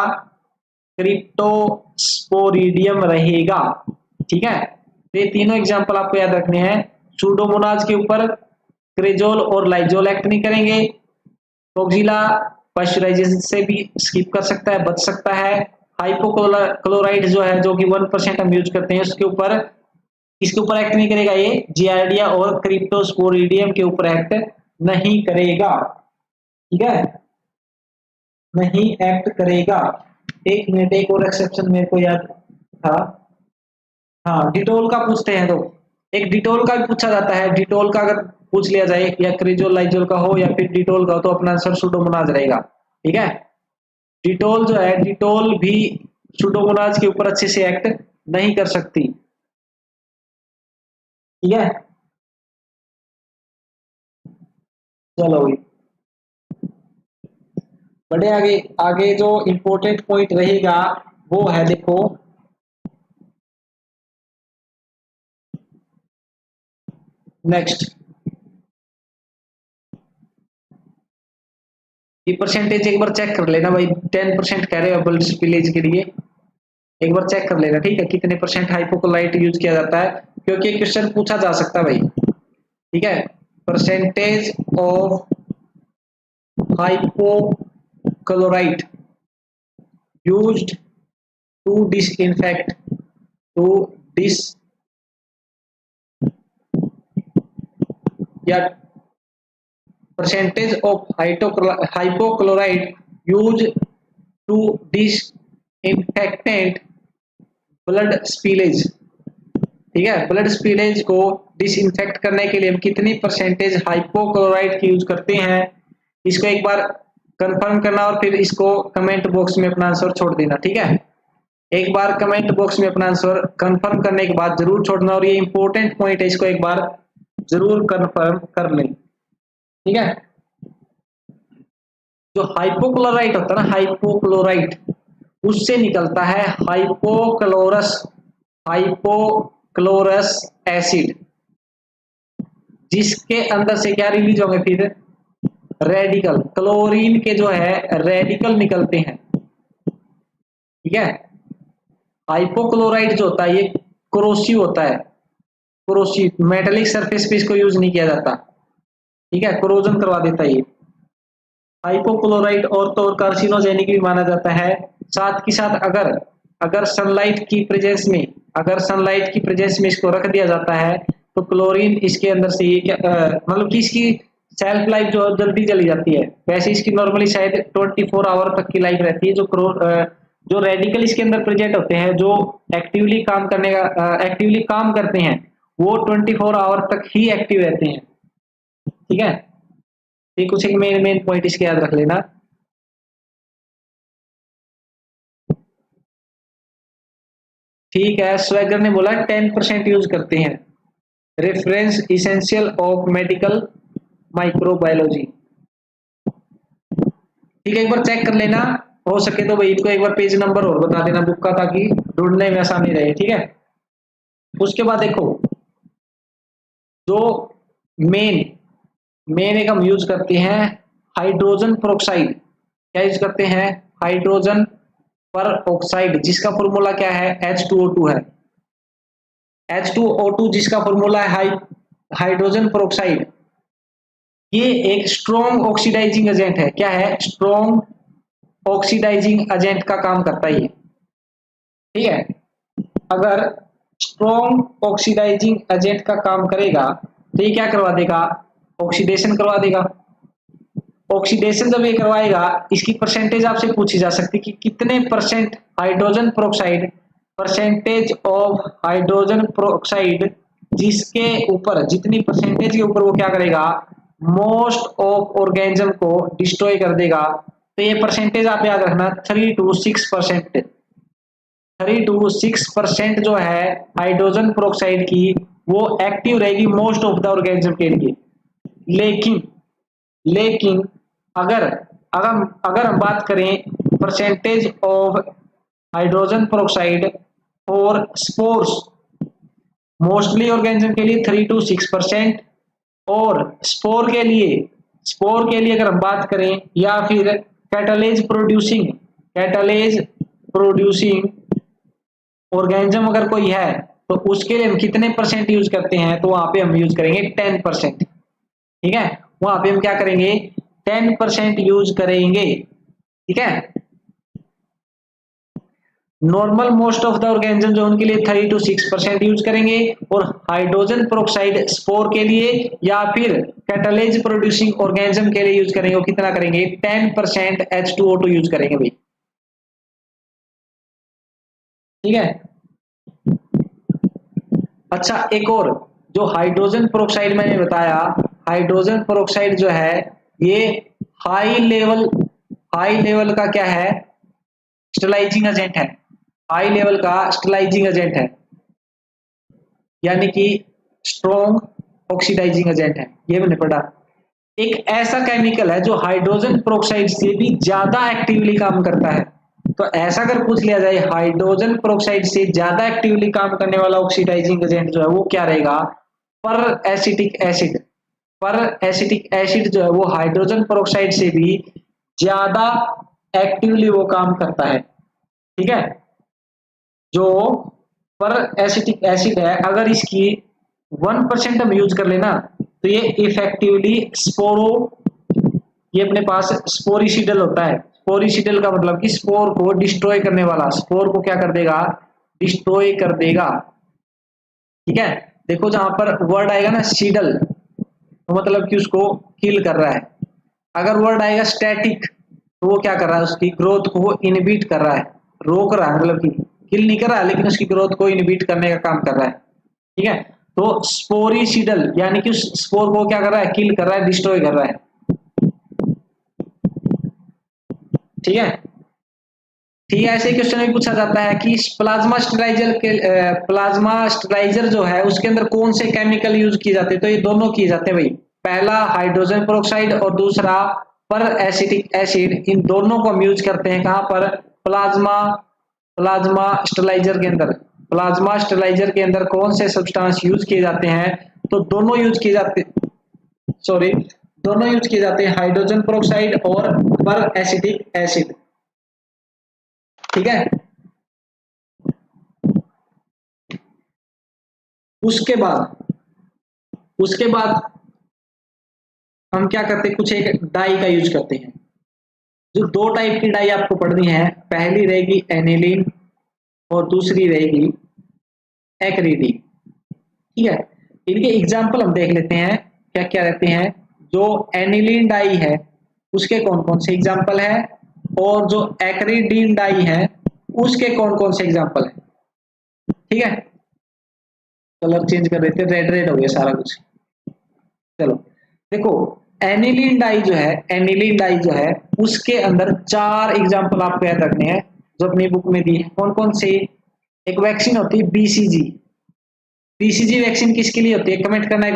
S2: क्रिप्टोस्पोरिडियम रहेगा, ठीक है। तो ये तीनों एग्जांपल आपको याद रखने हैं। सूडोमोनाज के ऊपर क्रेजोल और लाइजोल एक्ट नहीं करेंगे, कोक्जिला पास्चुराइजेशन से भी स्किप कर सकता है, बच सकता है। हाइपोक्लोराइड जो है, जो कि 1% हम यूज करते हैं, उसके ऊपर इसके ऊपर एक्ट नहीं करेगा, ये जियार्डिया और क्रिप्टोस्पोरिडियम के ऊपर एक्ट नहीं करेगा, ठीक है, नहीं एक्ट करेगा। एक मिनट, एक और एक्सेप्शन मेरे को याद था, हाँ डिटोल का पूछते हैं तो, एक डिटोल का भी पूछा जाता है। डिटोल का अगर पूछ लिया जाए, या क्रिजोल लाइजोल का हो या फिर डिटोल का हो, तो अपना आंसर सूडोमोनाज रहेगा, ठीक है। डिटोल जो है, डिटोल भी सूडोमोनाज के ऊपर अच्छे से एक्ट नहीं कर सकती, ठीक है। चलो भाई, बड़े आगे आगे जो इंपॉर्टेंट पॉइंट रहेगा वो है, देखो नेक्स्ट, ये परसेंटेज एक बार चेक कर लेना भाई। 10% कह रहे हो ब्लड स्पिलेज के लिए, एक बार चेक कर लेना, ठीक है, कितने परसेंट हाइपोक्लोराइट यूज किया जाता है, क्योंकि क्वेश्चन पूछा जा सकता है भाई, ठीक है। Percentage of hypochlorite used to disinfect to dis या percentage of hypochlorite used to disinfectant blood spillage, ठीक है। ब्लड स्पिलेज को डिसइंफेक्ट करने के लिए हम कितनी परसेंटेज हाइपोक्लोराइट की यूज करते हैं, इसको एक बार कंफर्म करना और फिर इसको कमेंट बॉक्स में अपना आंसर छोड़ देना, ठीक है। एक बार कमेंट बॉक्स में अपना आंसर कंफर्म करने के बाद जरूर छोड़ना, और ये इंपॉर्टेंट पॉइंट है, इसको एक बार जरूर कंफर्म कर लें, ठीक है। जो हाइपोक्लोराइट होता है ना, हाइपोक्लोराइट, उससे निकलता है हाइपोक्लोरस एसिड, जिसके अंदर से क्या रिलीज होंगे फिर, रेडिकल, क्लोरीन के जो है रेडिकल निकलते हैं, ठीक है। हाइपोक्लोराइट जो होता है ये कोरोसिव होता है, कोरोसिव, मेटेलिक सरफेस पे इसको यूज नहीं किया जाता, ठीक है, कोरोजन करवा देता है ये। हाइपोक्लोराइट और तो कार्सिनोजेनिक भी माना जाता है। साथ ही साथ अगर अगर सनलाइट की प्रेजेंस में अगर सनलाइट की प्रेजेंस में इसको रख दिया जाता है, तो क्लोरीन इसके अंदर से ये क्या मतलब कि इसकी सेल्फ लाइफ जो जल्दी चली जाती है। वैसे इसकी नॉर्मली शायद 24 आवर तक की लाइफ रहती है। जो रेडिकल इसके अंदर प्रेजेंट होते हैं, जो एक्टिवली काम करते हैं, वो 24 आवर तक ही एक्टिव रहते हैं, ठीक है। ये कुछ एक मेन मेन पॉइंट इसके याद रख लेना। ठीक है, स्वैगर ने बोला 10% यूज करते हैं। Reference essential of medical microbiology. ठीक है, एक बार चेक कर लेना, हो सके तो भाई इनको एक बार पेज नंबर और बता देना बुक का, ताकि ढूंढने में आसानी रहे। ठीक है, उसके बाद देखो जो मेन मेन एक हम यूज करते हैं हाइड्रोजन पेरोक्साइड। क्या यूज करते हैं? हाइड्रोजन पर ऑक्साइड, जिसका फॉर्मूला क्या है? H2O2 है। H2O2 जिसका फॉर्मूला है हाइड्रोजन पेरोक्साइड, ये एक स्ट्रॉन्ग ऑक्सीडाइजिंग एजेंट है। क्या है? स्ट्रॉन्ग ऑक्सीडाइजिंग एजेंट का काम करता है ये। ठीक है, अगर स्ट्रॉन्ग ऑक्सीडाइजिंग एजेंट का काम करेगा तो ये क्या करवा देगा? ऑक्सीडेशन करवा देगा। ऑक्सीडेशन जब ये करवाएगा, इसकी परसेंटेज आपसे पूछी जा सकती है कि कितने percent hydrogen peroxide, percentage of hydrogen peroxide, जिसके ऊपर जितनी परसेंटेज के ऊपर वो क्या करेगा? मोस्ट ऑफ ऑर्गेनिज्म को डिस्ट्रॉय कर देगा। तो ये परसेंटेज आप याद रखना 3 to 6%। 3 to 6% जो है हाइड्रोजन पेरोक्साइड की, वो एक्टिव रहेगी मोस्ट ऑफ द ऑर्गेनिज्म के लिए। लेकिन अगर अगर हम बात करें परसेंटेज ऑफ हाइड्रोजन पेरोक्साइड और स्पोर्स, मोस्टली ऑर्गेनिज्म के लिए 3 to 6%, और स्पोर के लिए अगर हम बात करें, या फिर कैटालेज प्रोड्यूसिंग ऑर्गेनिज्म अगर कोई है, तो उसके लिए हम कितने परसेंट यूज करते हैं? तो वहां पे हम यूज करेंगे 10%। ठीक है, वहां पे हम क्या करेंगे? 10% यूज करेंगे। ठीक है, normal most of the organism जो उनके लिए 3 to 6% यूज करेंगे, और हाइड्रोजन पेरोक्साइड स्पोर के लिए या फिर कैटालेज प्रोड्यूसिंग ऑर्गेनिज्म के लिए यूज करेंगे, वो कितना करेंगे? 10% H2O2 यूज करेंगे भाई। ठीक है, अच्छा एक और, जो हाइड्रोजन पेरोक्साइड मैंने बताया, हाइड्रोजन पेरोक्साइड जो है ये हाई लेवल का क्या है? स्टेलाइजिंग एजेंट है। हाई लेवल का स्टेलाइजिंग एजेंट है, यानी कि स्ट्रॉन्ग ऑक्सीडाइजिंग एजेंट है, ये मैंने पढ़ा। एक ऐसा केमिकल है जो हाइड्रोजन पेरोक्साइड से भी ज्यादा एक्टिवली काम करता है। तो ऐसा अगर पूछ लिया जाए, हाइड्रोजन पेरोक्साइड से ज्यादा एक्टिवली काम करने वाला ऑक्सीडाइजिंग एजेंट जो है वो क्या रहेगा? पर एसिटिक एसिड जो है वो हाइड्रोजन पेरोक्साइड से भी ज्यादा एक्टिवली वो काम करता है। ठीक है, जो पर एसिटिक एसिड है, अगर इसकी 1% हम यूज कर लेना, तो ये इफेक्टिवली ये अपने पास स्पोरिसिडल होता है। स्पोरिसिडल का मतलब कि स्पोर को डिस्ट्रॉय करने वाला, स्पोर को क्या कर देगा? डिस्ट्रॉय कर देगा। ठीक है, देखो जहां पर वर्ड आएगा ना सीडल, तो मतलब कि उसको किल कर रहा है। अगर वर्ड आएगा स्टैटिक, तो वो क्या कर रहा है? उसकी ग्रोथ को इनहिबिट कर रहा है, रोक रहा है, मतलब कि किल नहीं कर रहा है, लेकिन उसकी ग्रोथ को इनहिबिट करने का काम कर रहा है। ठीक है, तो स्पोरिसिडल यानी कि उस स्पोर को क्या कर रहा है? किल कर रहा है, डिस्ट्रॉय कर रहा है। ठीक है, ठीक है, ऐसे क्वेश्चन में पूछा जाता है कि प्लाज्मा स्टेलाइजर जो है उसके अंदर कौन से केमिकल यूज किए जाते हैं? तो ये दोनों किए जाते हैं भाई, पहला हाइड्रोजन पेरोक्साइड और दूसरा पर एसिटिक एसिड। इन दोनों को हम यूज करते हैं कहां पर? प्लाज्मा स्टेलाइजर के अंदर। प्लाज्मा स्टेलाइजर के अंदर कौन से सब्सटेंस यूज किए जाते हैं? तो दोनों यूज किए जाते हैं हाइड्रोजन पेरोक्साइड और पर एसिटिक एसिड। ठीक है, उसके बाद हम क्या करते हैं? कुछ एक डाई का यूज करते हैं। जो दो टाइप की डाई आपको पढ़नी है, पहली रहेगी एनिलीन और दूसरी रहेगी एक्रिलीन। ठीक है, इनके एग्जाम्पल हम देख लेते हैं क्या क्या रहते हैं। जो एनिलीन डाई है उसके कौन कौन से एग्जाम्पल है, और जो एक्रिलीन डाई है उसके कौन कौन से एग्जाम्पल है। ठीक है, कलर चेंज कर देते हैं, रेड हो गया सारा कुछ। चलो देखो, एनिलीन डाई जो है उसके अंदर 4 एग्जाम्पल आपको याद रखने हैं जो अपनी बुक में दी है। कौन कौन से? एक वैक्सीन होती है बीसीजी। बीसीजी वैक्सीन किसके लिए होती है, कमेंट करना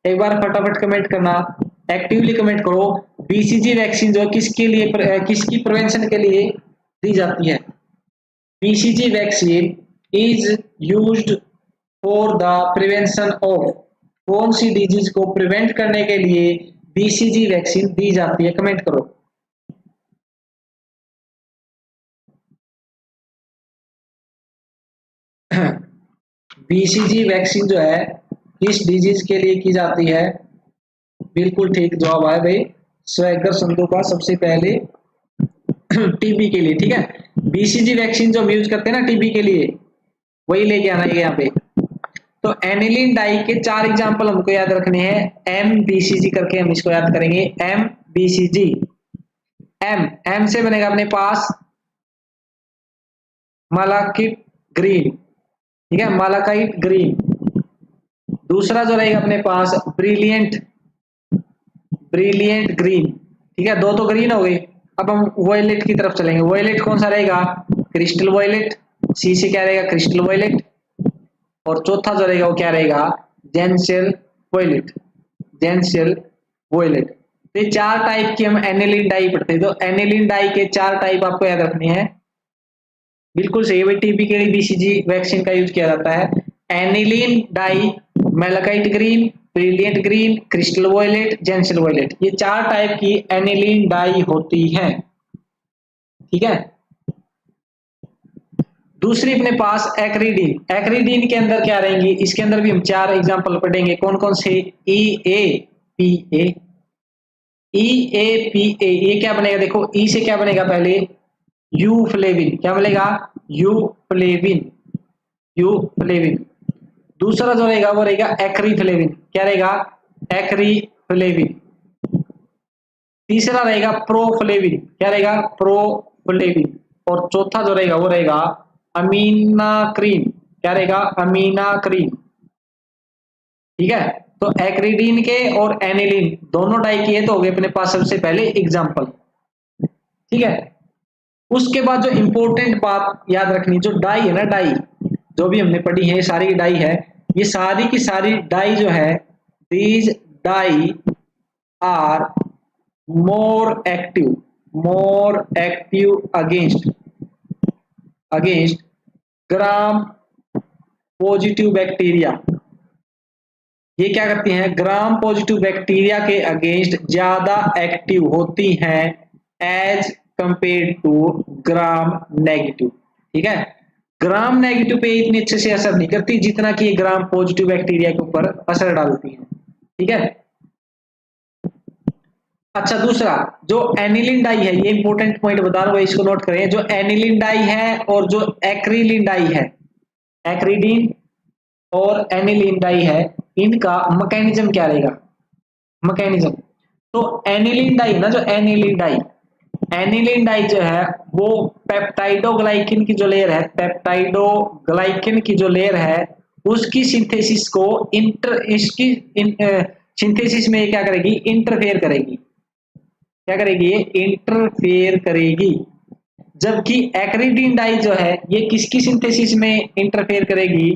S2: एक बार फटाफट कमेंट करना, एक्टिवली कमेंट करो। बीसीजी वैक्सीन जो किसके लिए, किसकी प्रिवेंशन के लिए दी जाती है। BCG vaccine is used for the prevention of, कौन सी डिजीज को प्रिवेंट करने के लिए बीसीजी वैक्सीन दी जाती है, कमेंट करो। बीसीजी वैक्सीन जो है किस डिजीज के लिए की जाती है, बिल्कुल ठीक जवाब है भाई स्वैगर संधू का सबसे पहले टीबी के लिए। ठीक है, बीसीजी वैक्सीन जो हम यूज करते हैं ना टीबी के लिए, वही लेके आना है यहाँ पे। तो एनिलीन डाई के 4 एग्जांपल हमको याद रखने हैं, एम बीसीजी करके हम इसको याद करेंगे। एम बीसीजी, एम से बनेगा अपने पास मालाकिट ग्रीन, ठीक है, मालाकाइट ग्रीन। दूसरा जो रहेगा अपने पास ब्रिलियंट ग्रीन, ठीक है, 2 तो ग्रीन हो गई। अब हम वॉयलेट की तरफ चलेंगे। वॉयलेट कौन सा रहेगा, क्रिस्टल वॉयलेट, सी से क्या रहेगा क्रिस्टल वॉयलेट। और चौथा जो रहेगा वो क्या रहेगा, जेंसेल वॉयलेट, जेंसेल वॉयलेट। तो ये 4 टाइप की हम एनिलीन डाई पढ़ते हैं। तो एनिलीन डाई के 4 टाइप आपको याद रखनी है, बिल्कुल सही है। टीबी के लिए बीसीजी वैक्सीन का यूज किया जाता है। Aniline dye, malachite green, brilliant green, crystal violet, gentian violet, ये 4 टाइप की एनिलीन डाई होती है। ठीक है, दूसरी अपने पास एक्रीडीन। एक्रीडीन के अंदर क्या रहेंगी, इसके अंदर भी हम 4 एग्जांपल पढ़ेंगे। कौन कौन से, EAPA, EAPA, ये क्या बनेगा, देखो ई से क्या बनेगा पहले, यूफ्लेविन, क्या बनेगा यूफ्लेविन, यूफ्लेविन। दूसरा जो रहेगा वो रहेगा एक्रीफ्लेविन, क्या रहेगा एक्रीफ्लेविन। तीसरा रहेगा प्रोफ्लेविन, क्या रहेगा प्रोफ्लेविन। और चौथा जो रहेगा वो रहेगा अमीनाक्रीन, क्या रहेगा अमीनाक्रीन। ठीक है, तो एक्रीडीन के और एनिलीन दोनों डाई किए तो हो गए अपने पास सबसे पहले एग्जांपल। ठीक है, उसके बाद जो इंपॉर्टेंट बात याद रखनी, जो डाई है ना, डाई जो भी हमने पढ़ी है सारी डाई है, ये सारी की सारी डाई जो है, these dye are more active against gram positive bacteria. ये क्या करती हैं, ग्राम पॉजिटिव बैक्टीरिया के अगेंस्ट ज्यादा एक्टिव होती हैं as compared to gram negative. ठीक है, ग्राम नेगेटिव पे इतनी अच्छे से असर नहीं करती जितना कि ये ग्राम पॉजिटिव बैक्टीरिया के ऊपर असर डालती हैं। ठीक है, अच्छा, दूसरा जो एनिलीन डाई है, ये इंपॉर्टेंट पॉइंट बता रहा हूं, इसको नोट करें। जो एनिलीन डाई है और जो एक्रिलीन डाई है, एक्रीडीन और एनिलीन डाई है, इनका मैकेनिज्म क्या रहेगा, मैकेनिज्म। तो एनिलीन डाई ना, जो एनिलीन डाई जो है वो पेप्टाइडोग्लाइकिन की जो लेयर है, पेप्टाइडोग्लाइकिन की जो लेयर है, उसकी सिंथेसिस को सिंथेसिस में क्या करेगी, इंटरफेयर करेगी। क्या करेगी, ये इंटरफेयर करेगी। जबकि एक्रीडीन डाई जो है ये किसकी सिंथेसिस में इंटरफेयर करेगी,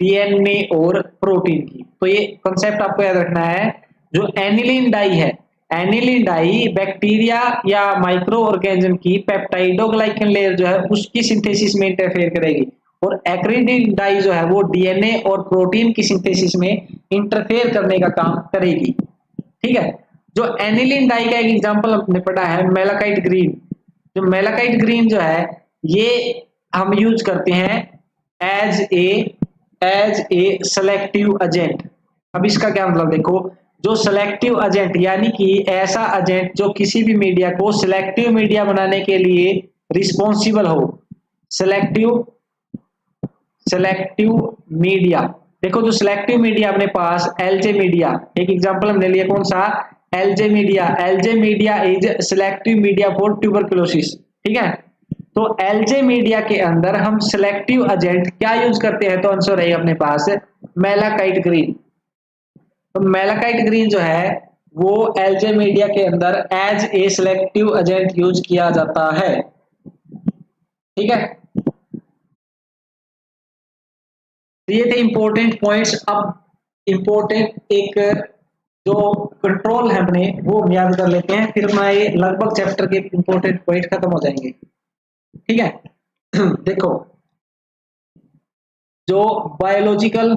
S2: डीएनए और प्रोटीन की। तो ये कॉन्सेप्ट आपको याद रखना है। जो एनिलीन डाई है, एनिलीन डाई बैक्टीरिया या माइक्रो ऑर्गेनिज्म की पेप्टाइडोग्लाइकन लेयर जो है उसकी सिंथेसिस में इंटरफेयर करेगी, और एक्रीडीन डाई जो है वो डीएनए और प्रोटीन की सिंथेसिस में इंटरफेयर करने का काम करेगी। ठीक है, जो एनिलीन डाई का एक एग्जांपल हमने पढ़ा है मेलाकाइट ग्रीन। जो मेलाकाइट ग्रीन जो है ये हम यूज करते हैं एज ए सेलेक्टिव एजेंट। अब इसका क्या मतलब, देखो, जो सेलेक्टिव एजेंट यानी कि ऐसा एजेंट जो किसी भी मीडिया को सेलेक्टिव मीडिया बनाने के लिए रिस्पॉन्सिबल हो। सेलेक्टिव मीडिया, देखो जो सेलेक्टिव मीडिया अपने पास एलजे मीडिया, एक एग्जांपल हमने लिया कौन सा, LJ media is selective media for tuberculosis. ठीक है, तो एलजे मीडिया के अंदर हम सेलेक्टिव एजेंट क्या यूज करते हैं, तो आंसर रहेगा अपने पास मेलाकाइट ग्रीन। तो मेलाकाइट ग्रीन जो है वो एलजे मीडिया के अंदर as a selective agent use किया जाता है। ठीक है, तो ये थे इंपॉर्टेंट पॉइंट्स। अब इंपॉर्टेंट एक जो कंट्रोल है अपने वो हम याद कर लेते हैं, फिर हमारे लगभग चैप्टर के इंपॉर्टेंट पॉइंट खत्म हो जाएंगे। ठीक है। देखो, जो बायोलॉजिकल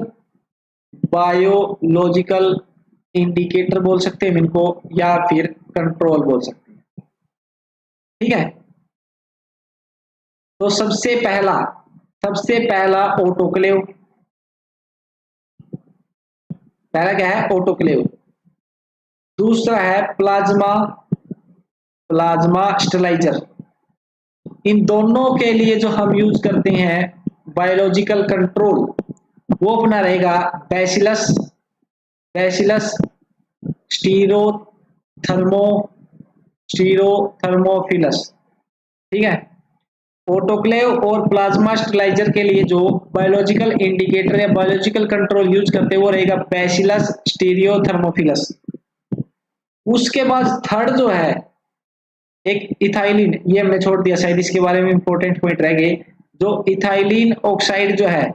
S2: बायोलॉजिकल इंडिकेटर बोल सकते हैं इनको, या फिर कंट्रोल बोल सकते हैं। ठीक है। तो सबसे पहला ऑटोक्लेव। पहला क्या है? ऑटोक्लेव। दूसरा है प्लाज्मा प्लाज्मा स्टेलाइजर। इन दोनों के लिए जो हम यूज करते हैं बायोलॉजिकल कंट्रोल, वो अपना रहेगा bacillus bacillus stereo thermo stearothermophilus. ठीक है। ऑटोक्लेव और प्लाज्मा स्टेलाइजर के लिए जो बायोलॉजिकल इंडिकेटर या बायोलॉजिकल कंट्रोल यूज करते हैं वो रहेगा बैसिलस स्टीरियोथर्मोफिलस। उसके बाद थर्ड जो है एक इथाइलिन, ये हमने छोड़ दिया शायद, इसके बारे में इंपॉर्टेंट पॉइंट रह गए। जो इथाइलिन ऑक्साइड जो है,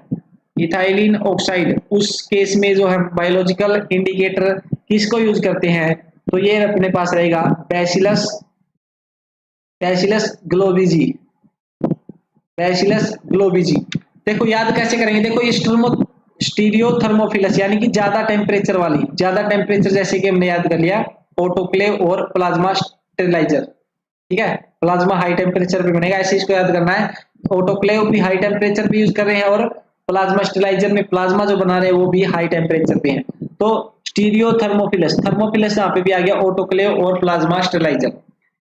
S2: इथाइलिन ऑक्साइड, उस केस में जो है बायोलॉजिकल इंडिकेटर किसको यूज करते हैं, तो ये अपने पास रहेगा बैसिलस बैसिलस ग्लोबिजी बैसिलस ग्लोबिजी। देखो याद कैसे करेंगे, देखो ये स्टीरियो थर्मोफिलस यानी कि ज्यादा टेम्परेचर वाली, ज्यादा टेम्परेचर जैसे कि हमने याद कर लिया ऑटोक्लेव और प्लाज्मा स्टेरिलाइजर। ठीक है। प्लाज्मा हाई टेम्परेचर पे बनेगा, ऐसे इसको याद करना है। ऑटोक्लेव भी हाई टेम्परेचर पे यूज कर रहे हैं और प्लाज्मा स्टेरिलाइजर में प्लाज्मा जो बना रहे हैं वो भी हाई टेम्परेचर पे है। तो स्टीरियो थर्मोफिलस, थर्मोफिलस यहाँ पे भी आ गया, ऑटोक्लेव और प्लाज्मा स्टेरिलाइजर।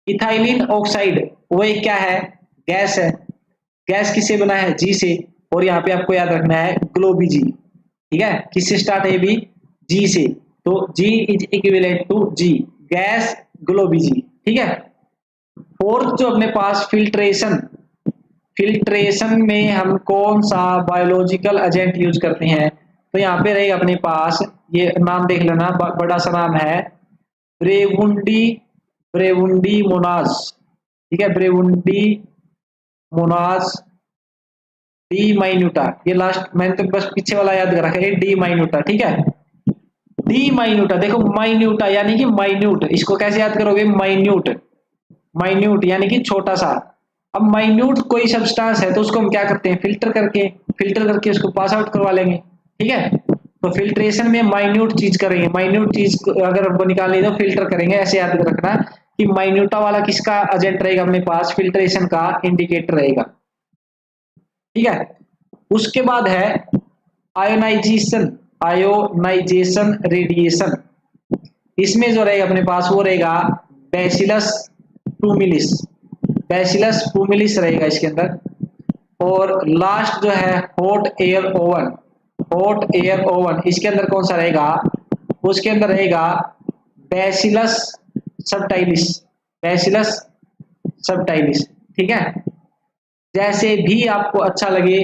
S2: इथाइलिन ऑक्साइड वो एक क्या है? गैस है। गैस किससे बना है? जी से। और यहाँ पे आपको याद रखना है ग्लोबीजी। ठीक है। किससे स्टार्ट है? भी जी से। तो G is equivalent to G, gas globigii. ठीक है। फोर्थ जो अपने पास फिल्ट्रेशन, फिल्ट्रेशन में हम कौन सा बायोलॉजिकल एजेंट यूज करते हैं, तो यहाँ पे रहेगा अपने पास, ये नाम देख लेना, बड़ा सा नाम है, ब्रेवुंडी ब्रेवुंडी मोनाज। ठीक है। ब्रेवुंडी मोनाज डी माइन्यूटा, ये लास्ट मैंने तो बस पीछे वाला याद कर रखा है, डी माइन्यूटा। ठीक है। डी माइन्यूटा, देखो माइन्यूटा यानी कि माइन्यूट, इसको कैसे याद करोगे? माइन्यूट, माइन्यूट यानी कि छोटा सा। अब माइन्यूट कोई सब्सटेंस है तो उसको हम क्या करते हैं? फिल्टर करके उसको पास आउट करवा लेंगे। ठीक है। तो फिल्ट्रेशन में माइन्यूट चीज करेंगे, माइन्यूट चीज अगर हमको निकालनी है तो फिल्टर करेंगे, ऐसे याद रखना कि माइन्यूटा वाला किसका एजेंट रहेगा अपने पास? फिल्ट्रेशन का इंडिकेटर रहेगा। ठीक है। उसके बाद है आयोनाइजेशन आयोनाइजेशन रेडिएशन। इसमें जो रहेगा अपने पास वो रहेगा बैसिलस टूमिलिस, बैसिलस टूमिलिस रहेगा इसके अंदर। और लास्ट जो है hot air oven, hot air oven, इसके अंदर कौन सा रहेगा? उसके अंदर रहेगा बैसिलस सबटाइलिस, बैसिलस सबटाइलिस। ठीक है। जैसे भी आपको अच्छा लगे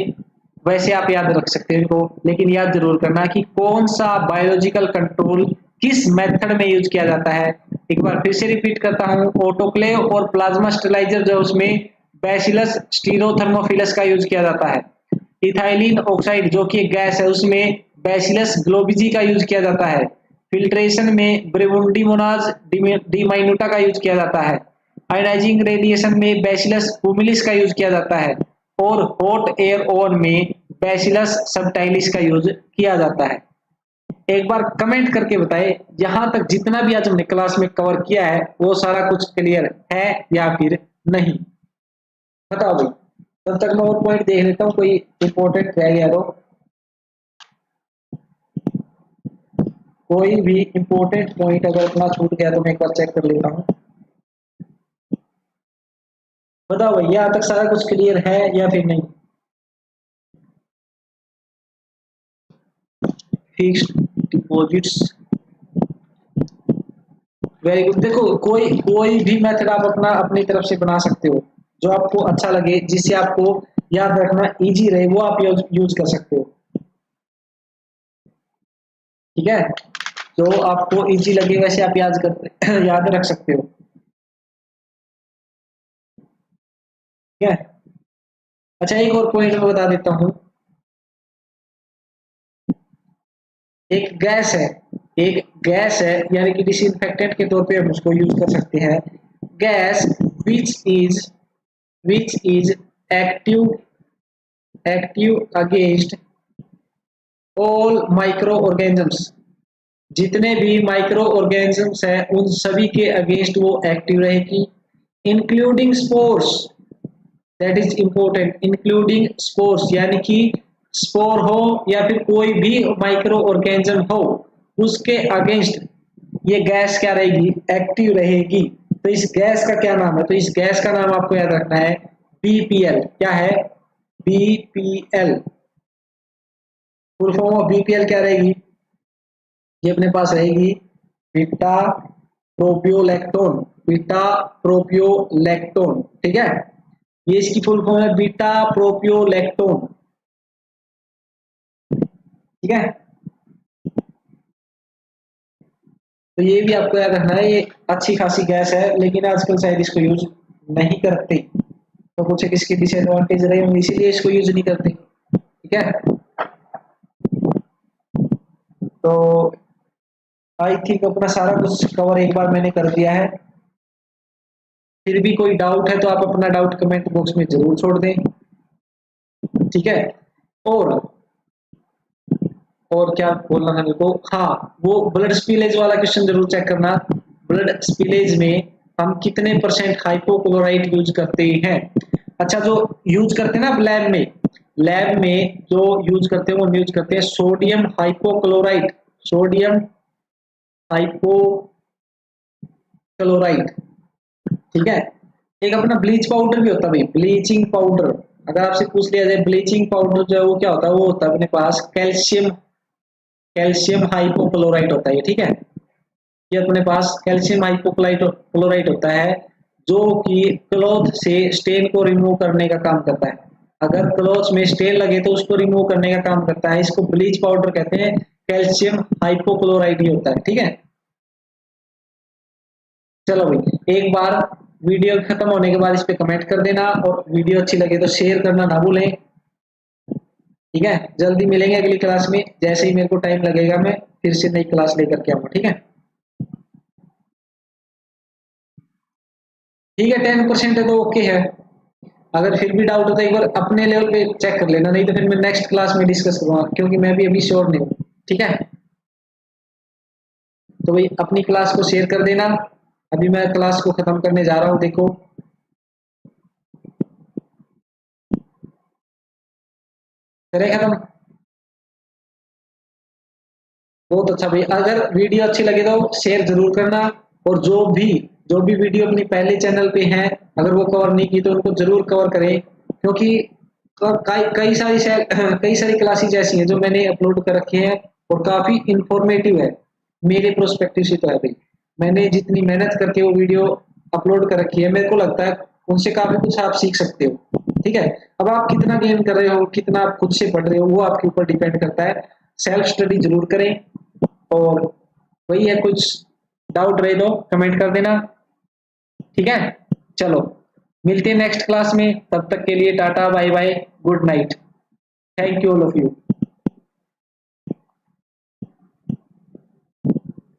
S2: वैसे आप याद रख सकते हैं इनको, लेकिन याद जरूर करना कि कौन सा बायोलॉजिकल कंट्रोल किस मेथड में यूज किया जाता है। एक बार फिर से रिपीट करता हूं, ऑटोक्लेव और प्लाज्मा स्टेरिलाइजर जो उसमें बैसिलस स्टीरोथर्मोफिलस का यूज किया जाता है। इथाइलिन ऑक्साइड जो कि गैस है उसमें बैसिलस ग्लोबिजी का यूज किया जाता है। फिल्ट्रेशन में ब्रेवुंडी मोनाज डी माइन्यूटा का यूज किया जाता है। आयोनाइजिंग रेडिएशन में बैसिलस टूमिलिस का यूज किया जाता है। और हॉट एयर ओवन में बैसिलस सबटाइलिस का यूज किया जाता है। एक बार कमेंट करके बताएं यहां तक जितना भी आज हमने क्लास में कवर किया है वो सारा कुछ क्लियर है या फिर नहीं, बताओ भाई। तब तक मैं और पॉइंट देख लेता हूँ कोई इंपॉर्टेंट रह गया तो। कोई भी इंपॉर्टेंट पॉइंट अगर अपना छूट गया तो मैं एक बार चेक कर लेता हूँ। बताओ भाई यहाँ तक सारा कुछ क्लियर है या फिर नहीं? Fixed deposits, very good. देखो कोई भी मेथड आप अपना अपनी तरफ से बना सकते हो, जो आपको अच्छा लगे, जिससे आपको याद रखना इजी रहे, वो आप यूज कर सकते हो। ठीक है। जो आपको इजी लगे वैसे आप याद रख सकते हो। ठीक है। अच्छा एक और पॉइंट मैं बता देता हूँ, एक गैस है, एक गैस है, यानी कि डिसइंफेक्टेंट के तौर पे हम उसको यूज कर सकते हैं। Gas which is active against all micro organisms, जितने भी माइक्रो ऑर्गेनिजम्स हैं उन सभी के अगेंस्ट वो एक्टिव रहेगी, including spores, that is important, including spores, यानी कि स्पोर हो या फिर कोई भी माइक्रो ऑर्गेनिज्म हो उसके अगेंस्ट ये गैस क्या रहेगी, एक्टिव रहेगी। तो इस गैस का क्या नाम है, तो इस गैस का नाम आपको याद रखना है बीपीएल। क्या है, BPL. Full form of BPL क्या रहेगी, ये अपने पास रहेगी बीटा प्रोपियोलैक्टोन, बीटा प्रोपियोलैक्टोन, ठीक है, ये इसकी फुल फॉर्म है बीटा प्रोपियोलैक्टोन, ठीक है। तो ये भी आपको याद रखना है, ये अच्छी खासी गैस है लेकिन आजकल शायद इसको यूज नहीं करते, तो कुछ इसके डिसएडवांटेज रहे होंगे इसीलिए इसको यूज नहीं करते, ठीक है। तो आई थिंक अपना सारा कुछ कवर एक बार मैंने कर दिया है। फिर भी कोई डाउट है तो आप अपना डाउट कमेंट बॉक्स में जरूर छोड़ दें, ठीक है। और क्या बोलना था मेरे को, हाँ वो ब्लड स्पिलेज वाला क्वेश्चन जरूर चेक करना। ब्लड स्पिलेज में हम कितने परसेंट हाइपोक्लोराइट यूज करते हैं। अच्छा, जो यूज करते हैं ना लैब में जो यूज करते हैं वो यूज करते हैं सोडियम हाइपोक्लोराइट, सोडियम हाइपोक्लोराइट, ठीक है। एक अपना ब्लीच पाउडर भी होता है भाई, ब्लीचिंग पाउडर। अगर आपसे पूछ लिया जाए ब्लीचिंग पाउडर जो है वो क्या होता है, वो होता है अपने पास कैल्शियम हाइपोक्लोराइट होता है, ठीक है। ये अपने पास कैल्शियम हाइपोक्लोराइट होता है जो कि क्लॉथ से स्टेन को रिमूव करने का काम करता है। अगर क्लॉथ में स्टेन लगे तो उसको रिमूव करने का काम करता है, इसको ब्लीच पाउडर कहते हैं, कैल्शियम हाइपोक्लोराइट ही होता है, ठीक है। चलो भाई, एक बार वीडियो खत्म होने के बाद इस पे कमेंट कर देना और वीडियो अच्छी लगे तो शेयर करना ना भूलें, ठीक है। जल्दी मिलेंगे अगली क्लास में, जैसे ही मेरे को टाइम लगेगा मैं फिर से नई क्लास लेकर के आऊंगा, ठीक है। ठीक है, 10% है तो ओके है। अगर फिर भी डाउट होता है एक बार अपने लेवल पे चेक कर लेना, नहीं तो फिर मैं नेक्स्ट क्लास में डिस्कस करूंगा क्योंकि मैं भी अभी श्योर नहीं हूँ, ठीक है। तो भाई अपनी क्लास को शेयर कर देना। अभी मैं क्लास को खत्म करने जा रहा हूँ, देखो करें खत्म। बहुत अच्छा भाई, अगर वीडियो अच्छी लगे तो शेयर जरूर करना, और जो भी वीडियो अपनी पहले चैनल पे हैं अगर वो कवर नहीं की तो उनको जरूर कवर करें, क्योंकि कई सारी क्लासेस ऐसी हैं जो मैंने अपलोड कर रखी हैं और काफी इंफॉर्मेटिव है, मेरे प्रोस्पेक्टिव से तो है भाई। मैंने जितनी मेहनत करके वो वीडियो अपलोड कर रखी है मेरे को लगता है उनसे काफी कुछ आप सीख सकते हो, ठीक है। अब आप कितना गेन कर रहे हो, कितना आप खुद से पढ़ रहे हो, वो आपके ऊपर डिपेंड करता है। सेल्फ स्टडी जरूर करें, और वही है, कुछ डाउट रहे तो कमेंट कर देना, ठीक है। चलो मिलते हैं नेक्स्ट क्लास में, तब तक के लिए tata bye bye, good night, thank you all of you.